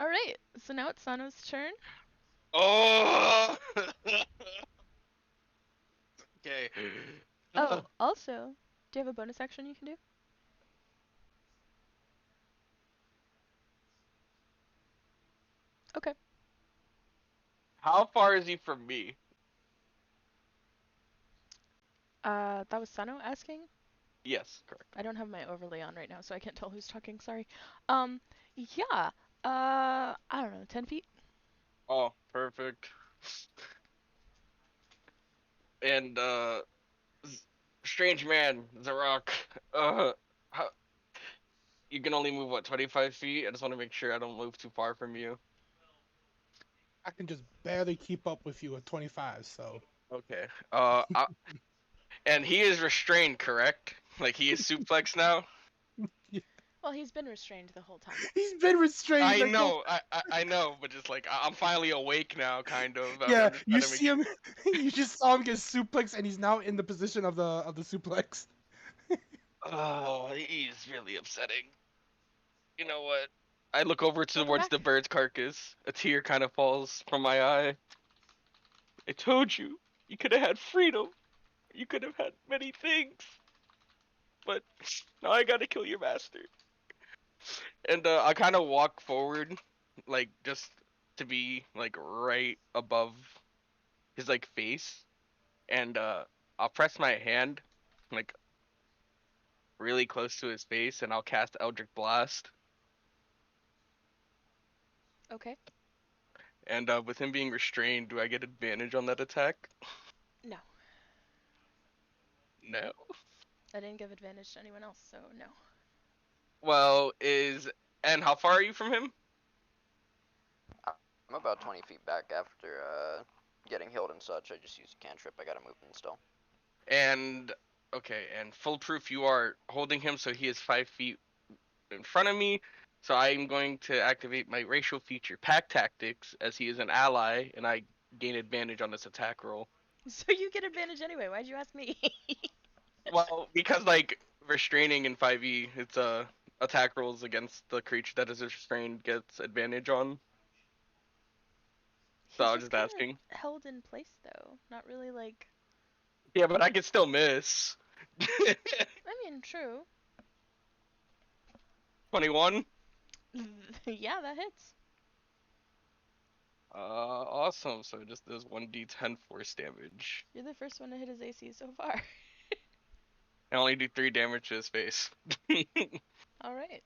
Alright, so now it's Sano's turn. Oh. Okay. Oh, also, do you have a bonus action you can do? Okay. How far is he from me? That was Sano asking? Yes, correct. I don't have my overlay on right now, so I can't tell who's talking, sorry. Yeah. I don't know, 10 feet? Oh, perfect. And strange man, Zarok. How, you can only move what 25 feet. I just want to make sure I don't move too far from you. I can just barely keep up with you at 25, so. Okay. And he is restrained, correct? Like he is suplex now. Well, he's been restrained the whole time. He's been restrained. I Like, know, I know, but just like I'm finally awake now, kind of. yeah, I'm just you trying to make see him. You just saw him get suplex, and he's now in the position of the suplex. Oh, he's really upsetting. You know what? I look over Welcome towards back. the bird's carcass. A tear kind of falls from my eye. I told you, you could have had freedom. You could have had many things. But now I gotta kill your master. And I kind of walk forward, like just to be like right above his like face, and I'll press my hand like really close to his face, and I'll cast Eldritch Blast. Okay. And with him being restrained, do I get advantage on that attack? No. No. I didn't give advantage to anyone else, so no. Well, and how far are you from him? I'm about 20 feet back after getting healed and such. I just used a cantrip. I gotta move him still. And okay, and foolproof, you are holding him, so he is 5 feet in front of me. So I'm going to activate my racial feature Pack Tactics as he is an ally, and I gain advantage on this attack roll. So you get advantage anyway. Why'd you ask me? Well, because like restraining in 5e, it's attack rolls against the creature that is restrained gets advantage on. So He's I was just just kind asking. of held in place, though. Not really like. Yeah, but I can still miss. I mean, true. 21. Yeah, that hits. Awesome. So it just does 1d10 force damage. You're the first one to hit his AC so far. I only do 3 damage to his face. Alright.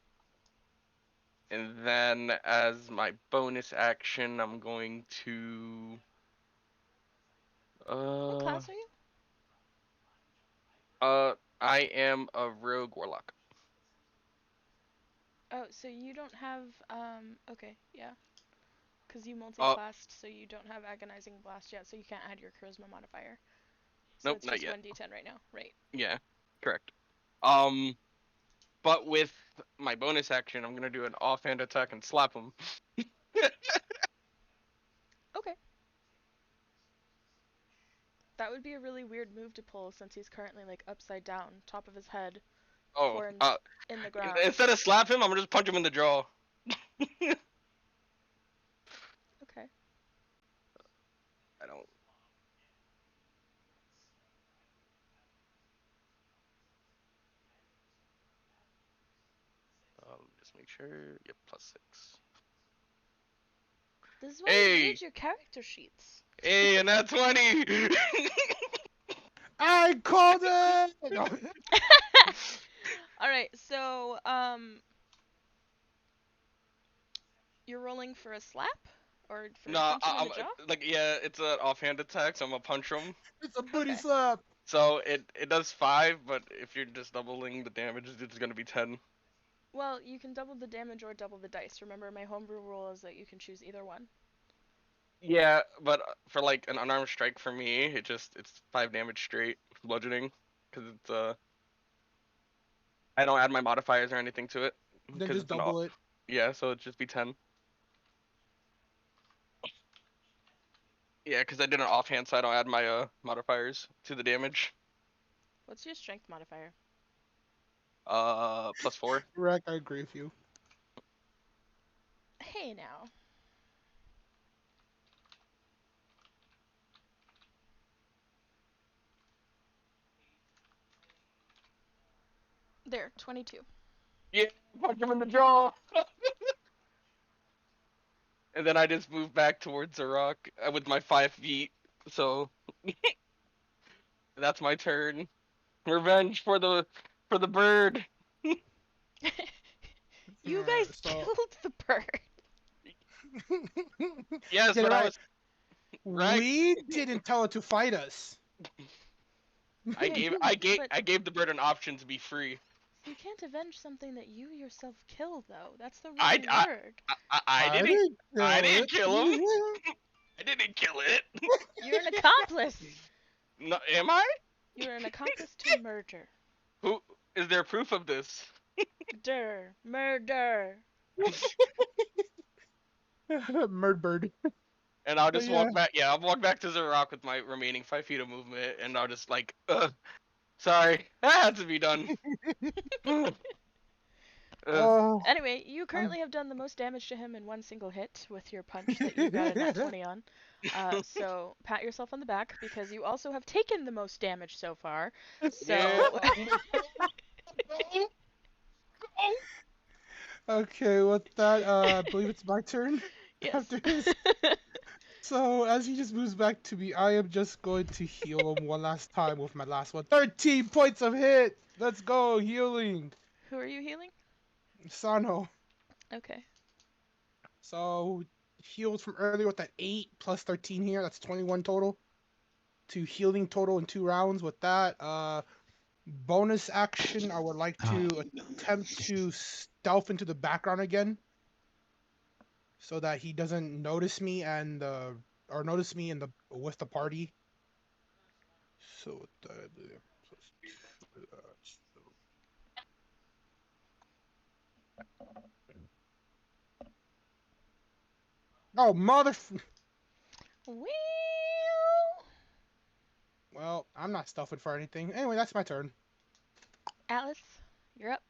And then as my bonus action, I'm going to What class are you? I am a rogue warlock. Oh, so you don't have, okay, yeah. Because you Oh, multi-classed, so you don't have Agonizing Blast yet, so you can't add your Charisma modifier. So nope, it's not just yet. 1d10 right now, right? Yeah, correct. Um, but with my bonus action, I'm gonna do an offhand attack and slap him. Okay. That would be a really weird move to pull since he's currently like upside down, top of his head, Oh, horns in the ground. instead of slap him, I'm gonna just punch him in the jaw. Okay. I don't. Just make sure. Yep, +6. This is why you Hey, need your character sheets. hey, and that's 20. I called it. No. All right, so you're rolling for a slap or for a No, punch him in I'm the jaw? like, yeah, it's an offhand attack, so I'm gonna punch him. It's a booty Okay. slap. So it does 5, but if you're just doubling the damage, it's gonna be 10. Well, you can double the damage or double the dice. Remember, my homebrew rule is that you can choose either one. Yeah, but for like an unarmed strike for me, it's 5 damage straight bludgeoning, because it's I don't add my modifiers or anything to it, Then because just it's an double it. yeah, so it'd just be 10. Yeah, because I did an offhand, so I don't add my modifiers to the damage. What's your strength modifier? +4. Correct. I agree with you. Hey now. There, 22. Yeah, punch him in the jaw. And then I just move back towards the rock with my 5 feet. So that's my turn. Revenge for the bird. You Yeah, guys so killed the bird. Yes, get it but I right. was right. We didn't tell it to fight us. I Okay, but I gave the bird an option to be free. you can't avenge something that you yourself killed, though. That's the I wrong I word. I I didn't didn't I kill didn't it. kill him. I didn't kill it. You're an accomplice. No, am I? You're an accomplice to murder. Who is there proof of this? Murder. Murdbird. And I'll But just yeah. walk back. Yeah, I'll walk back to the rock with my remaining 5 feet of movement, and I'll just like, sorry, that had to be done. Oh, Anyway, you I'm currently have done the most damage to him in one single hit with your punch that you got a nat 20 on. So pat yourself on the back because you also have taken the most damage so far. So okay. With that, I believe it's my turn yes. after this. So as he just moves back to me, I am just going to heal him one last time with my last one. 13 points of hit. Let's go healing. Who are you healing? Sano. Okay. So healed from earlier with that 8 plus 13 here. That's 21 total. To healing total in 2 rounds with that. Bonus action, I would like to attempt to stealth into the background again, so that he doesn't notice me and or notice me in the with the party. So oh mother. Well, Well, I'm not stealthing for anything. Anyway, that's my turn. Atlas, you're up.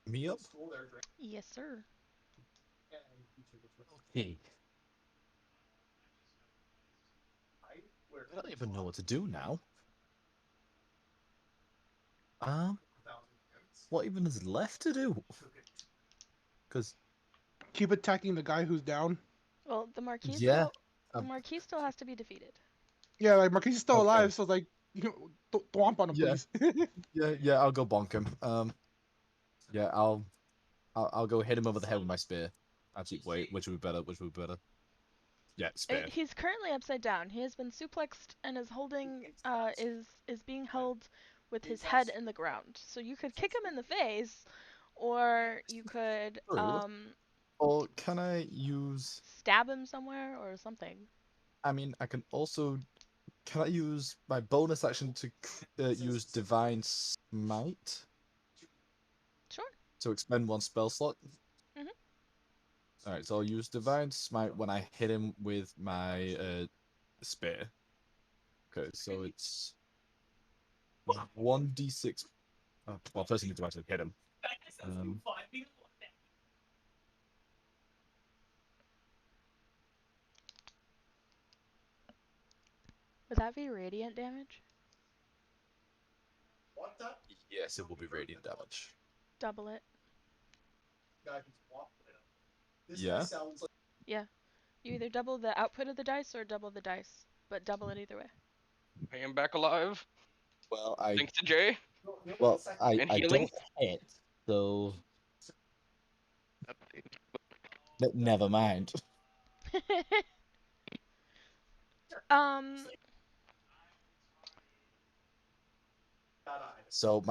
Me up? Yes, sir. Okay. I don't even know what to do now. What even is left to do? Because Keep attacking the guy who's down. Well, the Marquis yeah, the Marquis still has to be defeated. Yeah, like Marquis is still Okay. alive, so like thwomp on him, Yeah. please. yeah, I'll go bonk him. Yeah, I'll go hit him over the head with my spear. Actually, wait, which would be better? Which would be better? Yeah, spear. He's currently upside down. He has been suplexed and is holding is being held with his head in the ground. So you could kick him in the face, or you could True. Or can I use? stab him somewhere or something. I mean, I can also. Can I use my bonus action to use divine smite? Sure. to expend 1 spell slot. Mhm. Alright, so I'll use Divine Smite when I hit him with my spear. Okay, so it's 1d6. Well, first I need to actually hit him. Would that be radiant damage? Yes, it will be radiant damage. Double it. Yeah. Yeah. You either double the output of the dice or double the dice, but double it either way. I am back alive. Well, Thanks to Jay. And I healing. don't hit, so never mind. um. So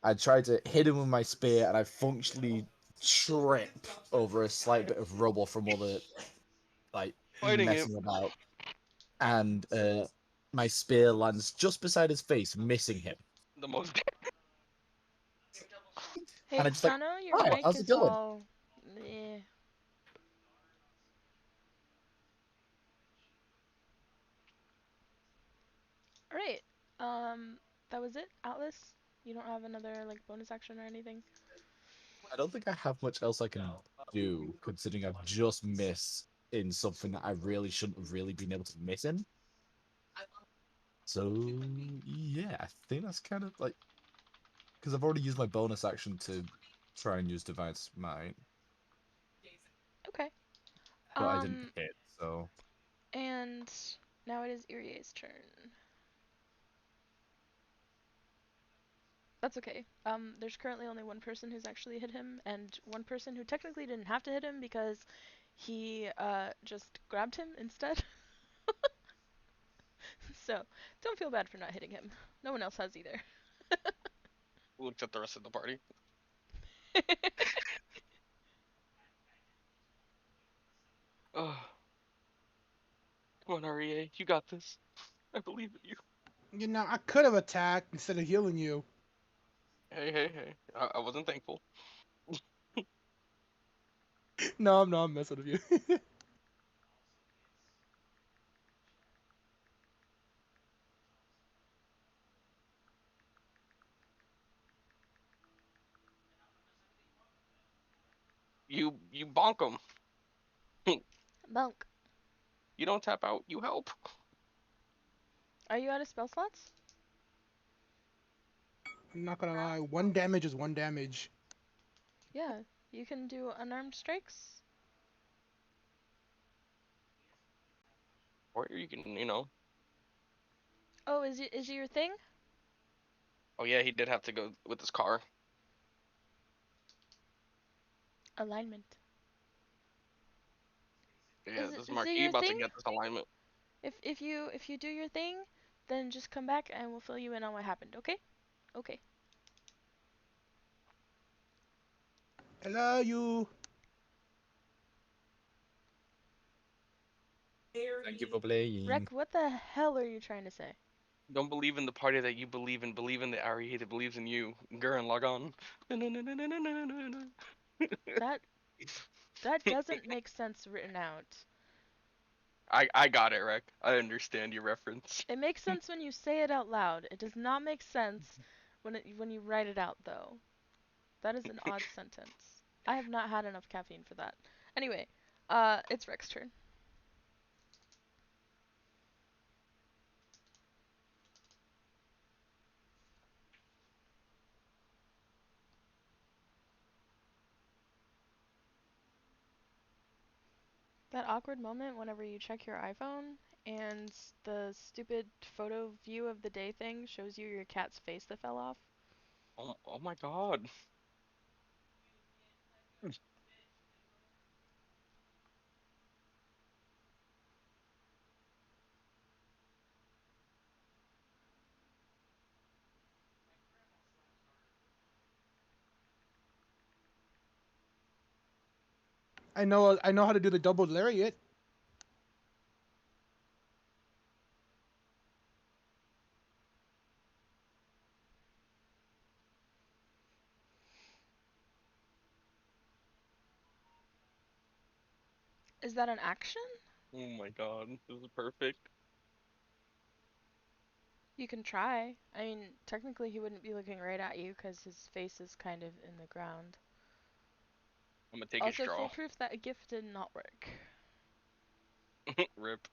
I tried to hit him with my spear, and I functionally trip over a slight bit of rubble from all the like Fighting it. messing about, and my spear lands just beside his face, missing him. The most. Hey, And I just like, Sano, your oh, mic how's it is going? all. Eh. Alright. That was it, Atlas? You don't have another like bonus action or anything? I don't think I have much else I can do, considering I've just missed in something that I really shouldn't have really been able to miss in. So yeah, I think that's kind of like, because I've already used my bonus action to try and use Divine Smite, Okay. but I didn't hit, so And now it is Irie's turn. That's okay. There's currently only one person who's actually hit him, and one person who technically didn't have to hit him because he just grabbed him instead. So don't feel bad for not hitting him. No one else has either. Looked at the rest of the party. Oh. Come on, REA. You got this. I believe in you. You know, I could have attacked instead of healing you. Hey. I wasn't thankful. No, I'm messing with you. You bonk him. Bunk. You don't tap out. You help. Are you out of spell slots? I'm not gonna lie, 1 damage is 1 damage. Yeah, you can do unarmed strikes. Or you can, Oh, is it your thing? Oh yeah, he did have to go with his car. Alignment. Yeah, this Is it Marquis your about to thing? get this alignment. If you do your thing, then just come back and we'll fill you in on what happened. Okay? Okay. Hello, you. thank you for playing. Rek, what the hell are you trying to say? Don't believe in the party that you believe in. Believe in the REA that believes in you. Gurren, log on. That doesn't make sense written out. I got it, Rek. I understand your reference. It makes sense when you say it out loud. It does not make sense when you write it out though. That is an odd sentence. I have not had enough caffeine for that. Anyway, it's Rek's turn. That awkward moment whenever you check your iPhone and the stupid photo view of the day thing shows you your cat's face that fell off. Oh my god. I know how to do the double lariat. Is that an action? Oh my god, this is perfect. You can try. I mean, technically he wouldn't be looking right at you because his face is kind of in the ground. I'm gonna take a Also, straw. full proof that a gift did not work. Rip.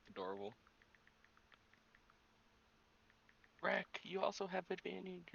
Adorable. Wreck, you also have advantage.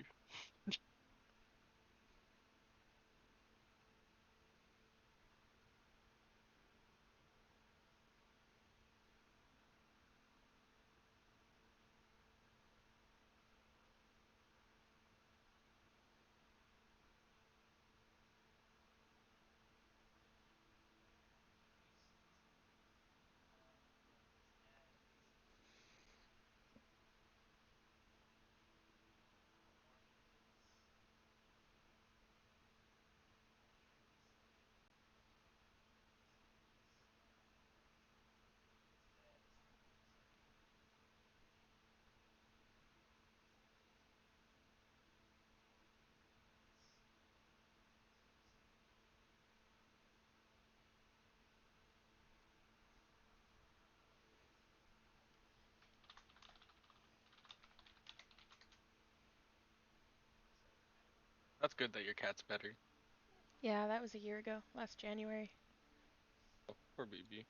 That's good that your cat's better. Yeah, that was a year ago, last January. Oh, poor baby.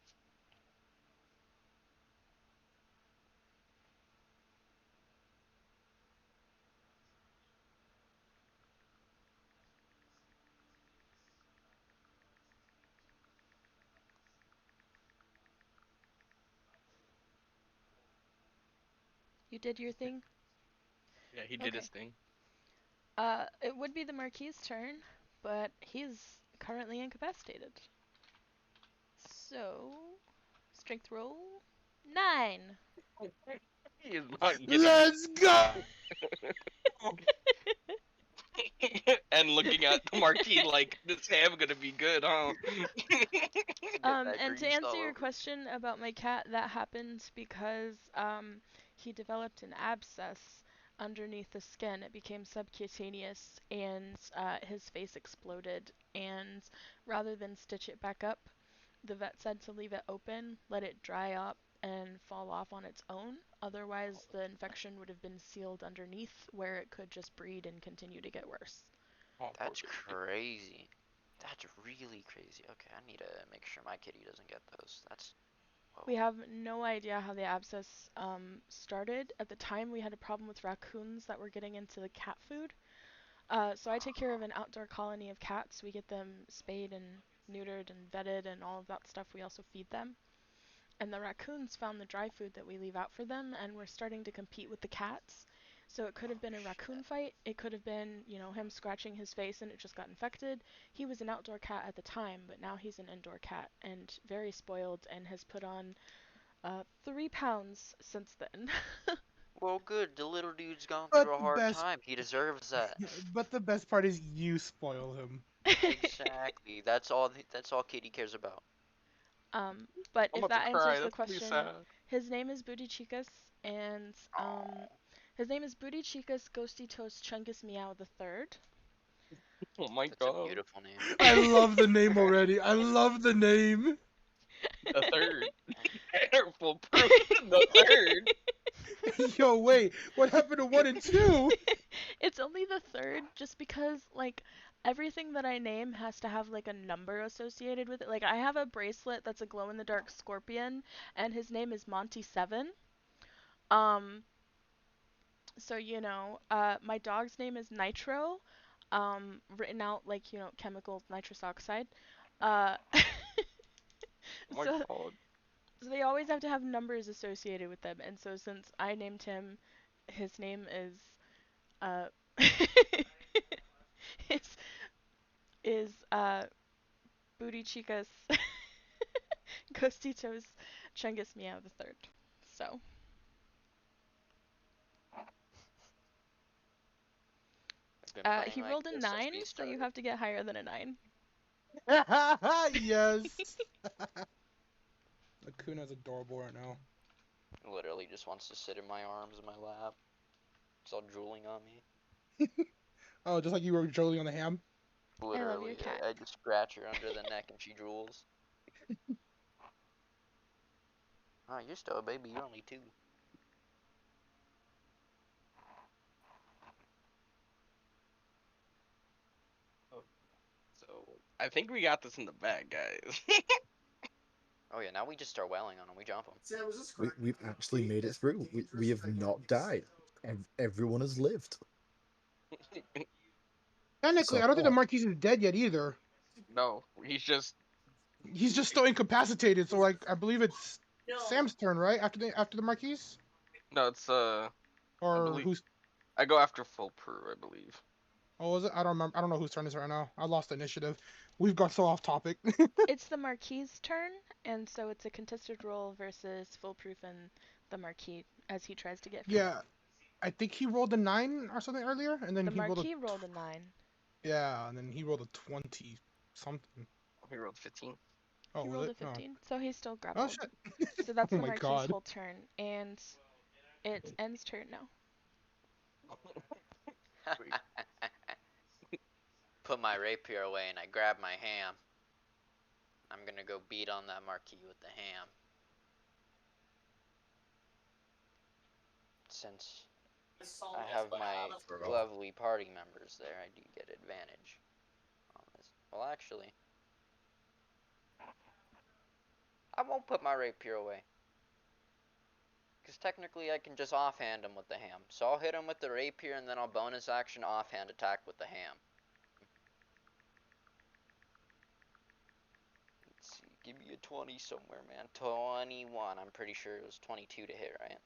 You did your thing? Yeah, he did his Okay. thing. It would be the Marquis's turn, but he's currently incapacitated. So, strength roll 9. He is not getting Let's go! and looking at the marquee like this ham gonna be good, huh? Get that And to grease answer all your over. question about my cat, that happened because he developed an abscess underneath the skin. It became subcutaneous, and his face exploded. And rather than stitch it back up, the vet said to leave it open, let it dry up, and fall off on its own. Otherwise, the infection would have been sealed underneath, where it could just breed and continue to get worse. Oh, poor That's baby. crazy. That's really crazy. Okay, I need to make sure my kitty doesn't get those. That's whoa. We have no idea how the abscess started. At the time, we had a problem with raccoons that were getting into the cat food. So I take care of an outdoor colony of cats. We get them spayed and neutered and vetted and all of that stuff. We also feed them. And the raccoons found the dry food that we leave out for them and were starting to compete with the cats. So it could have been a raccoon Shit. fight. It could have been, him scratching his face and it just got infected. He was an outdoor cat at the time, but now he's an indoor cat and very spoiled and has put on 3 pounds since then. Well, good. The little dude's gone But through a the hard best, time. He deserves that. but the best part is you spoil him. Exactly. That's all. That's all Kitty cares about. But I'm if about to that cry. answers the That's gonna be question, sad. his name is Booty Chicas, and Oh, his name is Booty Chicas Ghosty Toast Chungus Meow the Third. Oh my that's a god. beautiful name. I love the name already. I love the name. The third. Full proof. The third. Yo, wait, what happened to 1 and 2? It's only the third, just because like everything that I name has to have like a number associated with it. Like I have a bracelet that's a glow in the dark scorpion, and his name is Monty Seven. Um, so my dog's name is Nitro, written out like chemical nitrous oxide. Uh, Oh my so god. so they always have to have numbers associated with them, and so since I named him, his name uh is is Booty Chicas Ghostitos Chungus Meow the Third. So been playing He like rolled a this since 9, we so you started. have to get higher than a 9. Yes. Akuna's adorable right now. Literally just wants to sit in my arms in my lap. It's all drooling on me. Oh, just like you were drooling on the ham. Literally, cat. I just scratch her under the neck and she drools. Oh, you're still a baby. You're only 2. So I think we got this in the bag, guys. Oh yeah, now we just start wailing on them. We jump them. We've actually made it through. We have not died. Everyone has lived. Technically, So I don't think the far. Marquis is dead yet either. No, he's just Still incapacitated. So like, I believe it's Sam's turn, right? After the Marquis, no. It's I or believe who's? I go after full Prue, I believe. Oh, was it? I don't remember. I don't know whose turn it is right now. I lost the initiative. We've got so off topic. It's the Marquis' turn, and so it's a contested roll versus Foolproof and the Marquis as he tries to get free. Yeah, I think he rolled a 9 or something earlier, and then The he rolled a Marquis rolled a 9. yeah, and then he rolled a 20 something. He rolled 15. Oh, He was rolled it? a 15, so he's still Oh grappled. shit. So that's Oh the my Marquis' god. whole turn, and it's N's turn now. Put my rapier away and I grab my ham. I'm gonna go beat on that Marquis with the ham. Since I have my lovely party members there, I do get advantage on this. Well, actually, I won't put my rapier away. Because technically I can just offhand him with the ham. So I'll hit him with the rapier and then I'll bonus action offhand attack with the ham. Let's see, give me a 20 somewhere, man. 21, I'm pretty sure it was 22 to hit, right?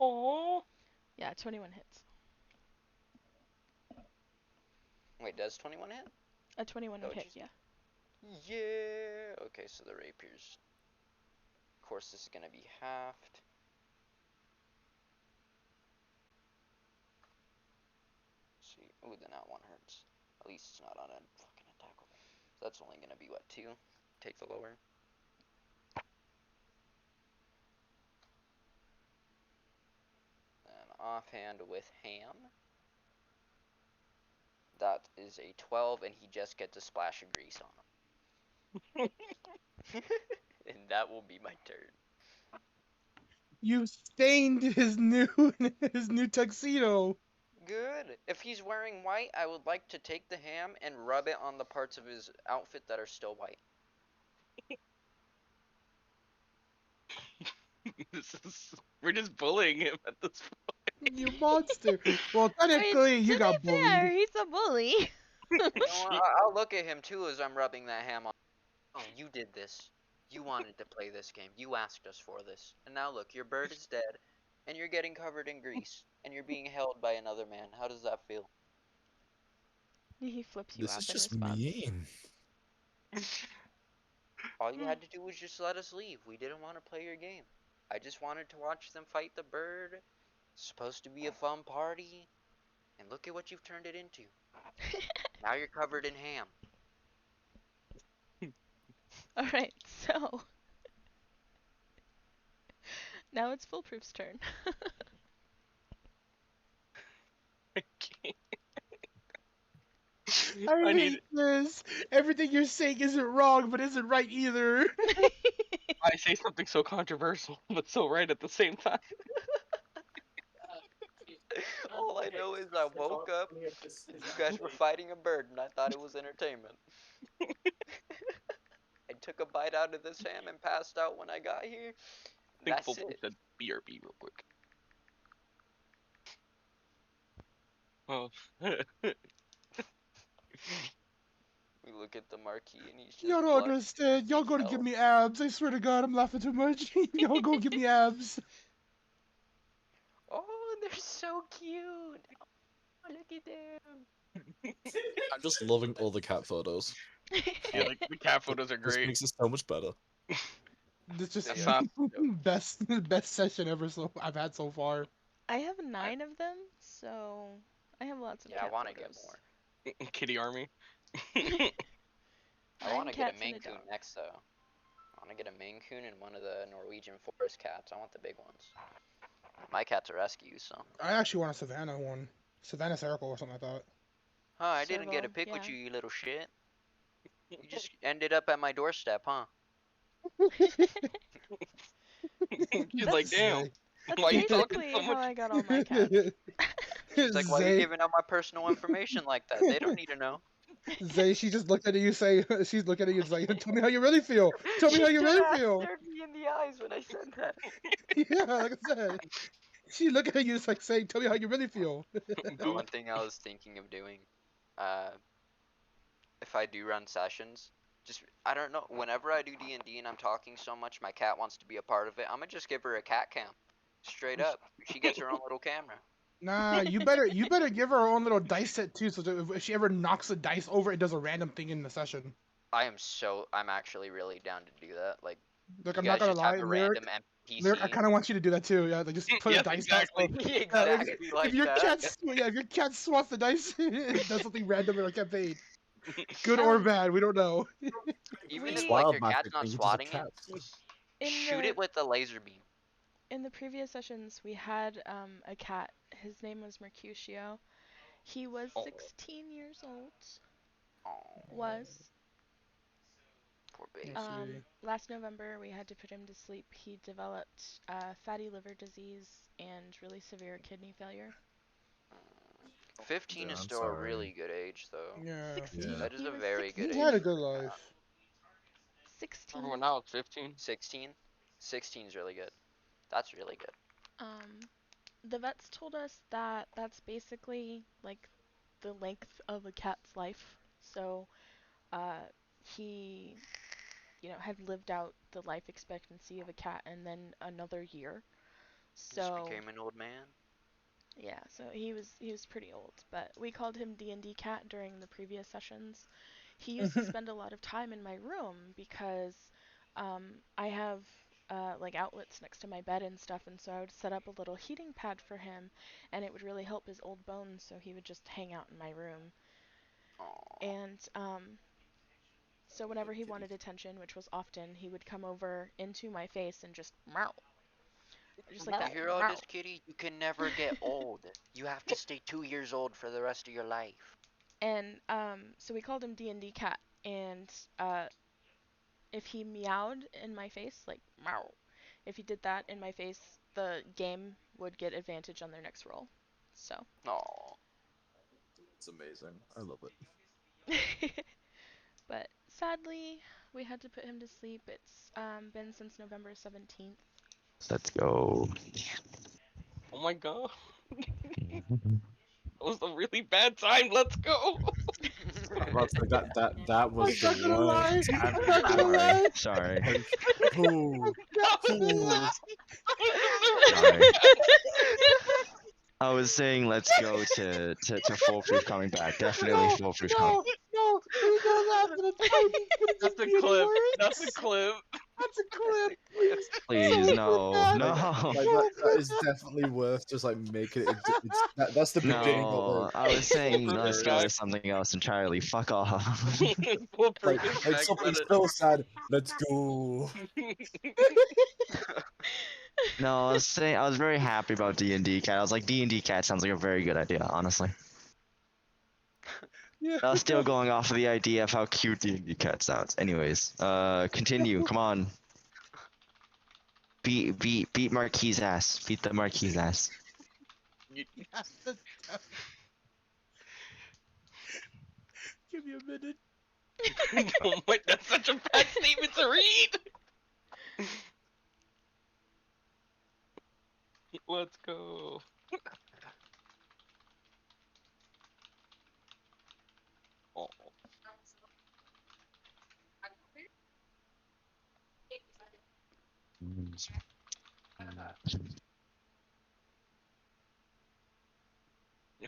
Oh. Yeah, 21 hits. Wait, does 21 hit? A 21 would Oh, hit, geez. yeah. Yeah! Okay, so the rapier's... Of course, this is gonna be halved. Let's see, ooh, then that one hurts. At least it's not on a fucking attack roll. So that's only gonna be, what, 2? Take the lower. Then offhand with ham. That is a 12, and he just gets a splash of grease on him. And that will be my turn. You stained his new tuxedo. Good. If he's wearing white, I would like to take the ham and rub it on the parts of his outfit that are still white. We're just bullying him at this point. You monster. Well, technically, you got bullied. Fair, he's a bully. You know, I'll look at him too as I'm rubbing that ham on. Oh, you did this. You wanted to play this game. You asked us for this. And now look, your bird is dead, and you're getting covered in grease, and you're being held by another man. How does that feel? He flips you This off is in just response. mean. All you had to do was just let us leave. We didn't want to play your game. I just wanted to watch them fight the bird. It's supposed to be a fun party. And look at what you've turned it into. Now you're covered in ham. Alright, so... now it's Foolproof's turn. I I need. hate this. Everything you're saying isn't wrong, but isn't right either. I say something so controversial, but so right at the same time. All I know is I woke up and you guys were fighting a bird and I thought it was entertainment. I took a bite out of this ham and passed out when I got here. I think That's full Prue it. said BRB real quick. Oh. We look at the marquee and he's just Y'all don't blood. understand. Y'all gonna give me abs. I swear to God, I'm laughing too much. Y'all gonna give me abs. Oh, they're so cute. Oh, look at them. I'm just loving all the cat photos. Yeah, like, the cat photos are This great. makes it so much better. This just That's not- best session ever. So I've had so far. I have 9 of them, so I have lots of Yeah, I cat want to get photos. more. Kitty army. I 9 want to get a cats and Maine a Coon dog. next, though. I want to get a Maine Coon and one of the Norwegian forest cats. I want the big ones. My cat's a rescue, so. I actually want a Savannah one. Savannah Circle or something like that. Huh, I didn't get a Serval, pic with yeah. you, you little shit. You just ended up at my doorstep, huh? She's That's like, damn, Zay. why you talking basically so how much? I got all my cats. She's like, why are you Zay, giving out my personal information like that? They don't need to know. Zay, she just looked at you, say, she's looking at you, like, tell me how you really feel. Tell me She how you dead really ass feel. stared me in the eyes when I said that. Yeah, like I said, she looking at you, it's like saying, tell me how you really feel. Boo. One thing I was thinking of doing, uh, if I do run sessions, just I don't know. Whenever I do D&D and I'm talking so much, my cat wants to be a part of it. I'm gonna just give her a cat cam, straight up. She gets her own little camera. Nah, you better give her own little dice set too, so that if she ever knocks a dice over, it does a random thing in the session. I'm actually really down to do that. Like, Like you I'm not guys gonna just have lie, a Lyric, random Lyric, I NPC. kind of want you to do that too. Yeah, like just put a Yes, dice out. exactly. So, Exactly if like your that. yeah, if your cat swats the dice, it does something random in our campaign, good or Um, bad, we don't know. Even if we like Wild your cat's magic not and you just a swatting it, cat. in shoot the it with a laser beam. in the previous sessions we had a cat. His name was Mercutio. He was Oh. 16 years old. Oh, Was poor baby. Let's see. last November we had to put him to sleep. He developed fatty liver disease and really severe kidney failure. 15 Yeah, is I'm still a sorry. really good age, though. Yeah, 16. That is He a was very good he 16. had age a for good a life. cat. 16. Everyone now it's 15. 16? 16 is really good. That's really good. The vets told us that that's basically like the length of a cat's life. So, he, had lived out the life expectancy of a cat and then another year. Just So, became an old man. yeah, so he was pretty old, but we called him D&D Cat during the previous sessions. He used to spend a lot of time in my room because I have like outlets next to my bed and stuff, and so I would set up a little heating pad for him, and it would really help his old bones, so he would just hang out in my room. Aww. And so whenever he wanted attention, which was often, he would come over into my face and just meow, just like You that. hear all Meow. this, kitty? You can never get old. You have to stay 2 years old for the rest of your life. And so we called him D&D Cat, and if he meowed in my face, like meow, if he did that in my face, the game would get advantage on their next roll. So, Aww. It's amazing. I love it. but sadly, we had to put him to sleep. It's been since November 17th. Let's go. Oh my god. That was a really bad time. Let's go. I'm about to say that was I'm the not gonna lie. worst time I'm to not gonna die. lie. Sorry. Like, who? Not gonna Who? lie. That was a really Sorry. bad. I was saying let's go to foolproof coming back. Definitely No, foolproof coming. no. When he goes after the fight, he's gonna That's give a me any clip. words. That's a clip. That's a clip. Please, So no, bad. no, Like that is definitely worth just like making it. That's the beginning of no. it. I was saying Foolproof let's is go back. to something else entirely. Fuck off. Foolproof Like is like back. something Let it. so sad. Let's go. No, I was saying I was very happy about D&D Cat. I was like D&D Cat sounds like a very good idea, honestly. Yeah. I was still going off of the idea of how cute D&D Cat sounds. Anyways, continue. Come on. Beat Marquis' ass. Beat the Marquis' ass. Give me a minute. Oh my, that's such a bad statement to read. Let's go. Oh.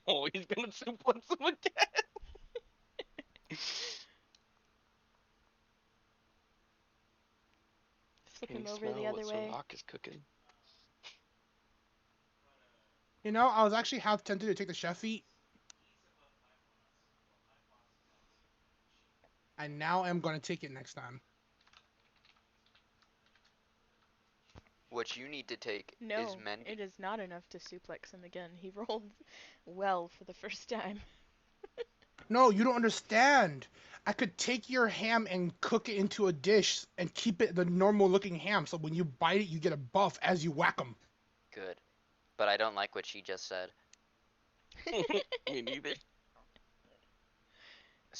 Oh, he's gonna suplex him again. Flip Can him you over smell the what other way. Sorok is cooking? You know, I was actually half tempted to take the chef feat, and now I'm gonna take it next time. What you need to take is No, mend. it is not enough to suplex him again. He rolled well for the first time. No, you don't understand. I could take your ham and cook it into a dish and keep it the normal looking ham, so when you bite it, you get a buff as you whack them. Good. But I don't like what she just said. Me neither.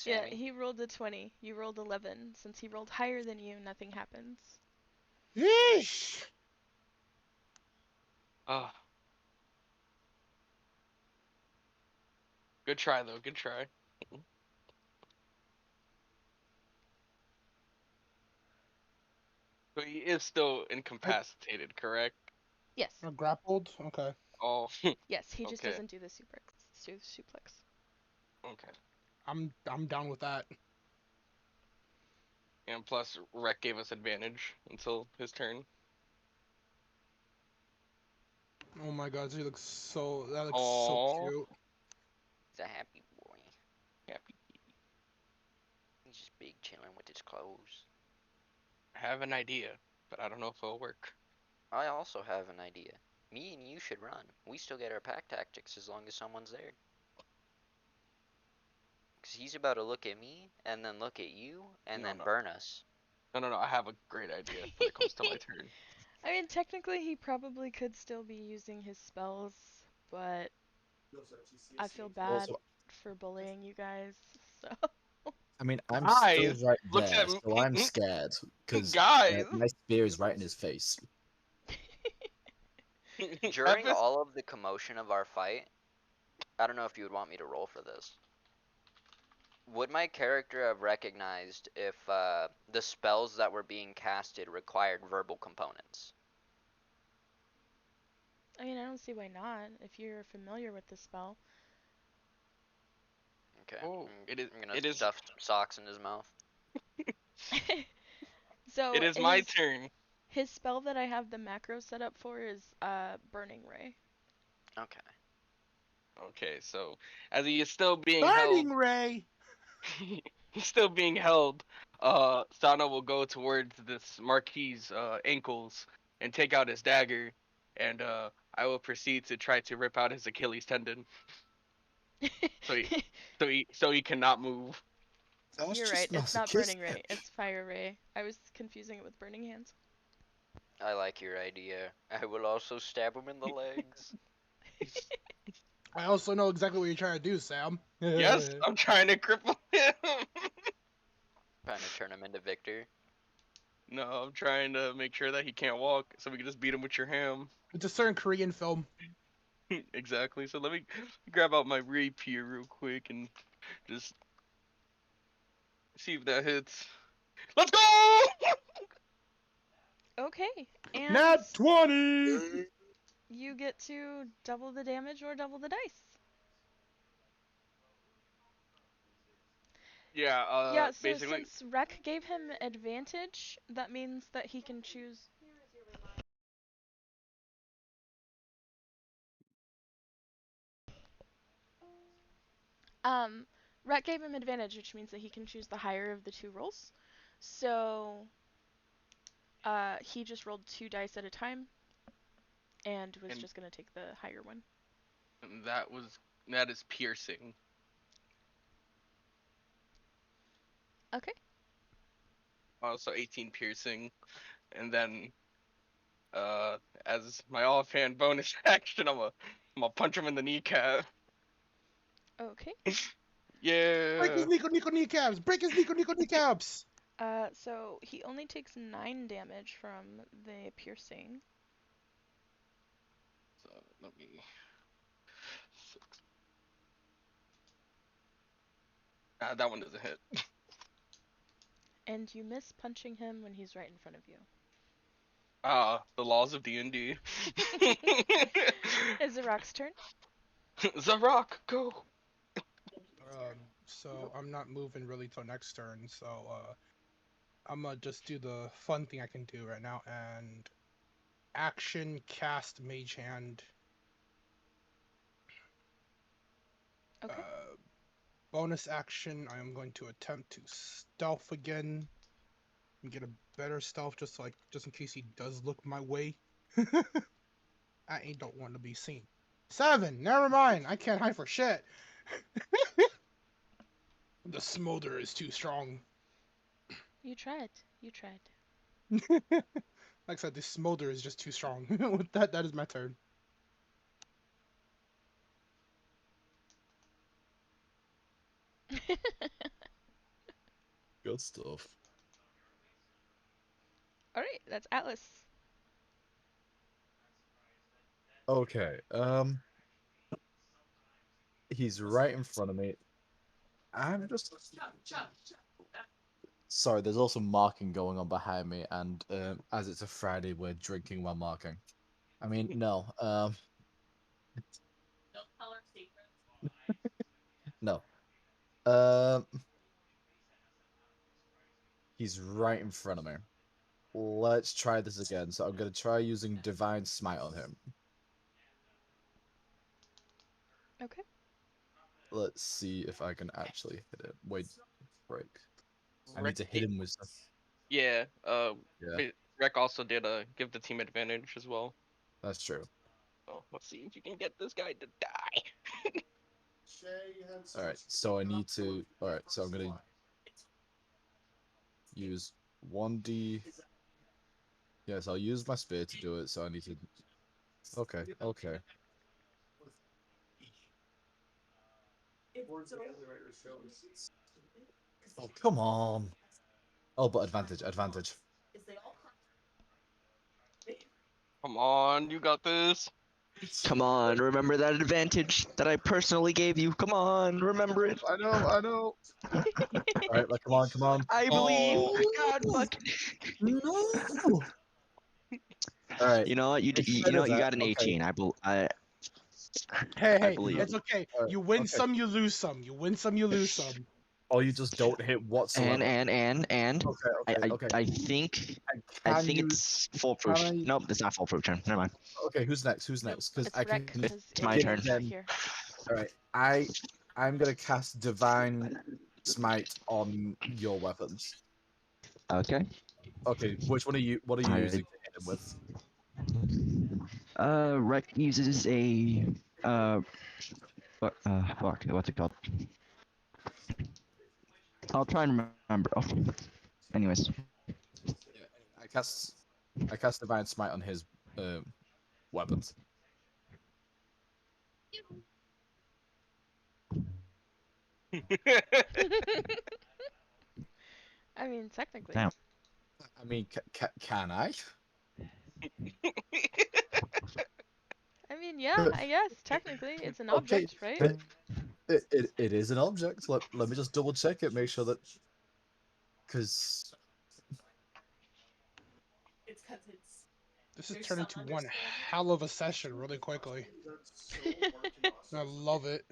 Yeah, Sammy? he rolled a 20. You rolled 11. Since he rolled higher than you, nothing happens. Yeesh. Oh, good try though. Good try. So he is still incapacitated, correct? Yes. Grappled? Okay. Oh, Yes, he just okay. doesn't do the suplex. Okay. I'm down with that. And plus, Rec gave us advantage until his turn. Oh my god, that looks so Aww. cute. He's a happy boy. Happy. He's just big chilling with his clothes. I have an idea, but I don't know if it'll work. I also have an idea. Me and you should run. We still get our pack tactics as long as someone's there. Because he's about to look at me, and then look at you, and No, then no. burn us. No. I have a great idea when it comes to my turn. I mean, technically, he probably could still be using his spells, but I feel bad Also, for bullying you guys, so. I mean, I'm Guys, still right looks there, at me. so I'm scared because Guys. my spear is right in his face. During all of the commotion of our fight, I don't know if you would want me to roll for this. Would my character have recognized if the spells that were being casted required verbal components? I mean, I don't see why not, if you're familiar with the spell. Okay. Oh, I'm gonna it is stuff some socks in his mouth. So, it is my turn. his spell that I have the macro set up for is Burning Ray. Okay. Okay, so as he is still being Burning held, Ray! he's still being held. Sana will go towards this Marquis's ankles and take out his dagger, and I will proceed to try to rip out his Achilles tendon, so he cannot move. That's You're right, just it's not Burning Ray, masochistic. it's Fire Ray. I was confusing it with Burning Hands. I like your idea. I will also stab him in the legs. I also know exactly what you're trying to do, Sam. Yes, I'm trying to cripple him. Trying to turn him into Victor. No, I'm trying to make sure that he can't walk, so we can just beat him with your ham. It's a certain Korean film. Exactly. So let me grab out my rapier real quick and just see if that hits. Let's go! Okay, and Nat 20! you get to double the damage or double the dice. Yeah, Yeah, so basically. since Rec gave him advantage, that means that he can choose. Rec gave him advantage, which means that he can choose the higher of the two rolls. So, he just rolled 2 dice at a time, and was just gonna take the higher one. And that is piercing. Okay. Also 18 piercing, and then as my offhand bonus action, I'm gonna punch him in the kneecap. Okay. Yeah. Break his Nico kneecaps! Break his Nico kneecaps! So he only takes 9 damage from the piercing. So let me. That one doesn't hit. And you miss punching him when he's right in front of you. The laws of DnD. Is Zarok's turn? Zarok, go. So I'm not moving really till next turn, so I'm gonna just do the fun thing I can do right now and action cast Mage Hand. Okay. Bonus action, I am going to attempt to stealth again and get a better stealth just in case he does look my way. I don't want to be seen. 7. Never mind. I can't hide for shit. The smolder is too strong. You tried. You tried. Like I said, the smolder is just too strong. With that is my turn. Good stuff. Alright, that's Atlas. Okay. He's right in front of me. I'm just sorry. There's also marking going on behind me, and as it's a Friday, we're drinking while marking. I mean, no. No. Um. He's right in front of me. Let's try this again. So I'm gonna try using Divine Smite on him. Okay. Let's see if I can actually hit it. Wait, break. I Rec need to hit him with stuff. Yeah. Yeah, Rec also did give the team advantage as well. that's true. So let's see if you can get this guy to die. All right, so I need to. All right, so I'm gonna use 1d. Yes, I'll use my spear to do it. So I need to. Okay, okay. Oh, come on. Oh, but advantage, advantage. Come on, you got this. Come on, remember that advantage that I personally gave you. Come on, remember it. I know, I know. All right, like, come on, come on. I believe. God fucking. No. All right. You know what? Instead know of what? You that, got an okay. 18. Hey, I hey, believe. it's okay. Alright, You win okay. some, you lose some. You win some, you lose some. Or you just don't hit whatsoever. And Okay, okay, okay. I think And can you? it's foolproof. Can I? Nope, it's not foolproof. Turn. Never mind. Okay, who's next? Who's next? Because It's I Rec, can because It's my it give turn. is them. here. All right, I'm gonna cast Divine Smite on your weapons. Okay. Okay, which one are you? What are you Alright. using to hit him with? Rec uses a fuck, what's it called? I'll try and remember. Oh. Anyways, Yeah, I cast Divine Smite on his weapons. I mean, technically. damn. I mean, can I? I mean, yeah, I guess, technically. It's an Okay, object, right? it is an object. Let me just double check it, make sure that because It's because it's This is there's turning some into one understanding. hell of a session really quickly. I love it.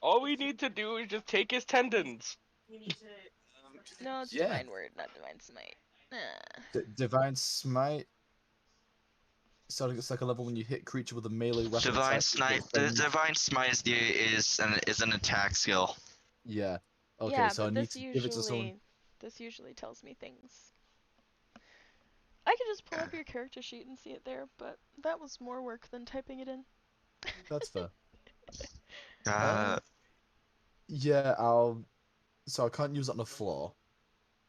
All we need to do is just take his tendons. You need to. No, it's yeah, Divine Word, not Divine Smite. Divine Smite. Starting at second level when you hit creature with a melee weapon Divine attack. Smite. The Divine Smite is an attack skill. Yeah. Okay, Yeah, so I but need to give it to someone. this usually tells me things. I could just pull up your character sheet and see it there, but that was more work than typing it in. That's fair. Uh, Yeah, I'll. So I can't use it on the floor,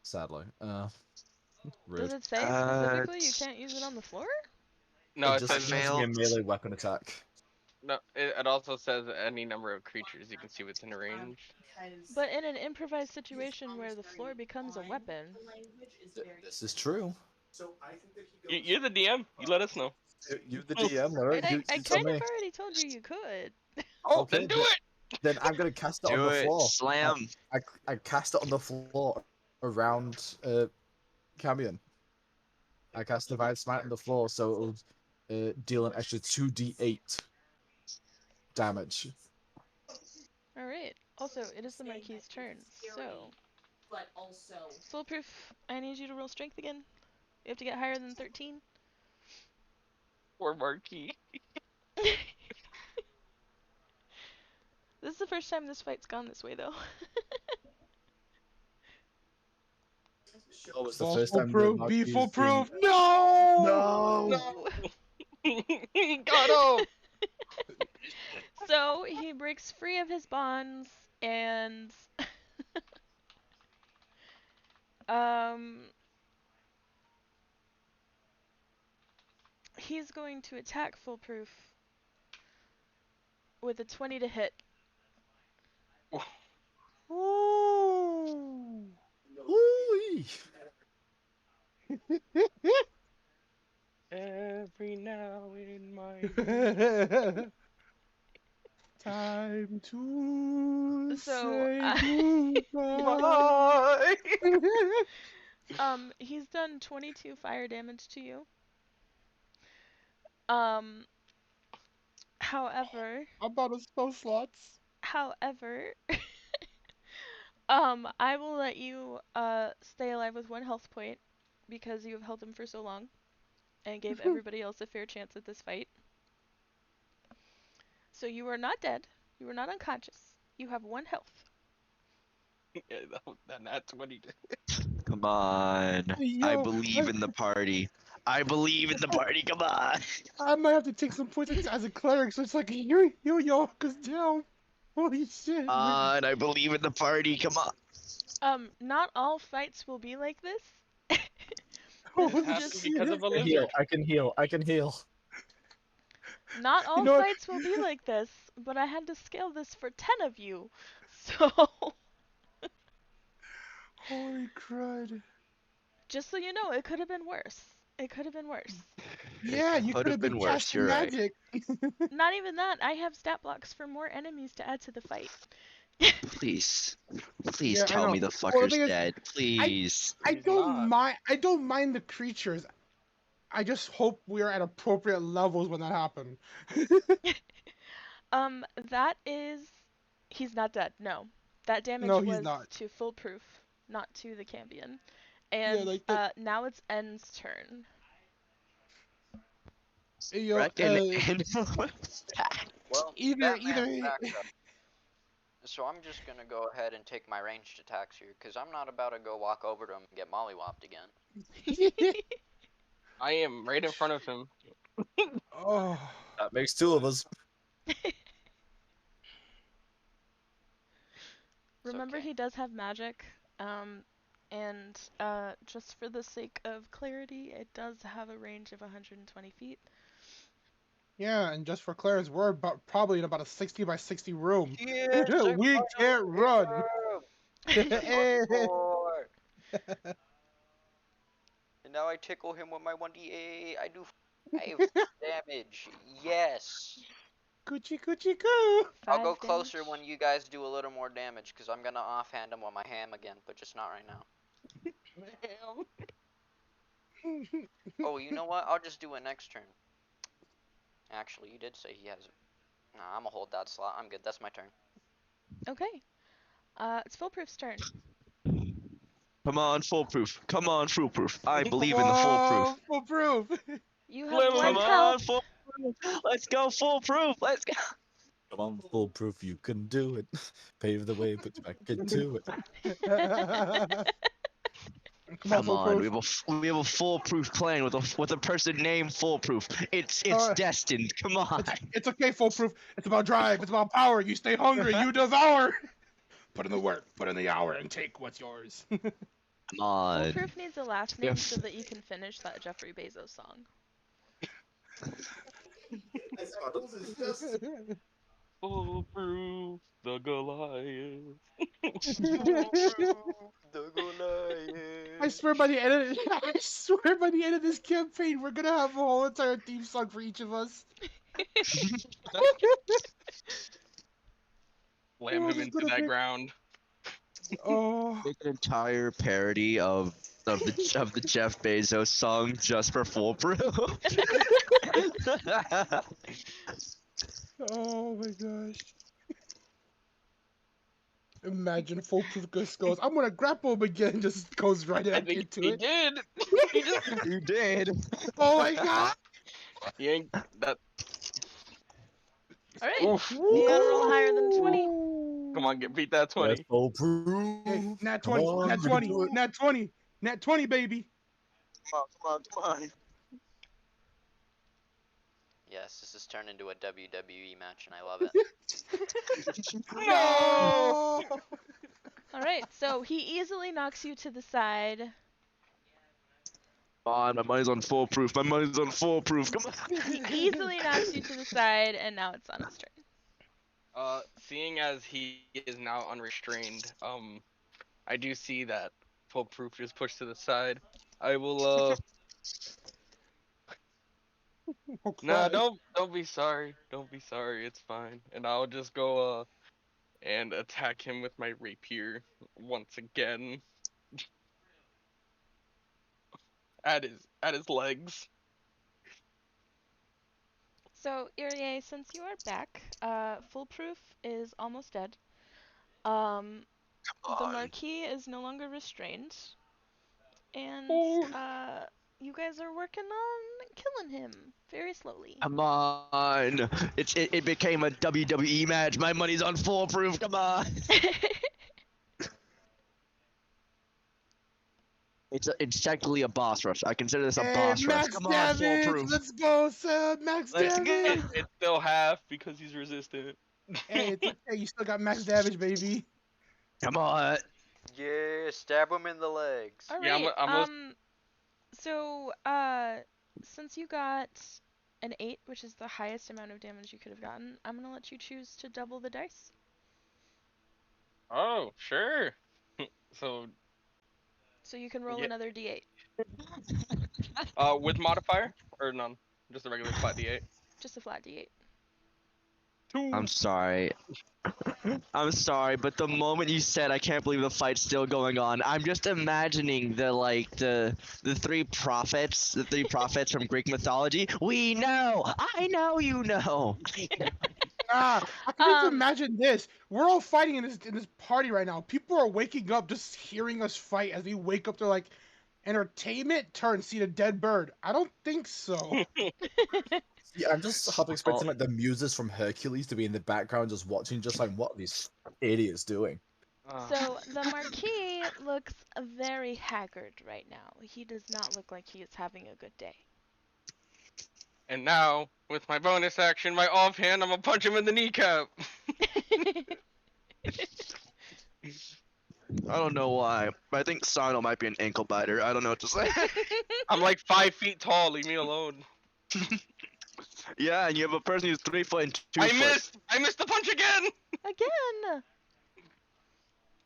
sadly. Does Rude. it say specifically you can't use it on the floor? No, it Just says using a melee weapon attack. no. It also says any number of creatures you can see within range. Because But in an improvised there's situation where almost the very floor becomes a fine. weapon, The language is very. This is true. You're the DM. You let us know. You the DM, Larry. right? I You tell kind of me. already told you you could. Oh, Okay, then do it. then I'm gonna cast it on do the it. floor. Slam. I cast it on the floor around Camion. I cast Divine Smite on the floor, so it'll deal an extra 2d8 damage. Alright. Also, it is the Marquis's turn, so. But also. Foolproof, I need you to roll strength again. You have to get higher than 13. Poor Marquis. This is the first time this fight's gone this way, though. Oh, it's the Fall first time the foolproof. Be Marquis has been. foolproof. No. No. He got him. So he breaks free of his bonds and he's going to attack foolproof with a 20 to hit. Ooh. Ooh. Every now in my Time to So, say goodbye. bye. He's done 22 fire damage to you. However, How about a spell slots? I will let you stay alive with 1 health point because you have held him for so long and gave everybody else a fair chance at this fight. So you are not dead. You are not unconscious. You have 1 health. Yeah, that's what he did. Come on. Yo, I believe in the party. I believe in the party. Come on. I might have to take some points as a cleric, so it's like yo, goes down. Holy shit. And I believe in the party. Come on. Not all fights will be like this. Holy happened just- because of a I lizard. can heal. Not all know what? fights will be like this, but I had to scale this for 10 of you. So, Holy crud. just so you know, it could have been worse. It could have been worse. Yeah, you could have been worse, casting you're right. magic. Not even that. I have stat blocks for more enemies to add to the fight. Please. Please Yeah, I tell me know. the Well, the fucker's thing is, dead. Please. I He's don't not. mind. I don't mind the creatures. I just hope we are at appropriate levels when that happens. That is... He's not dead, no. That damage No, he's was not. to foolproof, not to the Cambion. Yeah, And like that. now it's N's turn. Yo, Reckon Well, either Batman's back up. So I'm just gonna go ahead and take my ranged attacks here, because I'm not about to go walk over to him and get mollywopped again. I am right in front of him. Oh, That makes 2 of us. Remember, okay. he does have magic, and just for the sake of clarity, it does have a range of 120 feet. yeah, and just for Claire's word, probably in about a 60 by 60 room. Yes, We can't run. And now I tickle him with my 1d8. I do 5 damage. Yes. Coochie coochie coo. I'll go 5 closer damage. when you guys do a little more damage, because I'm gonna offhand him with my ham again, but just not right now. Oh, you know what? I'll just do it next turn. Actually, you did say he has it. Nah, I'm gonna hold that slot. I'm good. That's my turn. Okay. It's Foolproof's turn. Come on, foolproof. Come on, foolproof. I believe in the Whoa, foolproof. foolproof. You Let have him 1 Come go. on, health. foolproof. Let's go, foolproof. Let's go. Come on, foolproof, you can do it. Pave the way, put you back into it. Come on, we foolproof. have a foolproof clan with a person named Foolproof. It's destined. Come on. It's okay, foolproof. It's about drive. It's about power. You stay hungry. You devour. Put in the work. Put in the hour, and take what's yours. Come on. Foolproof needs a last name If- so that you can finish that Jeffrey Bezos song. Foolproof the Goliath. The Goliath. I swear by the end of I swear by the end of this campaign, we're gonna have a whole entire theme song for each of us. Slam Oh, him this is into gonna that be- ground. Oh, Make an entire parody of the Jeff Bezos song just for foolproof. oh my gosh. Imagine foolproof just goes, I'm gonna grapple him again, just goes right I up think into he it. did. He just You did. Oh my god! he ain't that. Alright. Oof. You gotta roll higher than 20. Come on, beat that 20. Let's foolproof. Hey, nat Come 20, on, nat we can 20, do it. nat 20, nat 20, baby. Come on. Yes, this has turned into a WWE match, and I love it. No! Alright, so he easily knocks you to the side. Come on, my money's on foolproof. Come on. He easily knocks you to the side, and now it's on his turn. Seeing as he is now unrestrained, I do see that foolproof is pushed to the side. I will, Oh, nah, Christ. don't be sorry. Don't be sorry. It's fine. And I'll just go, and attack him with my rapier once again. At his legs. So, Irie, since you are back, Foolproof is almost dead. The Marquis is no longer restrained. And, Oh. you guys are working on killing him very slowly. Come on. It became a WWE match. My money's on foolproof. Come on. It's technically a boss rush. I consider this a Hey, boss rush. max Come on, damage. foolproof. Let's go, sir. Max Let's damage. It's still half because he's resistant. Hey, it's okay. You still got max damage, baby. Come on. Yeah, stab him in the legs. Yeah, Alright, I'm so, since you got an 8, which is the highest amount of damage you could have gotten, I'm gonna let you choose to double the dice. Oh, sure. So, So you can roll Yeah. another d8. with modifier or none? Just a regular flat D8. Just a flat d8. 2. I'm sorry. I'm sorry, but the moment you said I can't believe the fight's still going on, I'm just imagining the three prophets, from Greek mythology. We know! I know you know! Ah, I can just Um, imagine this. We're all fighting in this party right now. People are waking up just hearing us fight. As we wake up, they're like, entertainment? Turn, see the dead bird. I don't think so. Yeah, I'm just half expecting like the muses from Hercules to be in the background just watching, just like what are these idiots doing? So the Marquis looks very haggard right now. He does not look like he is having a good day. And now, with my bonus action, my offhand, I'm gonna punch him in the kneecap. I don't know why, but I think Sino might be an ankle biter. I don't know what to say. I'm like 5 feet tall. Leave me alone. Yeah, and you have a person who's 3 foot and 2 I foot. missed the punch again. Again!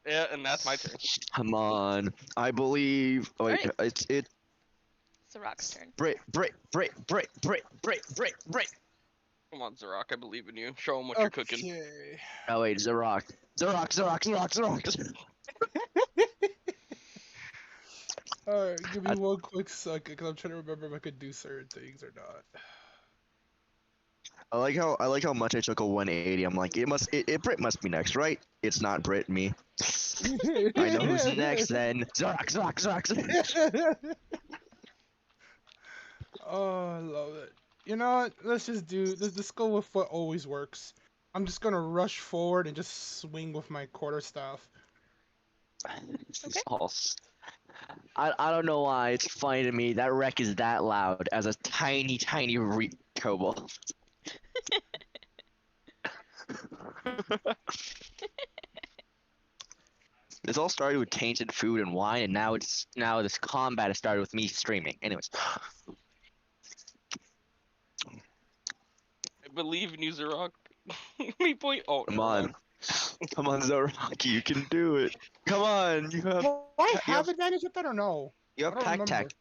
Yeah, and that's my turn. Come on. I believe. Oh, wait, Alright. it's Rock's turn. break. Come on, Zarok. I believe in you. Show him what you're cooking. Okay. Oh wait, Zarok. Alright, give me one quick second, because I'm trying to remember if I could do certain things or not. I like how much I took a 180. I'm like, Brit must be next, right? It's not Brit, me. I know who's next then. Zarok. Oh, I love it. You know what? Let's go with what always works. I'm just gonna rush forward and just swing with my quarterstaff. Okay. I don't know why it's funny to me that wreck is that loud as a tiny kobold. This all started with tainted food and wine, and now this combat has started with me screaming. Anyways, I believe in you, Zarok. Me point. Oh, come never on, mind. come on, Zaraki, you can do it. Come on, you have Do I you have have, advantage with that or no? you have I don't pack remember. tact.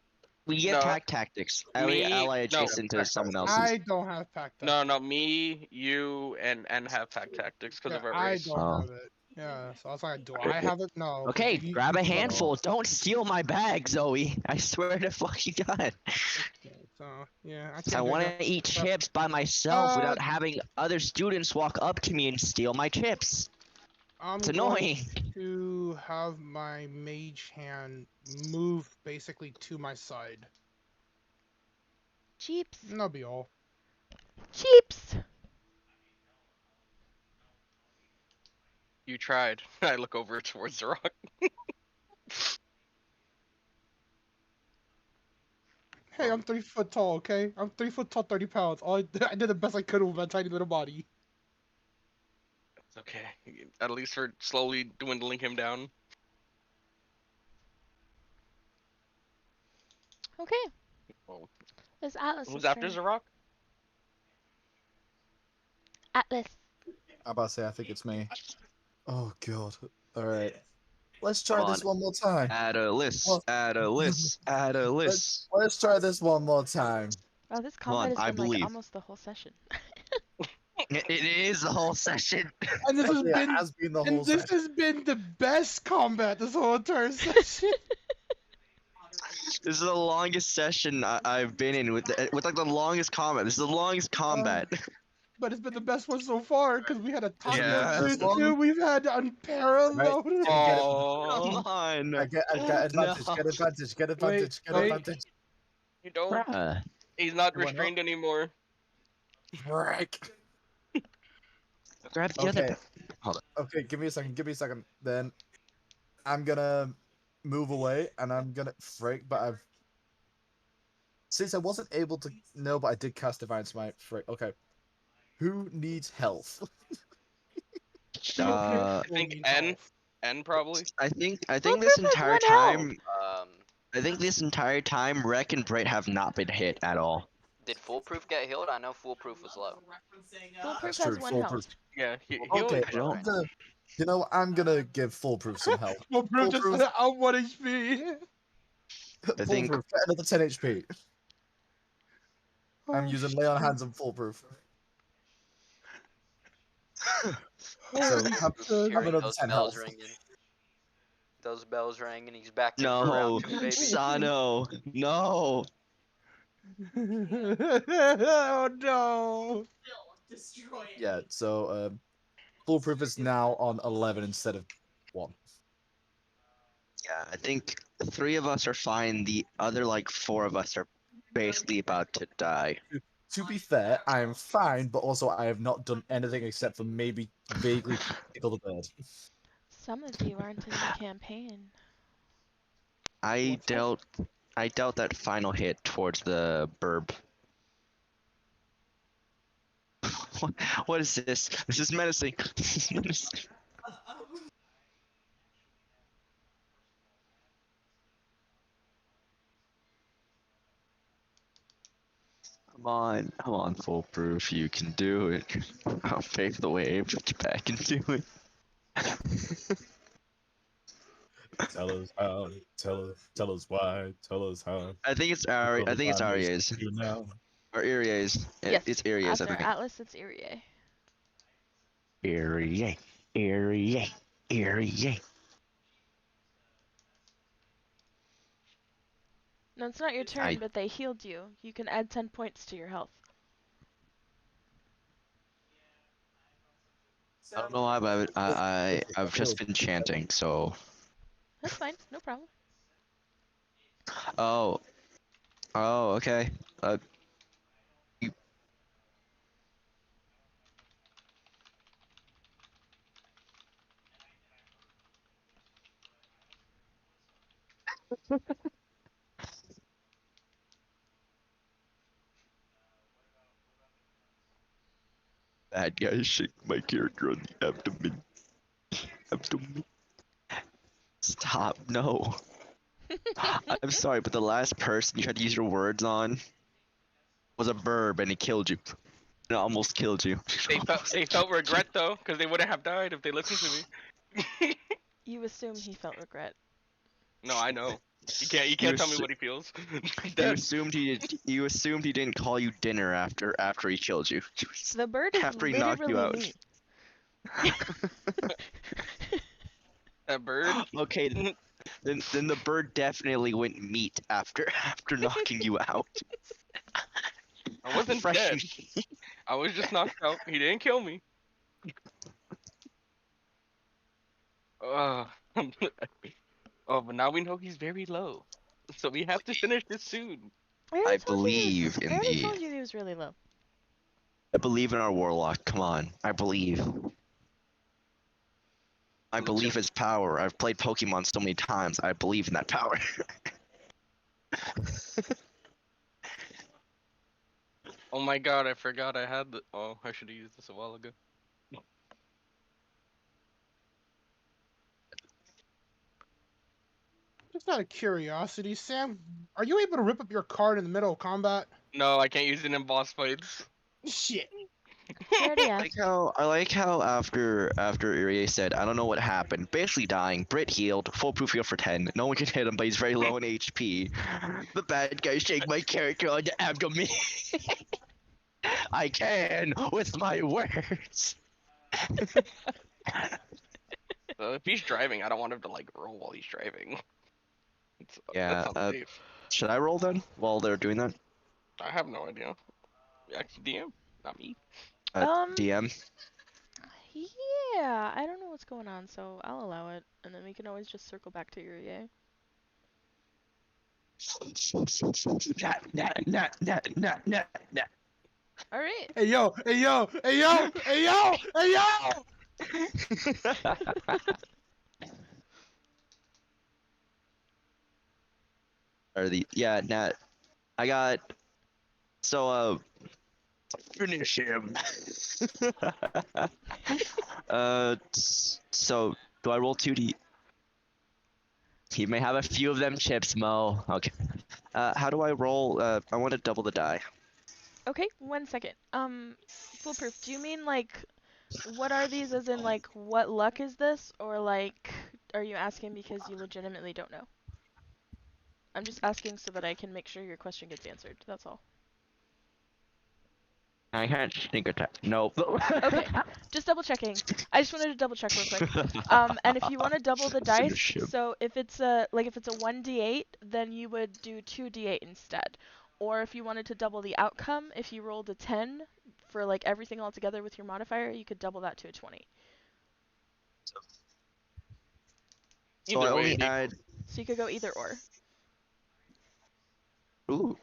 We get No. pack tactics. Me- Ally no, adjacent to pack someone tactics. else's. I don't have pack No, tactics. me, you, and have pack tactics because Yeah, of our I race. don't Oh. have it. Yeah, so I was like, do I have it? No. 'cause Okay, you- grab a you- handful. Don't steal my bag, Zoe. I swear to fucking God. So yeah, I I can't do want that. to eat chips by myself Uh, without having other students walk up to me and steal my chips. I'm It's going annoying. to have my mage hand move basically to my side. Cheeps. And that'll be all. Cheeps! You tried. I look over towards the rock. Hey, I'm 3 foot tall, okay? I'm 3 foot tall, 30 pounds. I did the best I could with my tiny little body. It's okay. At least we're slowly dwindling him down. Okay. Oh, It's Atlas's who's after turn. Zarok? Atlas. I'm about to say, I think it's me. Oh god. Alright. Let's Come try this on. one more time. Atlas. Atlas. Let's, Atlas. let's try this one more time. Wow, this Come on, combat has I been like believe. almost the whole session. It is the whole session. And this has Actually, it been has been the whole and this session. has been the best combat this whole entire session. This is the longest session I've been in with like the longest combat. This is the longest combat. But it's been the best one so far because we had a top Yeah. notch dude. We've had unparalleled. Right. Oh, Come on. I get advantage, No. get advantage, get advantage, get wait. advantage. you don't. Bruh. He's not Why not? restrained anymore. Frick. Grab the other. Okay. Okay, give me a second. Then I'm gonna move away and I'm gonna frick, but since I wasn't able to but I did cast Divine Smite, frick. Okay. Who needs health? Uh, I think N probably. I think this Foolproof has entire one time, Um, I think this entire time, Rek and Bright have not been hit at all. did Foolproof get healed? I know Foolproof was low. Foolproof That's has true, one foolproof. health. Yeah, he Okay, only. I don't- you know what? I'm gonna give Foolproof some help. Well, bro, just Foolproof. I'm 1 HP. I think- Foolproof, get another 10 HP. I'm Oh, using Lay on Hands and Foolproof. holy have- shit. have another those 10 bells health. ringing. Those bells ring and he's back in for No, round 2, baby. Sano, no. Oh no. Yeah, so Foolproof is now on 11 instead of 1. Yeah, I think 3 of us are fine. The other like 4 of us are basically about to die. To be fair, I am fine, but also I have not done anything except for maybe vaguely tickle the bird. Some of you aren't in the campaign. I dealt that final hit towards the burb. What is this? This is menacing. This is menacing. Come on, Foolproof, you can do it. I'll pave the way, put you back and do it. Tell us how, tell us why, tell us how. I think it's Aria's. You know. Or Iria's. Yes. It's Iria's, I After think. Atlas, it's Irie. Irie. No, it's not your turn, I- but they healed you. You can add 10 points to your health. I don't know why, but I've just been chanting, so. That's fine, no problem. Oh, okay. You... Bad guys shake my character on the abdomen. Stop, no. I'm sorry, but the last person you tried to use your words on was a burb and it killed you. It almost killed you. They felt regret though, because they wouldn't have died if they listened to me. You assume he felt regret. No, I know. You can't tell me what he feels. He's You dead. assumed he didn't call you dinner after he killed you. The bird is After he knocked you out. literally me. That bird. Okay, then the bird definitely went meat after knocking you out. I wasn't Fresh dead. meat. I was just knocked out. He didn't kill me. Oh, but now we know he's very low. So we have to finish this soon. already I told you he was- believe in I already the- told you he was really low. I believe in our warlock. Come on, I believe. I believe his power. I've played Pokemon so many times. I believe in that power. Oh my god, I forgot I had the. Oh, I should have used this a while ago. Just out of curiosity, Sam, are you able to rip up your card in the middle of combat? No, I can't use it in boss fights. Shit. She already I asked. like how after Irie said, I don't know what happened. Basically dying. Brit healed. Foolproof heal for 10. No one can hit him, but he's very low in HP. The bad guy shake my character on the abdomen. I can with my words. If he's driving, I don't want him to like roll while he's driving. Yeah, That's unsafe. Should I roll then while they're doing that? I have no idea. Actually, DM, not me. DM. Yeah, I don't know what's going on, so I'll allow it, and then we can always just circle back to your yay. All right. Hey yo, hey yo, hey yo, hey yo, hey yo! Nat. I got finish him. So do I roll 2d? He may have a few of them chips, Mo. Okay. How do I roll? I want to double the die. Okay, 1 second. Foolproof, do you mean like, what are these as in like, what luck is this? Or like, are you asking because you legitimately don't know? I'm just asking so that I can make sure your question gets answered, that's all. I can't sneak attack. Nope. Okay, just double checking. I just wanted to double check real quick. And if you want to double the dice, Finish him. so if it's a 1d8, then you would do 2d8 instead. Or if you wanted to double the outcome, if you rolled a 10 for like everything all together with your modifier, you could double that to a 20. So I Either way, only it'd be- add. So you could go either or. Ooh.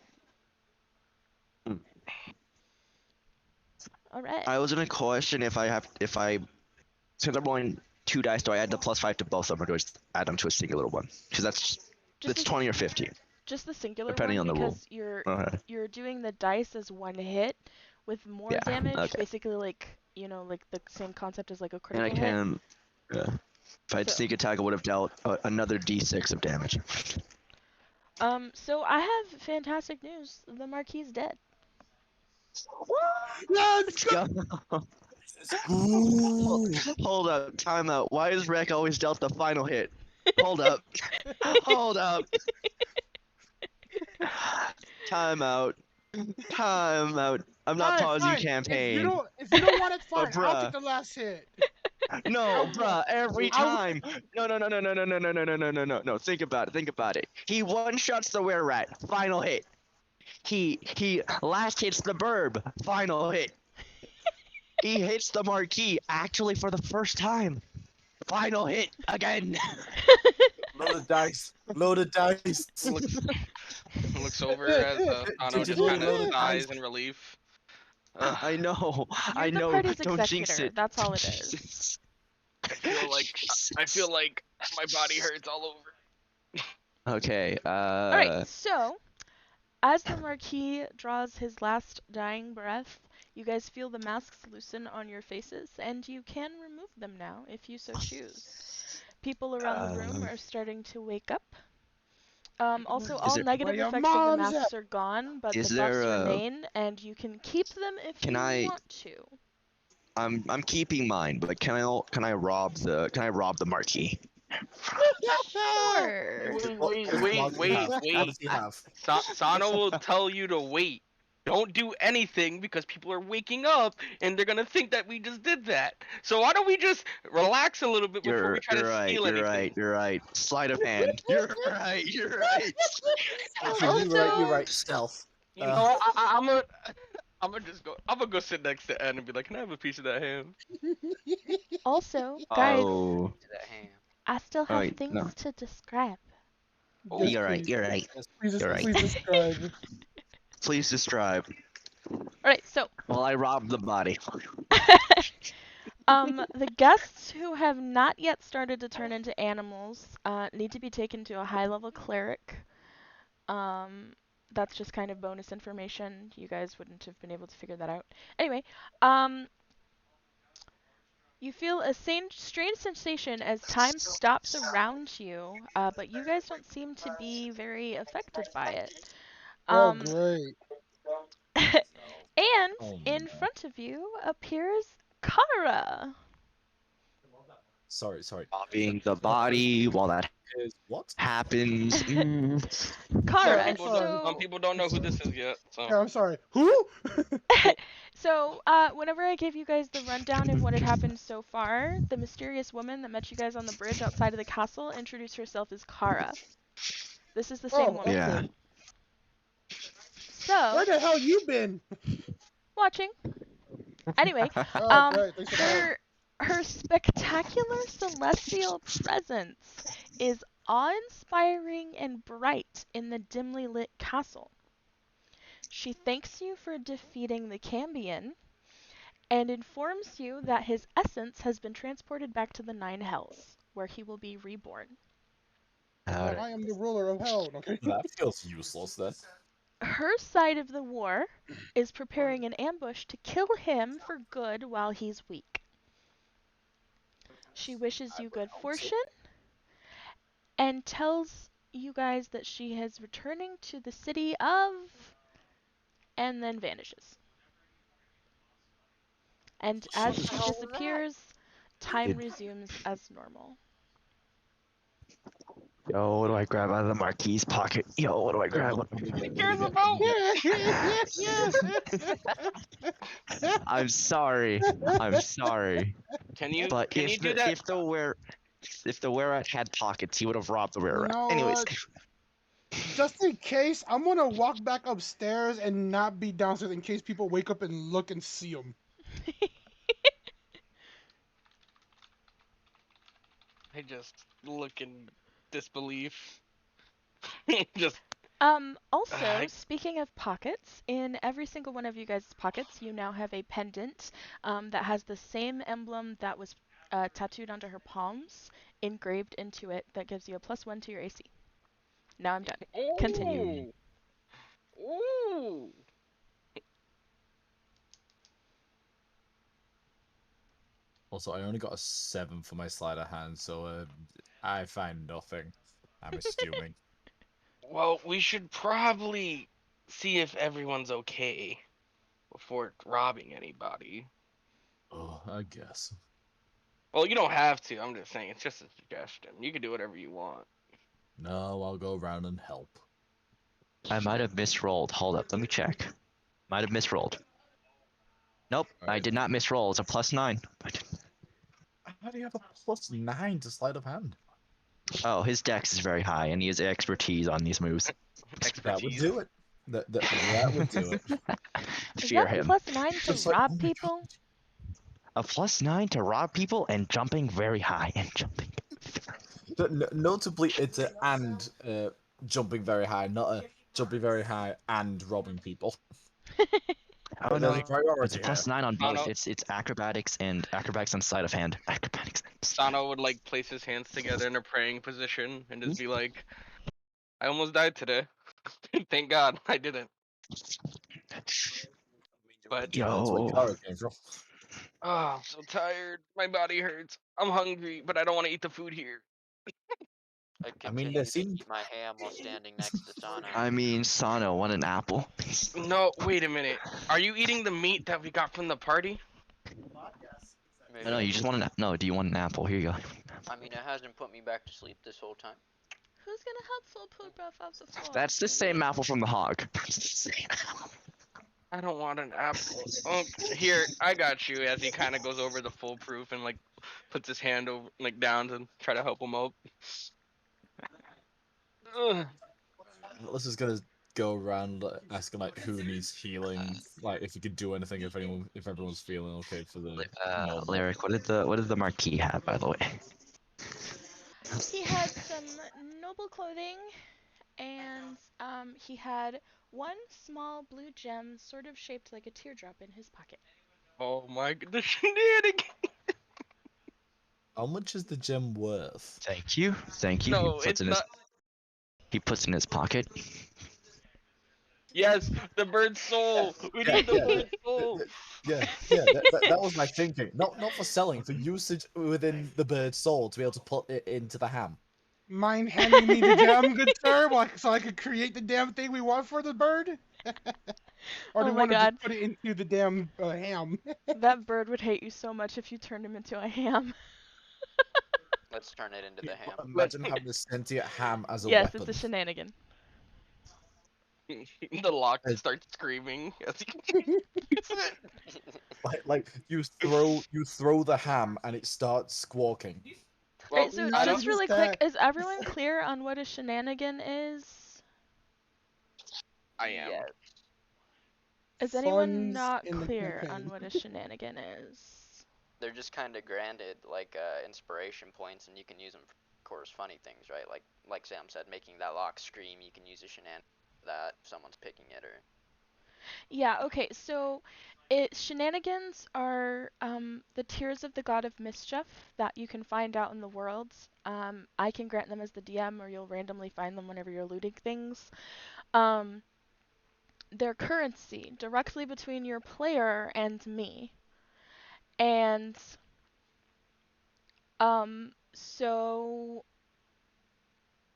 All right. I was gonna question if since I'm rolling 2 dice, do I add the +5 to both of them, or do I just add them to a singular one? Because Just it's the, 20 or 50. just the singular depending one on the rule. because Okay. you're doing the dice as one hit with more Yeah, damage, okay. basically like, you know, like the same concept as like a And critical I hit. can. Yeah. If I had So- sneak attack, I would have dealt another d6 of damage. So I have fantastic news. The Marquis is dead. Let's go! Hold up, time out. Why is Rek always dealt the final hit? Hold up. Hold up. Time out. Time out. I'm not Fine, pausing fine. campaign. If you don't want it, fine. I'll bruh. take the last hit. No, bruh, every I w- time. No. Think about it. He one-shots the were-rat. Final hit. He last hits the burb. Final hit. He hits the marquee, actually for the first time. Final hit again. Loaded dice. Loaded dice. looks over as Tano just Digitally kind of loaded sighs dice. in relief. I know. You're I the know. party's Don't jinx executor. it. That's all it Don't is. jinx I feel like my body hurts all over. Okay. Alright, so as the Marquis draws his last dying breath, you guys feel the masks loosen on your faces, and you can remove them now if you so choose. People around the room are starting to wake up. Also, all there- negative Where your effects of the mom's masks are gone, but Is the buffs there, remain, and you can keep them if Can you I- want to. I'm keeping mine, but can I rob the marquee? Sure. Wait. What does he have? Sano will tell you to wait. Don't do anything because people are waking up and they're gonna think that we just did that. So why don't we just relax a little bit before we try to steal anything? You're right. Sleight of hand. You're right. Also- You're right. Stealth. You know, I'm gonna go sit next to Ed and be like, "Can I have a piece of that ham?" Also, guys, Oh, To that ham. I still have wait, things no. to describe. Oh, you're right. You're right. Please, You're right. please describe. Please describe. Alright, so Well, I robbed the body. The guests who have not yet started to turn into animals need to be taken to a high-level cleric. That's just kind of bonus information. You guys wouldn't have been able to figure that out. Anyway, you feel a strange sensation as time stops around you, but you guys don't seem to be very affected by it. Oh, Um, great. and Oh, in no. front of you appears Kara. Sorry. Copying the body while that Is what? happens. Some Kara, I'm people, sorry. some so people don't know who this is yet. So Yeah, I'm sorry. Who? so whenever I gave you guys the rundown of what had happened so far, the mysterious woman that met you guys on the bridge outside of the castle introduced herself as Kara. This is the same Oh, woman. Yeah. okay. So, Where the hell you been? watching. Anyway, Oh, great. Thanks for the help. her spectacular celestial presence is awe-inspiring and bright in the dimly lit castle. She thanks you for defeating the Cambion and informs you that his essence has been transported back to the Nine Hells, where he will be reborn. That I am the ruler of hell. Okay. That feels useless then. Her side of the war is preparing an ambush to kill him for good while he's weak. She wishes you good fortune and tells you guys that she is returning to the city of, and then vanishes. And as she disappears, time resumes as normal. Yo, what do I grab out of the marquise pocket? Yo, what do I grab? who cares about? I'm sorry. I'm sorry. Can you But can you do that? if the were-rat had pockets, he would have robbed the You were-rat. know Anyways, what? Just in case, I'm gonna walk back upstairs and not be downstairs in case people wake up and look and see him. I just look in disbelief. Just Also, speaking of pockets, in every single one of you guys' pockets, you now have a pendant that has the same emblem that was tattooed onto her palms, engraved into it, that gives you a +1 to your AC. Now I'm done. Continue. Ooh. Also, I only got a 7 for my sleight of hand, so I find nothing. I'm assuming. Well, we should probably see if everyone's okay before robbing anybody. Oh, I guess. Well, you don't have to. I'm just saying. It's just a suggestion. You can do whatever you want. No, I'll go around and help. I might have misrolled. Hold up, let me check. Might have misrolled. Nope, I Alright. did not misroll. It's a +9. How do you have a +9 to sleight of hand? Oh, his dex is very high, and he has expertise on these moves. That would Expertise. do it. That would do it. Is Fear that a him. +9 to Just like, rob oh my people? God. A +9 to rob people and jumping very high and jumping. Notably, it's a and jumping very high, not a jumping very high and robbing people. Oh There's no, a priority it's a here. +9 on both. Sano, It's acrobatics and sleight of hand. Acrobatics. Sano would like place his hands together in a praying position and just be like, "I almost died today. Thank God I didn't." But That's where Yo, Kara came from. oh, I'm so tired. My body hurts. I'm hungry, but I don't want to eat the food here. I I mean, continue they to seem. eat my ham while standing next to Sano. I mean, Sano, want an apple? No, wait a minute. Are you eating the meat that we got from the party? Maybe. No, you just want an no. Do you want an apple? Here you go. I mean, it hasn't put me back to sleep this whole time. Who's gonna help full poop off the floor? That's the same apple from the hog. I don't want an apple. Oh, here, I got you. As he kind of goes over the foolproof and like puts his hand over like down to try to help him up. Ugh. Let's just gonna go around asking like who needs healing, like if you could do anything, if everyone's feeling okay for the normal. Lyric, what did the marquis have, by the way? He had some noble clothing, and he had one small blue gem, sort of shaped like a teardrop, in his pocket. Oh my god, the shenanigans! How much is the gem worth? Thank you. Thank you. No, it's not. He puts it in his pocket. Yes, the bird's soul. We Yeah, need the yeah, bird's soul. yeah. That was my thinking. Not for selling, for usage within the bird's soul to be able to put it into the ham. Mind handing me the gem, good sir, so I could create the damn thing we want for the bird? Or do Oh you my want to god. just put it into the damn ham? That bird would hate you so much if you turned him into a ham. Let's turn it into the ham. Imagine having a sentient ham as a Yes, it's weapon. a shenanigan. The lock As- starts screaming as he gets it. Like you throw the ham and it starts squawking. Well, Alright, so I Not don't. just just really quick, that. is everyone clear on what a shenanigan is? I am. Yes. Is anyone Funds not in the clear on campaign. what a shenanigan is? They're just kind of granted like inspiration points, and you can use them for, of course, funny things, right? Like Sam said, making that lock scream. You can use a shenanigan for that if someone's picking it, or Yeah, okay, so shenanigans are the tears of the god of mischief that you can find out in the world. I can grant them as the DM, or you'll randomly find them whenever you're looting things. They're currency directly between your player and me. And so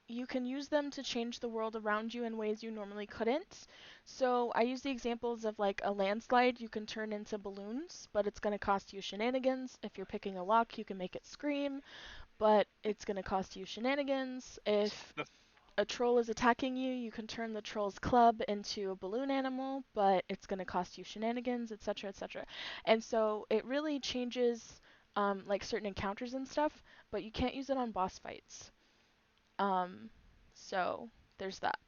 you can use them to change the world around you in ways you normally couldn't. So I use the examples of like a landslide you can turn into balloons, but it's going to cost you shenanigans. If you're picking a lock, you can make it scream, but it's going to cost you shenanigans. If a troll is attacking you, you can turn the troll's club into a balloon animal, but it's going to cost you shenanigans, etc., etc. And so it really changes like certain encounters and stuff, but you can't use it on boss fights. So there's that.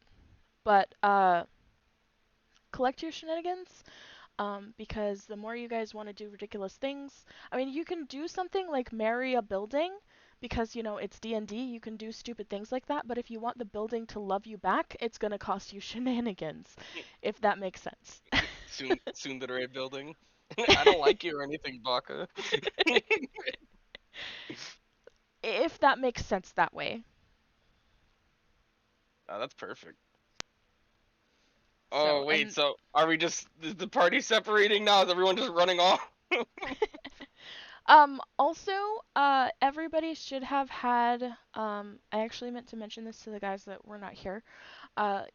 But collect your shenanigans, because the more you guys want to do ridiculous things, I mean, you can do something like marry a building, because you know it's D&D. You can do stupid things like that. But if you want the building to love you back, it's gonna cost you shenanigans, if that makes sense. Soon the Ray building. I don't like you or anything, Baka. If that makes sense that way. Oh, that's perfect. So, Oh wait, and so are we just is the party separating now? Is everyone just running off? also, everybody should have had, I actually meant to mention this to the guys that were not here.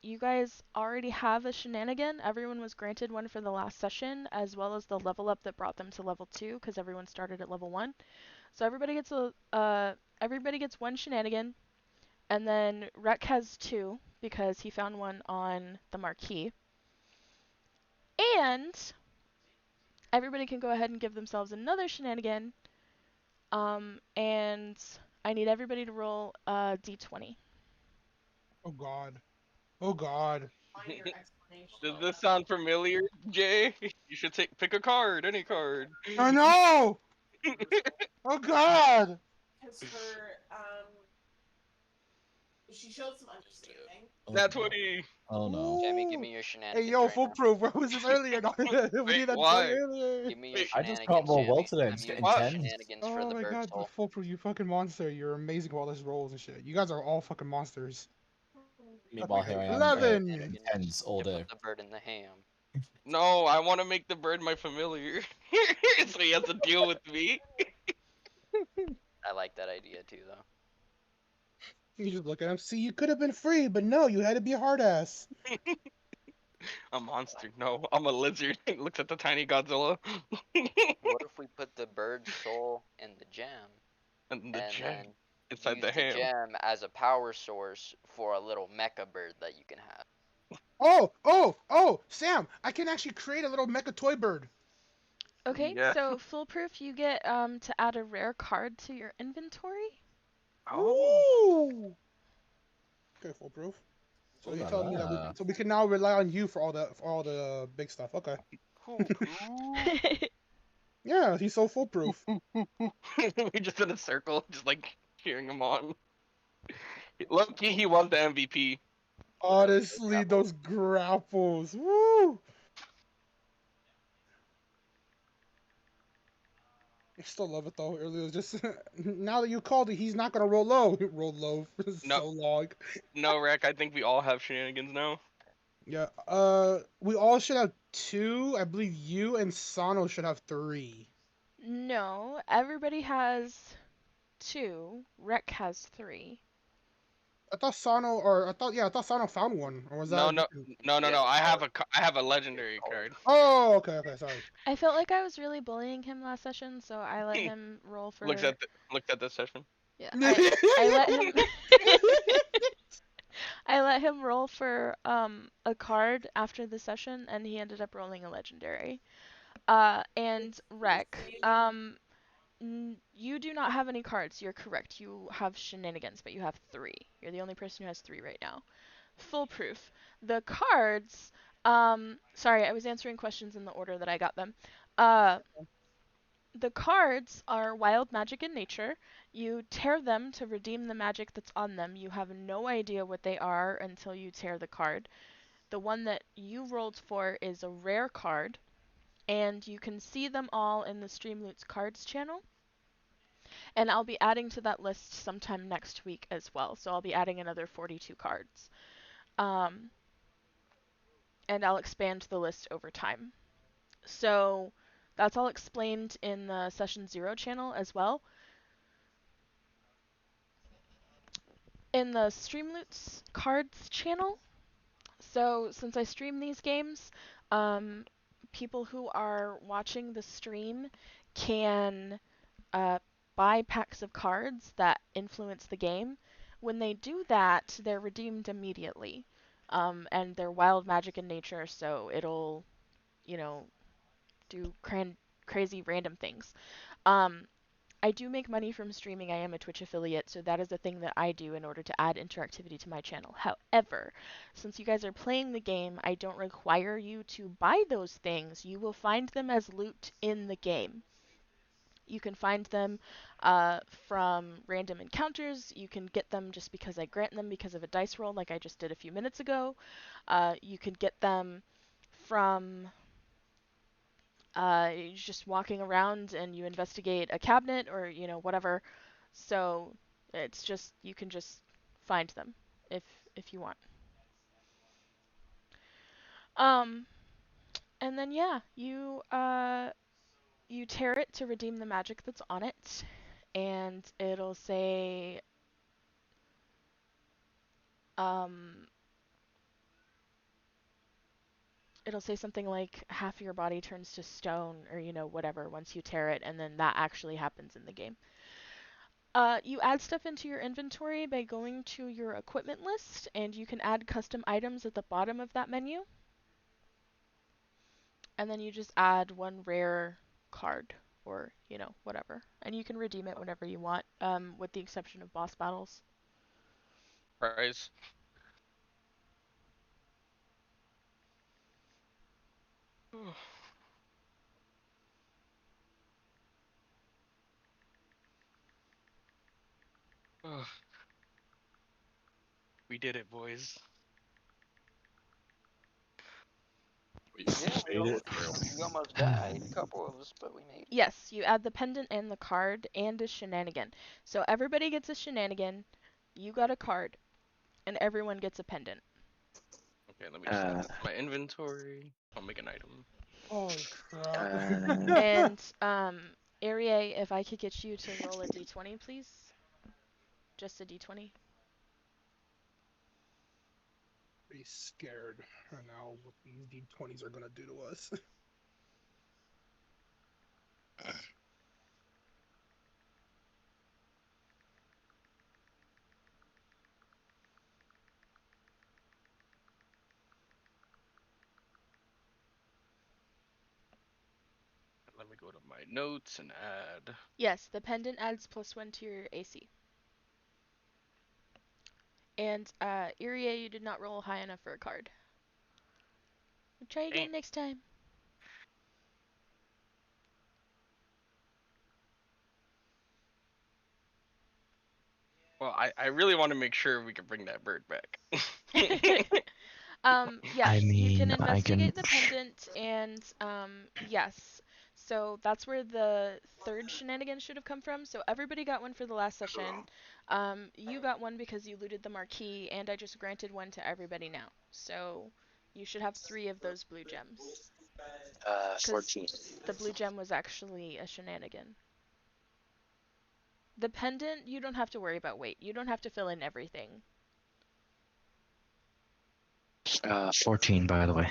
You guys already have a shenanigan. Everyone was granted one for the last session, as well as the level up that brought them to level 2, because everyone started at level 1. So everybody gets one shenanigan, and then Rek has 2, because he found one on the marquee. And everybody can go ahead and give themselves another shenanigan. And I need everybody to roll a d20. Oh god. Oh god. Minor explanation. Does this sound familiar, Jay? You should pick a card, any card. Oh no! Oh god! Because she showed some understanding. Nat 20. Oh no. Jamie, give me Ooh. your Hey shenanigans yo, right now. foolproof. Where was this earlier? we Wait, need that why? 20 earlier. Give me your Wait, I just shenanigans, can't roll well Jamie. today. I'm I'm just using getting What? the tens. shenanigans for Oh the my bird god, soul. foolproof, you fucking monster. You're amazing with all those rolls and shit. You guys are all fucking monsters. Meanwhile, here I am 11. getting tens all To day. put the bird in the ham. No, I want to make the bird my familiar, so he has to deal with me. I like that idea too, though. You just look at him. See, you could have been free, but no, you had to be a hard ass. A monster? No, I'm a lizard. Looks at the tiny Godzilla. What if we put the bird soul in the gem, And the and gem then inside use the the ham. gem as a power source for a little mecha bird that you can have? Oh, Sam, I can actually create a little mecha toy bird. Okay, Yeah. so foolproof, you get to add a rare card to your inventory. Oh. Ooh. Okay, foolproof. So Ooh you're la telling me that la. we can now rely on you for all the big stuff. Okay. Yeah, he's so foolproof. We just in a circle, just like cheering him on. Low-key, he was the MVP. Honestly, those grapples. Woo! still love it though. It was just now that you called it, he's not gonna roll low. Roll low for No. so long. No, Rec, I think we all have shenanigans now. Yeah. We all should have 2. I believe you and Sano should have 3. No, everybody has 2. Rec has 3. I thought I thought Sano found one, or was that No, a no, different? no, no, Yeah, no. I have card. I have a legendary card. Oh, okay, sorry. I felt like I was really bullying him last session, so I let him roll for. Looked at this session. Yeah, I let him. I let him roll for a card after the session, and he ended up rolling a legendary. And Rec, you do not have any cards. You're correct. You have shenanigans, but you have 3. You're the only person who has 3 right now. Foolproof. The cards. Sorry, I was answering questions in the order that I got them. The cards are wild magic in nature. You tear them to redeem the magic that's on them. You have no idea what they are until you tear the card. The one that you rolled for is a rare card, and you can see them all in the Streamloots cards channel. And I'll be adding to that list sometime next week as well. So I'll be adding another 42 cards. And I'll expand the list over time. So that's all explained in the Session 0 channel as well. In the Streamloots cards channel, so since I stream these games, people who are watching the stream can buy packs of cards that influence the game. When they do that, they're redeemed immediately. And they're wild magic in nature, so it'll, do crazy random things. I do make money from streaming. I am a Twitch affiliate, so that is a thing that I do in order to add interactivity to my channel. However, since you guys are playing the game, I don't require you to buy those things. You will find them as loot in the game. You can find them from random encounters. You can get them just because I grant them because of a dice roll, like I just did a few minutes ago. You can get them from you're just walking around and you investigate a cabinet or whatever. So it's just you can just find them if you want. Um, and then yeah, you tear it to redeem the magic that's on it, and um it'll say something like half your body turns to stone or whatever once you tear it, and then that actually happens in the game. You add stuff into your inventory by going to your equipment list, and you can add custom items at the bottom of that menu. And then you just add one rare card or, whatever. And you can redeem it whenever you want, with the exception of boss battles. Prize. We did it, boys. Yeah, we almost died. A couple of us, but we made it. Yes, you add the pendant and the card and a shenanigan. So everybody gets a shenanigan, you got a card, and everyone gets a pendant. Okay, let me just add this to my inventory. I'll make an item. Holy crap. And Arie, if I could get you to roll a d20, please. Just a d20. Pretty scared right now what these D20s are gonna do to us. Let me go to my notes and add. Yes, the pendant adds +1 to your AC. And Irie, you did not roll high enough for a card. We'll try again next time. Well, I really want to make sure we can bring that bird back. Yeah, I you can mean, I investigate can. the pendant, and yes. So that's where the third shenanigan should have come from. So everybody got one for the last session. You got one because you looted the marquee, and I just granted one to everybody now. So you should have 3 of those blue gems. 14. The blue gem was actually a shenanigan. The pendant, you don't have to worry about weight. You don't have to fill in everything. 14, by the way.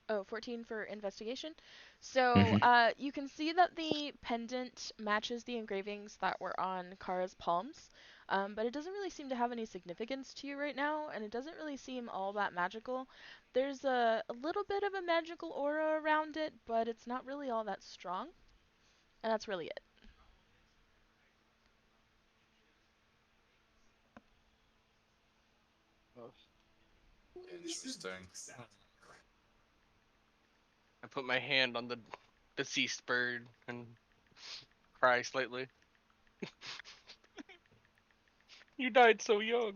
Oh, 14 for investigation. So Mhm. you can see that the pendant matches the engravings that were on Kara's palms, but it doesn't really seem to have any significance to you right now, and it doesn't really seem all that magical. There's a little bit of a magical aura around it, but it's not really all that strong, and that's really it. Interesting. I put my hand on the deceased bird and cry slightly. You died so young.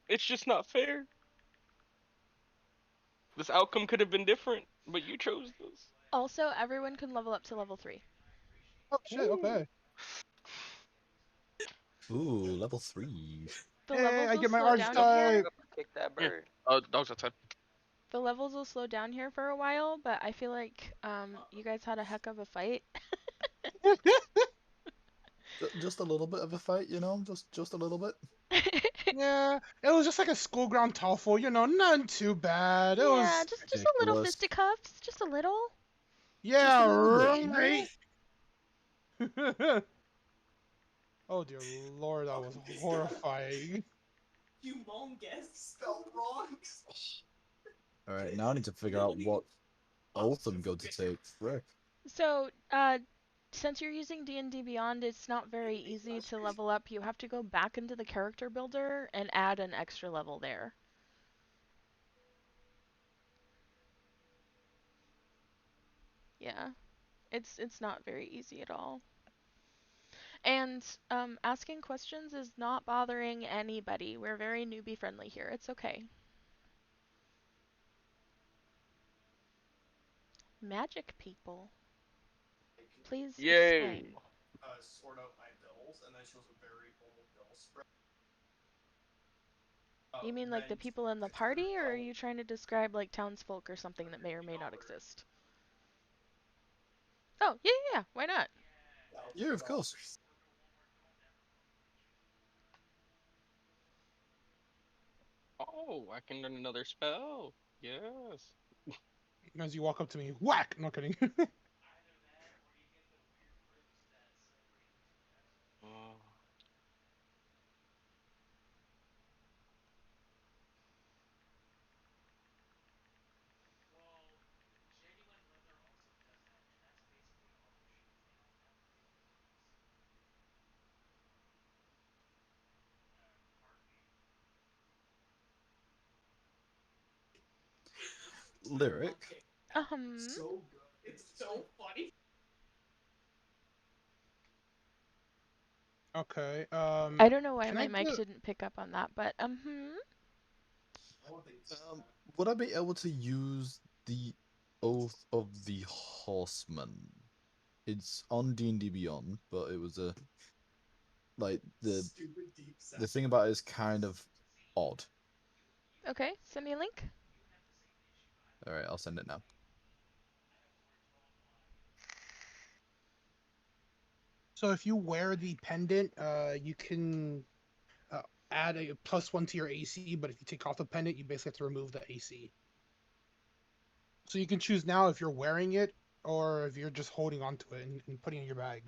It's just not fair. This outcome could have been different, but you chose this. Also, everyone can level up to level 3. Oh shit. Okay. Ooh, level 3. The Hey, levels I will get my slow Let's down go in archetype. here. back up and kick that Yeah. bird. Oh, dogs outside. The levels will slow down here for a while, but I feel like you guys had a heck of a fight. Just a little bit of a fight, you know? Just a little bit. Yeah, it was just like a school ground tussle, nothing too bad. It Yeah, was, just a little Ridiculous. fisticuffs, just a little. yeah, Just a little bit, you know? right. Oh dear lord, that was horrifying. Humongous spelled wrong. Alright, now I need to figure out what oath I'm going to take. Frick. So, since you're using D&D Beyond, it's not very easy to level up. You have to go back into the character builder and add an extra level there. Yeah, it's not very easy at all. And asking questions is not bothering anybody. We're very newbie friendly here. It's okay. Magic people. Please Yay. explain. Sort out my bills, and then shows a very old bill spread. You mean like the people in the party, or are you trying to describe like townsfolk or something that may or may not exist? Oh, yeah, yeah, yeah. Why not? Yeah, of course. Oh, I can learn another spell. Yes. As you walk up to me, whack! Not kidding. Oh. Lyric. So good. It's so funny. Okay. I don't know why Can my I mic do? didn't pick up on that, but Would I be able to use the Oath of the Horseman? It's on D&D Beyond, but it was a like the thing about it is kind of odd. okay, send me a link. All right, I'll send it now. So if you wear the pendant, you can add a +1 to your AC. But if you take off the pendant, you basically have to remove the AC. So you can choose now if you're wearing it or if you're just holding onto it and putting it in your bag.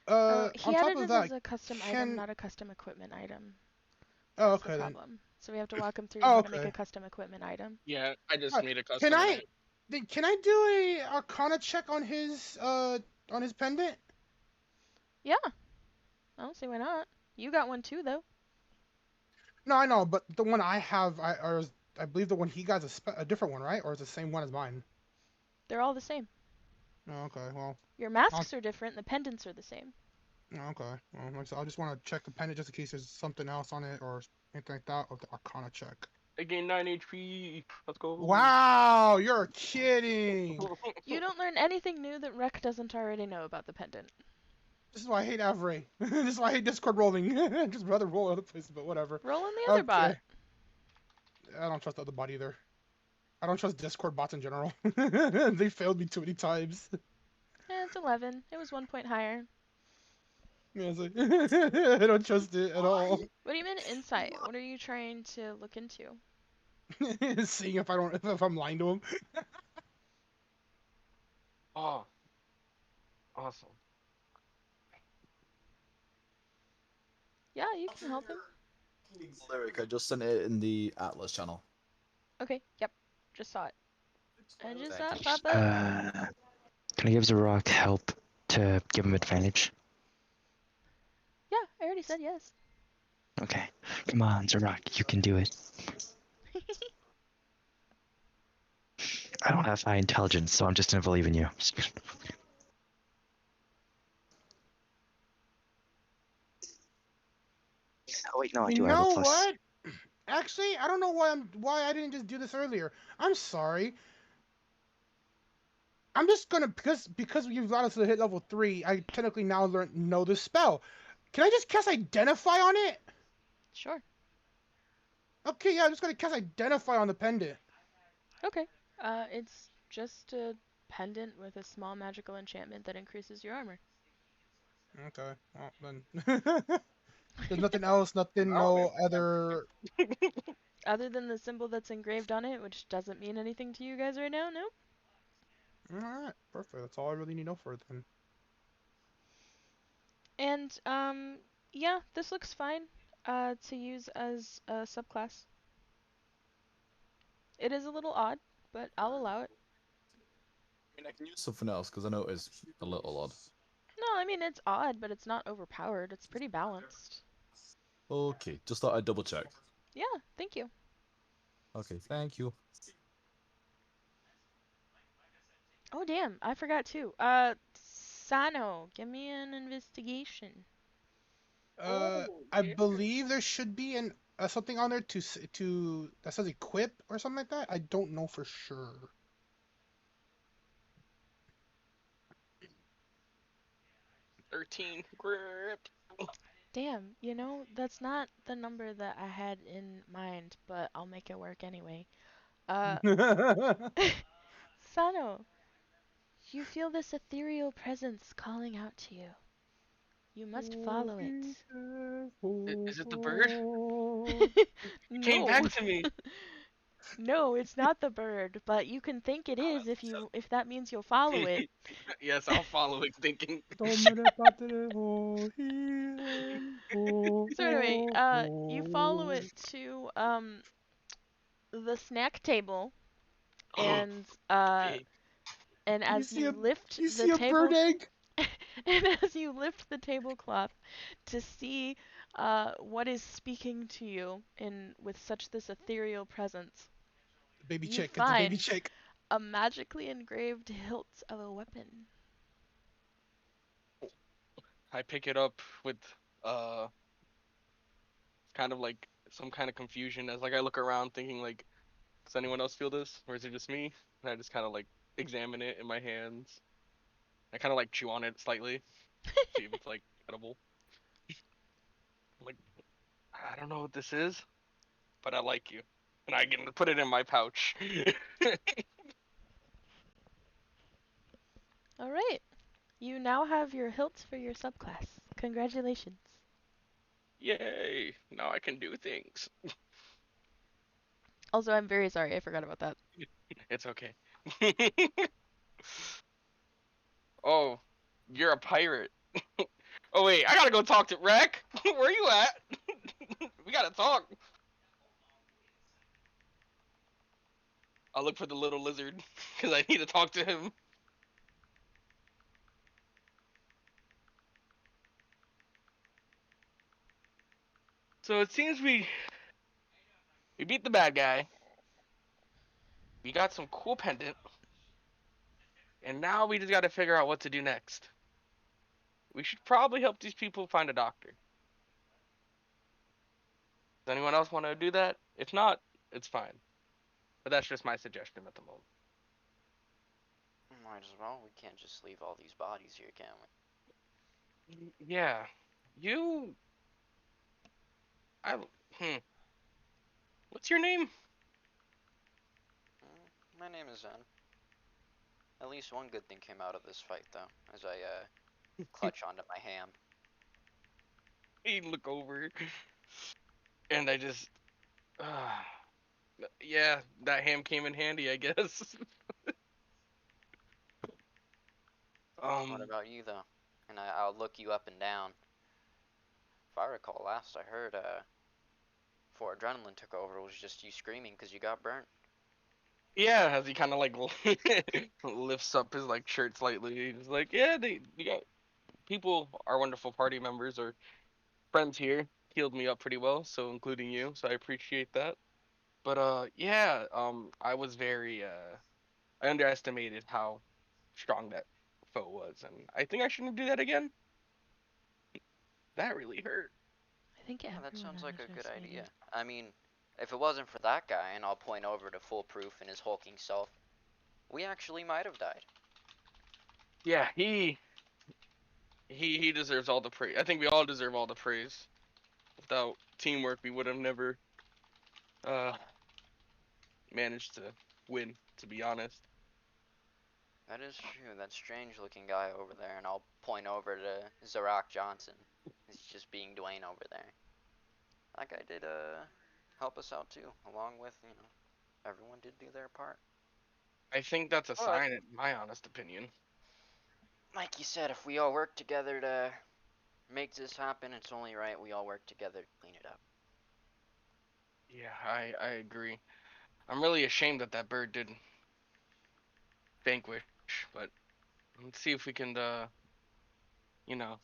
Oh, he On top added of it that, as a custom item, can not a custom equipment item. oh That's the okay then. problem. So we have to walk him through Oh how to make okay. a custom equipment item. Yeah, I just Alright, made a Can custom. I can I do a Arcana check on his pendant? Yeah, I don't see why not. You got one too, though. No, I know, but the one I have, I believe the one he got is a different one, right? Or is the same one as mine? They're all the same. Oh, okay, well, Your masks are different, the pendants are the same. okay. Well, like I said, I just want to check the pendant just in case there's something else on it or anything like that, or the Arcana check. I gained 9 HP. Let's go. Wow, you're kidding. You don't learn anything new that Rek doesn't already know about the pendant. This is why I hate Avray. This is why I hate Discord rolling. Just rather roll other places, but whatever. Roll on the other bot. Okay. I don't trust the other bot either. I don't trust Discord bots in general. They failed me too many times. It's 11. It was 1 point higher. Yeah, it's like, I don't trust it at all. What do you mean insight? What are you trying to look into? Seeing if I'm lying to him. Oh, awesome. Yeah, you can help him. Lyric, I just sent it in the Atlas channel. Okay, yep. Just saw it. I just saw it Thank pop up. Can I give Zarok help to give him advantage? Yeah, I already said yes. Okay. Come on, Zarok, you can do it. I don't have high intelligence, so I'm just gonna believe in you. Oh wait, no, I You do. I have a know plus. what? Actually, I don't know why I didn't just do this earlier. I'm sorry. I'm just gonna because you've allowed us to hit level 3. I technically now know the spell. Can I just cast Identify on it? Sure. Okay, yeah, I'm just gonna cast Identify on the pendant. Okay. It's just a pendant with a small magical enchantment that increases your armor. Okay, well then. There's nothing else, no other. Other than the symbol that's engraved on it, which doesn't mean anything to you guys right now, no? Alright, perfect. That's all I really need to know for it then. And, yeah, this looks fine, to use as a subclass. It is a little odd, but I'll allow it. I mean, I can use something else because I know it's a little odd. No, I mean, it's odd, but it's not overpowered. It's pretty balanced. Okay, just thought I'd double check. Yeah, thank you. Okay, thank you. Oh, damn, I forgot too. Sano, give me an investigation. I believe there should be something on there to that says equip or something like that. I don't know for sure. Grip. Damn, you know, that's not the number that I had in mind, but I'll make it work anyway. Sano, you feel this ethereal presence calling out to you. You must follow it. Is it the bird? It came No. back to me. No, it's not the bird, but you can think it is if that means you'll follow it. Yes, I'll follow it thinking. So anyway, you follow it to the snack table, and Big. and as you lift you the see a table bird egg? and as you lift the tablecloth to see what is speaking to you with such this ethereal presence, Baby you chick. It's a baby find chick. a magically engraved hilt of a weapon. I pick it up with kind of like some kind of confusion as like I look around thinking like, does anyone else feel this or is it just me? And I just kind of like examine it in my hands. I kind of like chew on it slightly, see if it's like edible. I'm like, I don't know what this is, but I like you, and I can put it in my pouch. All right. You now have your hilt for your subclass. Congratulations. Yay! Now I can do things. Also, I'm very sorry. I forgot about that. It's okay. Oh, you're a pirate. Oh wait, I gotta go talk to Rek. Where you at? We gotta talk. I'll look for the little lizard because I need to talk to him. So it seems we beat the bad guy. We got some cool pendant, and now we just gotta figure out what to do next. We should probably help these people find a doctor. Does anyone else want to do that? If not, It's fine. But that's just my suggestion at the moment. Might as well. We can't just leave all these bodies here, can we? Yeah. You. I. Hmm. What's your name? My name is Zen. At least one good thing came out of this fight, though, as I clutch onto my ham. You look over, and I just. Yeah, that ham came in handy, I guess. What about you, though? And I'll look you up and down. If I recall, last I heard, before adrenaline took over, it was just you screaming because you got burnt. Yeah, as he kind of like lifts up his like shirt slightly. He's like, yeah, you got people, our wonderful party members or friends here, healed me up pretty well, so including you. So I appreciate that. But yeah, I was very I underestimated how strong that foe was, and I think I shouldn't do that again. That really hurt. I think Yeah, that everyone sounds like a good idea. underestimated. I mean, if it wasn't for that guy, and I'll point over to Foolproof and his hulking self, we actually might have died. Yeah, he deserves all the praise. I think we all deserve all the praise. Without teamwork, we would have never uh managed to win. To be honest. That is true. That strange looking guy over there, and I'll point over to Zarak Johnson. He's just being Dwayne over there. That guy did help us out too, along with, everyone did do their part. I think that's a But sign, in my honest opinion. like you said, if we all work together to make this happen, it's only right we all work together to clean it up. Yeah, I agree. I'm really ashamed that that bird didn't vanquish, but let's see if we can, you know,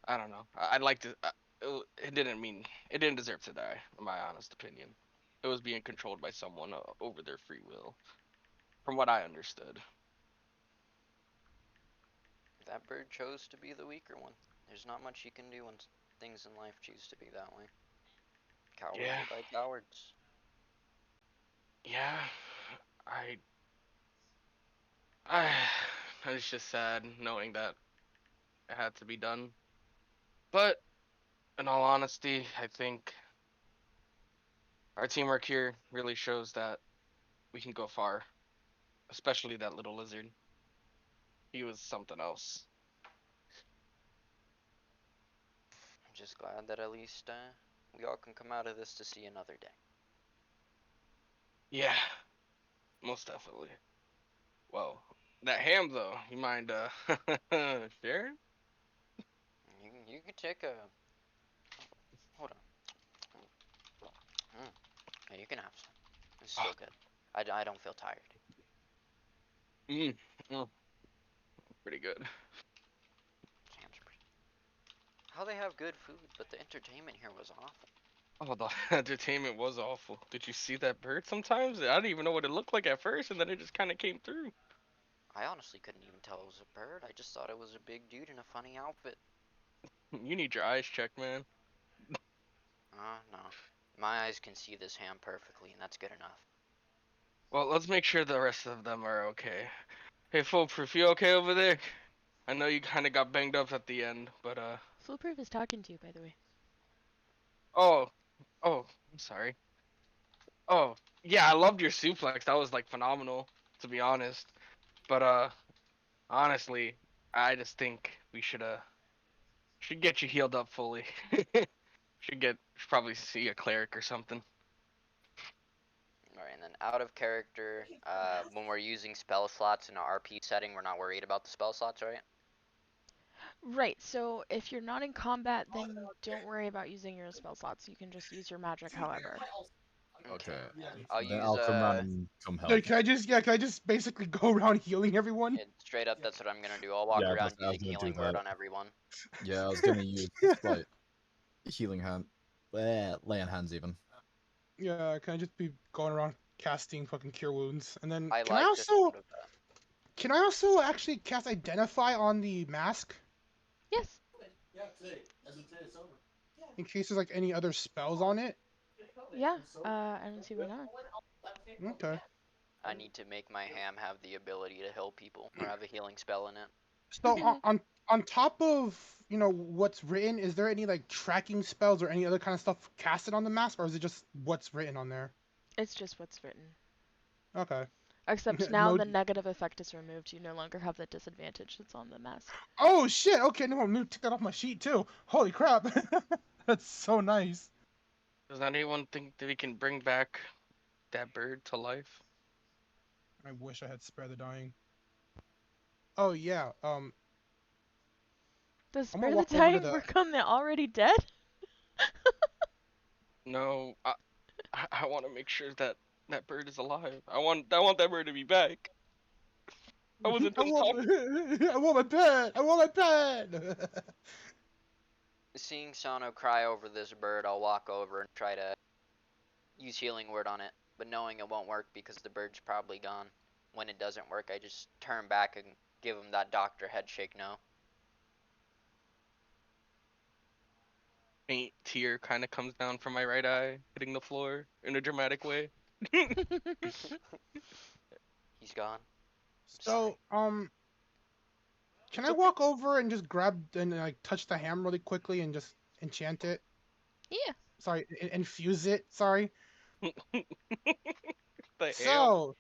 I don't know. I'd like to. It didn't deserve to die, in my honest opinion. It was being controlled by someone over their free will, from what I understood. That bird chose to be the weaker one. There's not much you can do when things in life choose to be that way. Cowards Yeah, will die cowards. yeah. I, I. It's just sad knowing that it had to be done. But in all honesty, I think our teamwork here really shows that we can go far, especially that little lizard. He was something else. I'm just glad that at least we all can come out of this to see another day. Yeah, most definitely. Well, that ham though, you mind sharing? You can take a. Hold on. Yeah, you can have some. It's Oh, still good. I don't feel tired. mm, mm, pretty good. Sam's pretty. How they have good food, but the entertainment here was awful. Oh, the entertainment was awful. Did you see that bird sometimes? I didn't even know what it looked like at first, and then it just kind of came through. I honestly couldn't even tell it was a bird. I just thought it was a big dude in a funny outfit. You need your eyes checked, man. No. My eyes can see this ham perfectly, and that's good enough. Well, let's make sure the rest of them are okay. Hey, Foolproof, you okay over there? I know you kind of got banged up at the end, but Foolproof is talking to you, by the way. oh, oh, I'm sorry. Oh, yeah, I loved your suplex. That was like phenomenal, to be honest. But honestly, I just think we should get you healed up fully. Should probably see a cleric or something. Alright, and then out of character, when we're using spell slots in an RP setting, we're not worried about the spell slots, right? Right, so if you're not in combat, then don't worry about using your spell slots. You can just use your magic however. Okay. Okay. I'll Then use I'll come round and come help. Dude, can I just basically go around healing everyone? straight up, that's what I'm gonna do. I'll walk Yeah, around I was using gonna do healing word that. on everyone. Yeah, I was gonna use like healing hand, laying hands even. Yeah, can I just be going around casting fucking cure wounds? And then I can I like the also sound of that. can I also actually cast identify on the mask Yes. in case there's like any other spells on it? Yeah, I don't see why not. Okay. I need to make my ham have the ability to heal people or have a healing spell in it. So on top of what's written, is there any like tracking spells or any other kind of stuff casted on the mask, or is it just what's written on there? It's just what's written. Okay. Except now No. the negative effect is removed. You no longer have the disadvantage that's on the mask. Oh shit! Okay, no, I'm gonna take that off my sheet too. Holy crap! That's so nice. Does anyone think that we can bring back that bird to life? I wish I had Spare the Dying. Oh yeah. Does I'm gonna Spare the walk over to Dying the. work on the already dead? No, I want to make sure that that bird is alive. I want that bird to be back. I wasn't I done want. talking. I want my pet. I want my pet. Seeing Sano cry over this bird, I'll walk over and try to use healing word on it, but knowing it won't work because the bird's probably gone. When it doesn't work, I just turn back and give him that doctor head shake no. Faint tear kind of comes down from my right eye, hitting the floor in a dramatic way. He's gone. So can I walk over and just grab and like touch the ham really quickly and just enchant it? Yeah. Sorry, infuse it. Sorry. The So,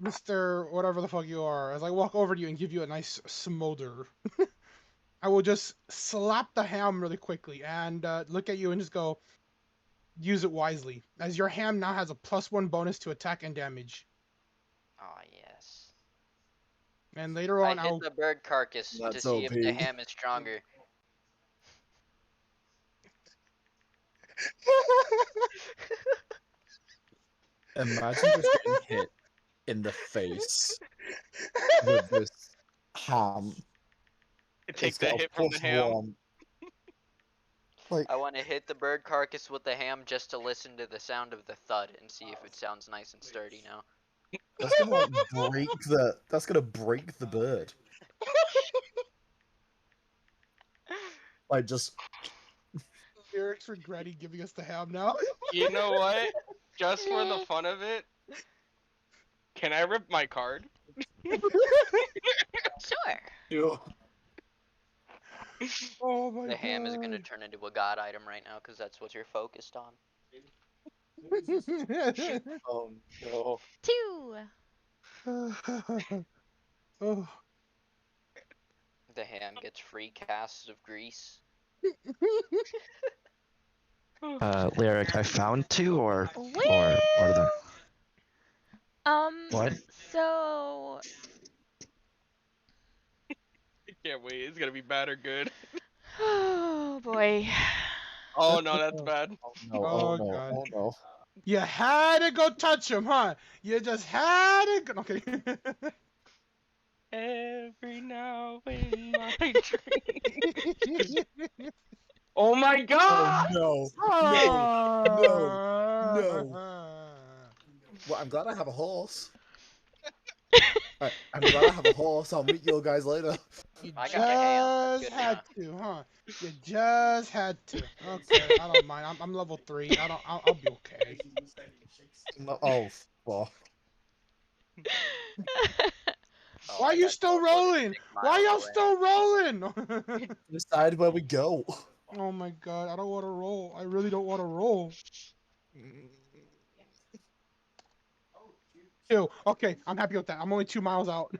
Mr. Whatever the fuck you are, as I walk over to you and give you a nice smolder, I will just slap the ham really quickly and look at you and just go, use it wisely, as your ham now has a +1 bonus to attack and damage. Oh yes. And later I on, hit I'll. the bird carcass to That's see if the OP. ham is stronger. Imagine just getting hit in the face with this ham. Take It's the got a hit from the ham. +1. Like, I want to hit the bird carcass with the ham just to listen to the sound of the thud and see if it sounds nice and sturdy now. that's gonna like break the. That's gonna break the bird. Like just. Eric's regretting giving us the ham now. You know what? Just for the fun of it, can I rip my card? Sure. You. Oh my god. The ham is going to turn into a god item right now because that's what you're focused on. Oh no. 2. Oh. The ham gets free casts of grease. Lyric, I found 2 or Well, the what? So I can't wait. It's gonna be bad or good. oh boy. Oh no, that's bad. Oh no! Oh, Oh no! God. Oh no! You had to go touch him, huh? You just had to go. Okay. Every now in my dreams. Oh my god! Oh no! No! Well, I'm glad I have a horse. I'm glad I have a horse. I'll meet you guys later. You I got a ham, that's just good had to, huh? You just had to. Okay, I don't mind. I'm level 3. I'll be okay. No, oh fuck! Oh, Why I are you got still teleported rolling? 6 Why miles y'all away. still rolling? Decide where we go. Oh my god, I don't want to roll. I really don't want to roll. 2. Okay, I'm happy with that. I'm only 2 miles out.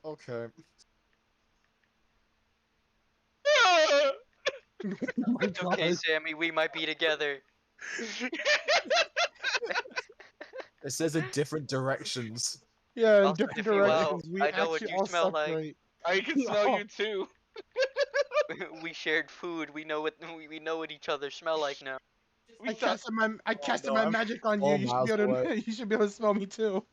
Okay. Oh my It's okay, god. Sammy. We might be together. It says in different directions. Yeah, in I'll different sniff you out. directions. We I know what actually you all smell like. separate. I can smell Oh. you too. We shared food. We know what each other smell like now. I casted no, my I'm magic on you. 4 You should miles be able to. away. You should be able to smell me too.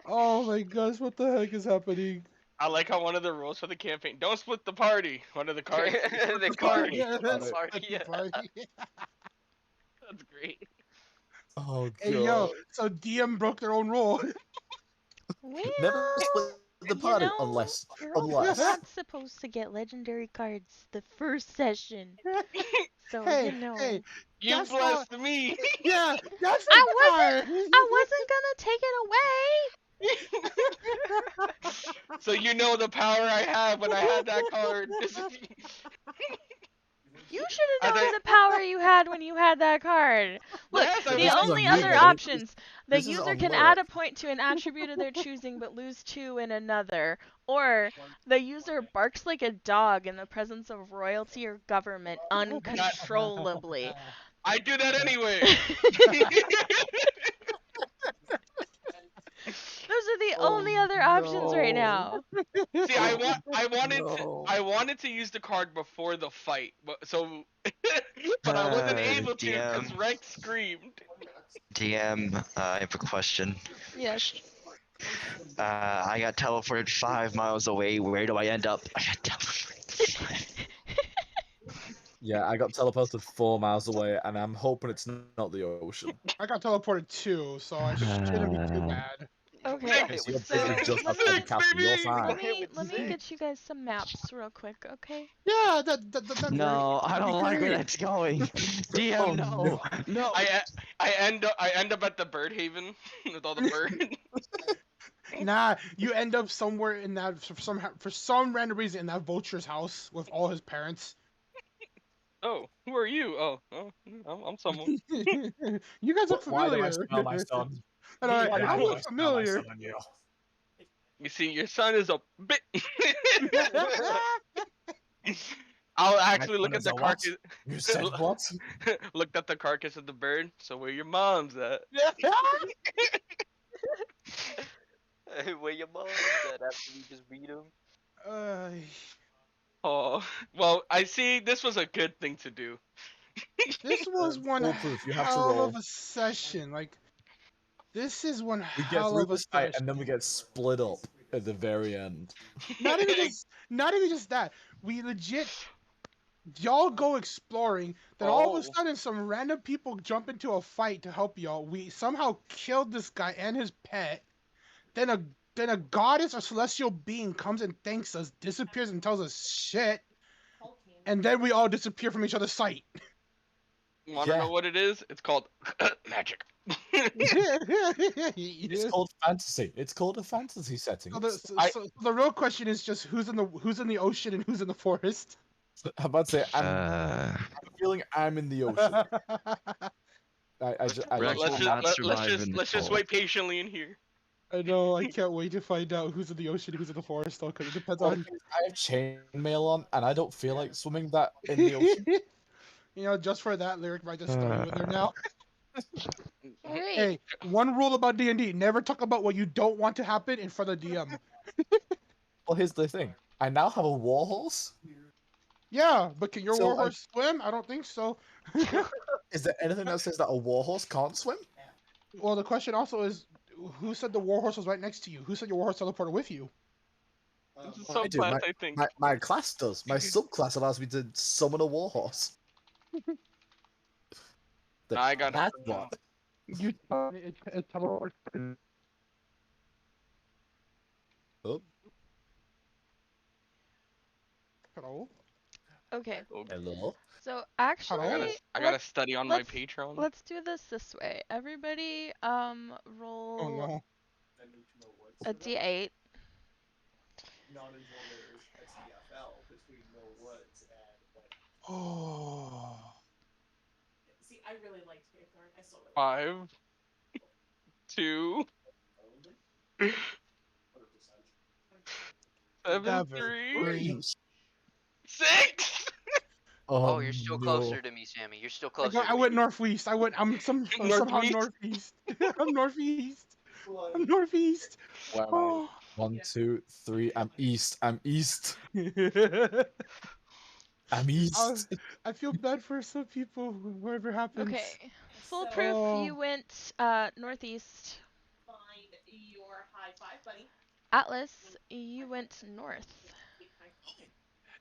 Oh my gosh, what the heck is happening? I like how one of the rules for the campaign: don't split the party. One of the cards. The party. card. That's the party, like yeah. party. That's great. Oh god. Hey yo, so DM broke their own rule. Well, Never split the party you know, unless you're also unless- not supposed to get legendary cards the first session. So Hey, you know. hey, You that's not. blessed me. Yeah, that's I a card. wasn't gonna take it away. So you know the power I have when I had that card. You should have As known I, the power you had when you had that card. Look, yes, I the This is wanted only on you, other to. buddy. options, the This is user on can Lyric. add a point to an attribute of their choosing but lose 2 in another, or the user barks like a dog in the presence of royalty or government uncontrollably. I do that anyway. Those are the Oh, only other options right now. See, No. I wanted to use the card before the fight, but but I wasn't able to because DM, Rex screamed. DM, I have a question. Yes. I got teleported 5 miles away. Where do I end up? I got teleported. Yeah, I got teleported 4 miles away, and I'm hoping it's not the ocean. I got teleported too, so I shouldn't be too bad. Okay, Six, So you're so basically just outside the six, castle. You're baby. fine. let me get you guys some maps real quick, okay? Yeah, that'd No, I be don't like where great. that's going. DM, Oh, no, no. I end up at the bird haven with all the birds. Nah, you end up somewhere in that for some random reason in that vulture's house with all his parents. Oh, who are you? Oh, I'm someone. You guys look Why do I familiar. smell my son? And I'm like, Why I do look I smell my familiar. son on you? You see, your son is a bit. I'll actually look son at is the a what? carcass. You said what? Looked at the carcass of the bird. So where your mom's at? Where your mom's at after we just beat him? Uh, Oh, well, I see. This was a good thing to do. this was one Foolproof, you have to hell roll. of a session. Like, this is one We get hell through of a this fight, session. and then we get split up at the very end. Not even just that. We legit y'all go exploring, then all of a Oh. sudden some random people jump into a fight to help y'all. We somehow killed this guy and his pet. Then a goddess or celestial being comes and thanks us, disappears and tells us shit, and then we all disappear from each other's sight. You want to know what it is? It's called magic. It's called fantasy. It's called a fantasy setting. So the real question is just who's in the ocean and who's in the forest. I'm about to say, I have a feeling I'm in the ocean. Rex will not survive in the let's just cold. wait patiently in here. I know. I can't wait to find out who's in the ocean, who's in the forest, though, because it depends on. I have chainmail on, and I don't feel like swimming that in the ocean. You know, just for that, Lyric might just throw you in there now. Alright. Hey, one rule about D&D: never talk about what you don't want to happen in front of DM. Well, here's the thing. I now have a warhorse. Yeah, but can your So, warhorse swim? I don't think so. Is there anything that says that a warhorse can't swim? Well, the question also is, who said the warhorse was right next to you? Who said your warhorse teleported with you? This is I some do. class, I think. My class does. My subclass allows me to summon a warhorse. I got That's what. You it teleported. Oh, Hello? Okay. hello. So I actually, gotta study on my let's- Patreon. let's do this way. Everybody, roll Oh no. a d8. Oh. See, I really liked Paper. I still really 5, 2, 7, 3, 6. Oh, you're still closer to me, Sammy. You're still closer. I went northeast. I'm somehow Northeast? northeast. I'm northeast. I'm northeast. Where am I? Oh. 1, 2, 3. I'm east. I'm east. I'm I east. I feel bad for some people, whatever happens. Okay. Foolproof, Oh. you went northeast. find your high five, buddy. Atlas, you went north.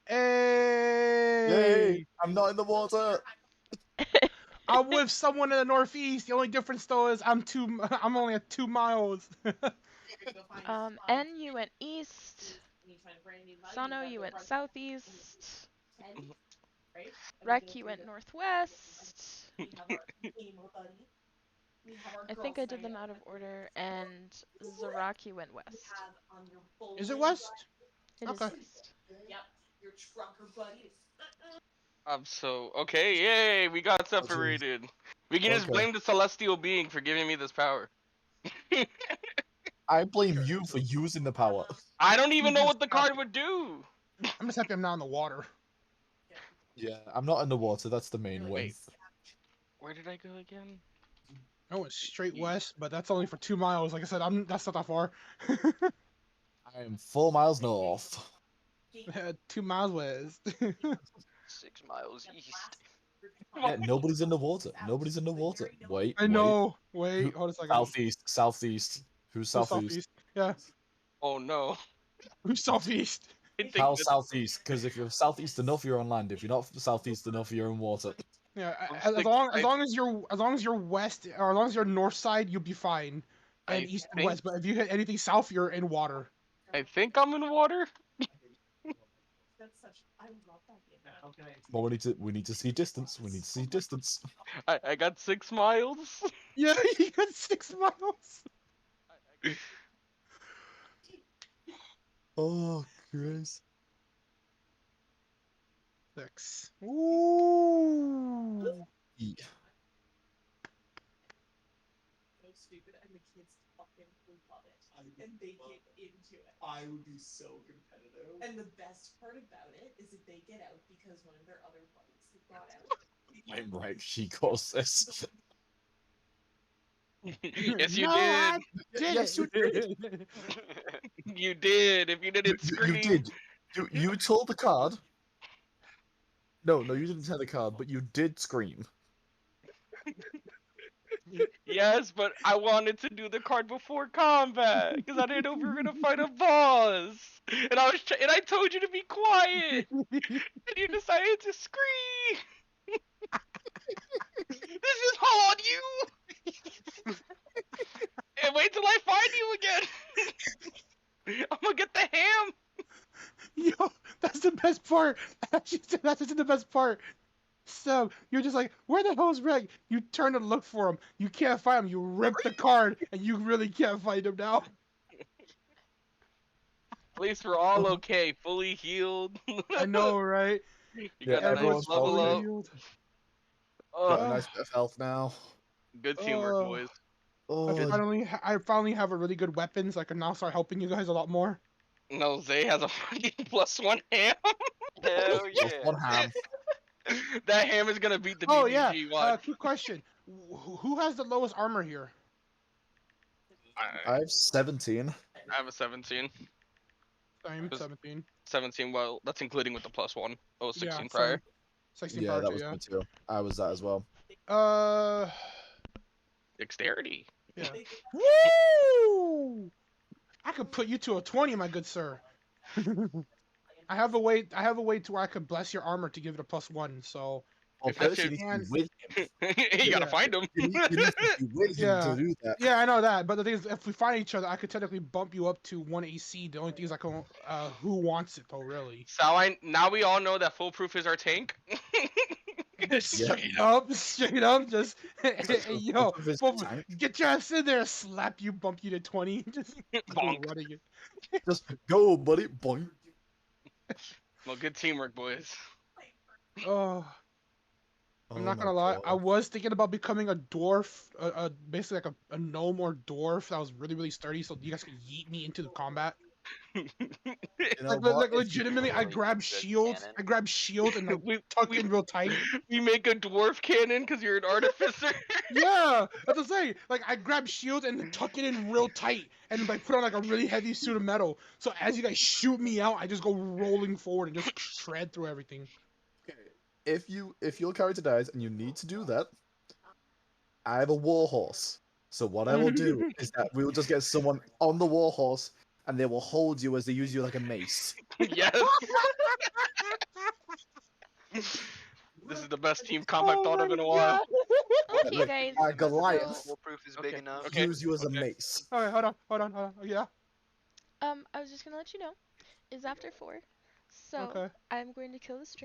Hey! Yay! I'm not in the water. I'm with someone in the northeast. The only difference though is I'm only at 2 miles. N, you went east. Sano, you went southeast. Rek, you went northwest. We have our gamer buddy. We have our I think I did them out of order, and Zaraki went We west. have on your bowling Is it west? It is Okay. west. Yep, your trucker buddy. Okay, yay, we got jeez. separated. We can just Okay. blame the celestial being for giving me this power. I blame you for using the power. I don't even know just what the card would do. I'm just happy I'm not in the water. Yeah, I'm not in the water. That's the main win. Wait. Where did I go again? I went straight west, but that's only for 2 miles. Like I said, that's not that far. I am 4 miles north. 2 miles west. 6 miles east. Yeah, nobody's in the water. Nobody's in the water. Wait, I know. Wait, hold a second. Southeast, southeast. Who's Who's southeast? Yeah. Oh no. Who's southeast? I think How that's- southeast? Because if you're southeast enough, you're on land. If you're not southeast enough, you're in water. Yeah. I'm As sick- long I- as you're west, or as long as you're north side, you'll be fine. And I east and think- west. But if you hit anything south, you're in water. I think I'm in water. That's such. I love that game. Well, we need to see distance. We need to see distance. I got 6 miles. Yeah, you got 6 miles. Oh, Chris. 6. Ooh. Yeah. So stupid, and the kids fucking love it, and they get into it. I would be so competitive. And the best part about it is if they get out because one of their other buddies had got out. I'm right. She caused this. Yes, you No, I did. did Yes, you it. You did. If you didn't scream. You did. You told the card. No, you didn't tell the card, but you did scream. Yes, but I wanted to do the card before combat because I didn't know if we were gonna fight a boss. And I told you to be quiet, and you decided to scream. This is all on you. And wait till I find you again. I'm gonna get the ham. Yo, that's the best part. Actually, that's just the best part. So you're just like, where the hell is Reg? You turn to look for him. You can't find him. You rip the card, and you really can't find him now. At least we're all okay, fully healed. I know, right? You Yeah, got a nice everyone's level fully up. healed. Got a Oh, nice bit of health now. good teamwork, Oh. boys. Oh, I finally have a really good weapon, so I can now start helping you guys a lot more. No, Zay has a fucking +1 ham. Hell plus yeah. 1 ham. That ham is gonna beat the Oh DDG. yeah. Watch. Quick question: Who has the lowest armor here? I have 17. I have a 17. I'm Just- 17. 17. Well, that's including with the +1. Oh, 16 Yeah, prior. 16 Yeah, prior that to, was yeah. me too. I was that as well. Dexterity. Yeah. Woo! I could put you to a 20, my good sir. I have a way to where I could bless your armor to give it a +1. So Well, If that first you shit- need to be with him. You gotta Yeah. find him. You need to be with him Yeah. to do that. yeah, I know that. But the thing is, if we find each other, I could technically bump you up to 1 AC. The only thing is, I can who wants it though, really? So now we all know that foolproof is our tank. Straight up, just hey, yo, Foolproof is Foolproof, tank. get your ass in there, slap you, bump you to 20, just go Bonk. running it. Just go, buddy. Boing. Well, good teamwork, boys. Oh. I'm not Oh gonna my lie. God. I was thinking about becoming a dwarf, basically like a gnome or dwarf that was really sturdy, so you guys could yeet me into the combat. You know Like, what? like If you- legitimately, I really grab good shields. cannon. I grab shield and like we, tuck we, in real tight. we make a dwarf cannon because you're an artificer. Yeah, that's what I'm saying. Like I grab shield and tuck it in real tight, and like put on like a really heavy suit of metal. So as you guys shoot me out, I just go rolling forward and just shred through everything. If your character dies and you need to do that, I have a war horse. So what I will do is that we will just get someone on the war horse, and they will hold you as they use you like a mace. Yes. This is the best team comp I've thought of in a while. Okay, Look, guys. Goliath so- Foolproof is Okay, big enough. okay. use you as a okay. mace. All right, hold on. Yeah. I was just gonna let you know, it's after 4, so Okay. I'm going to kill the stream.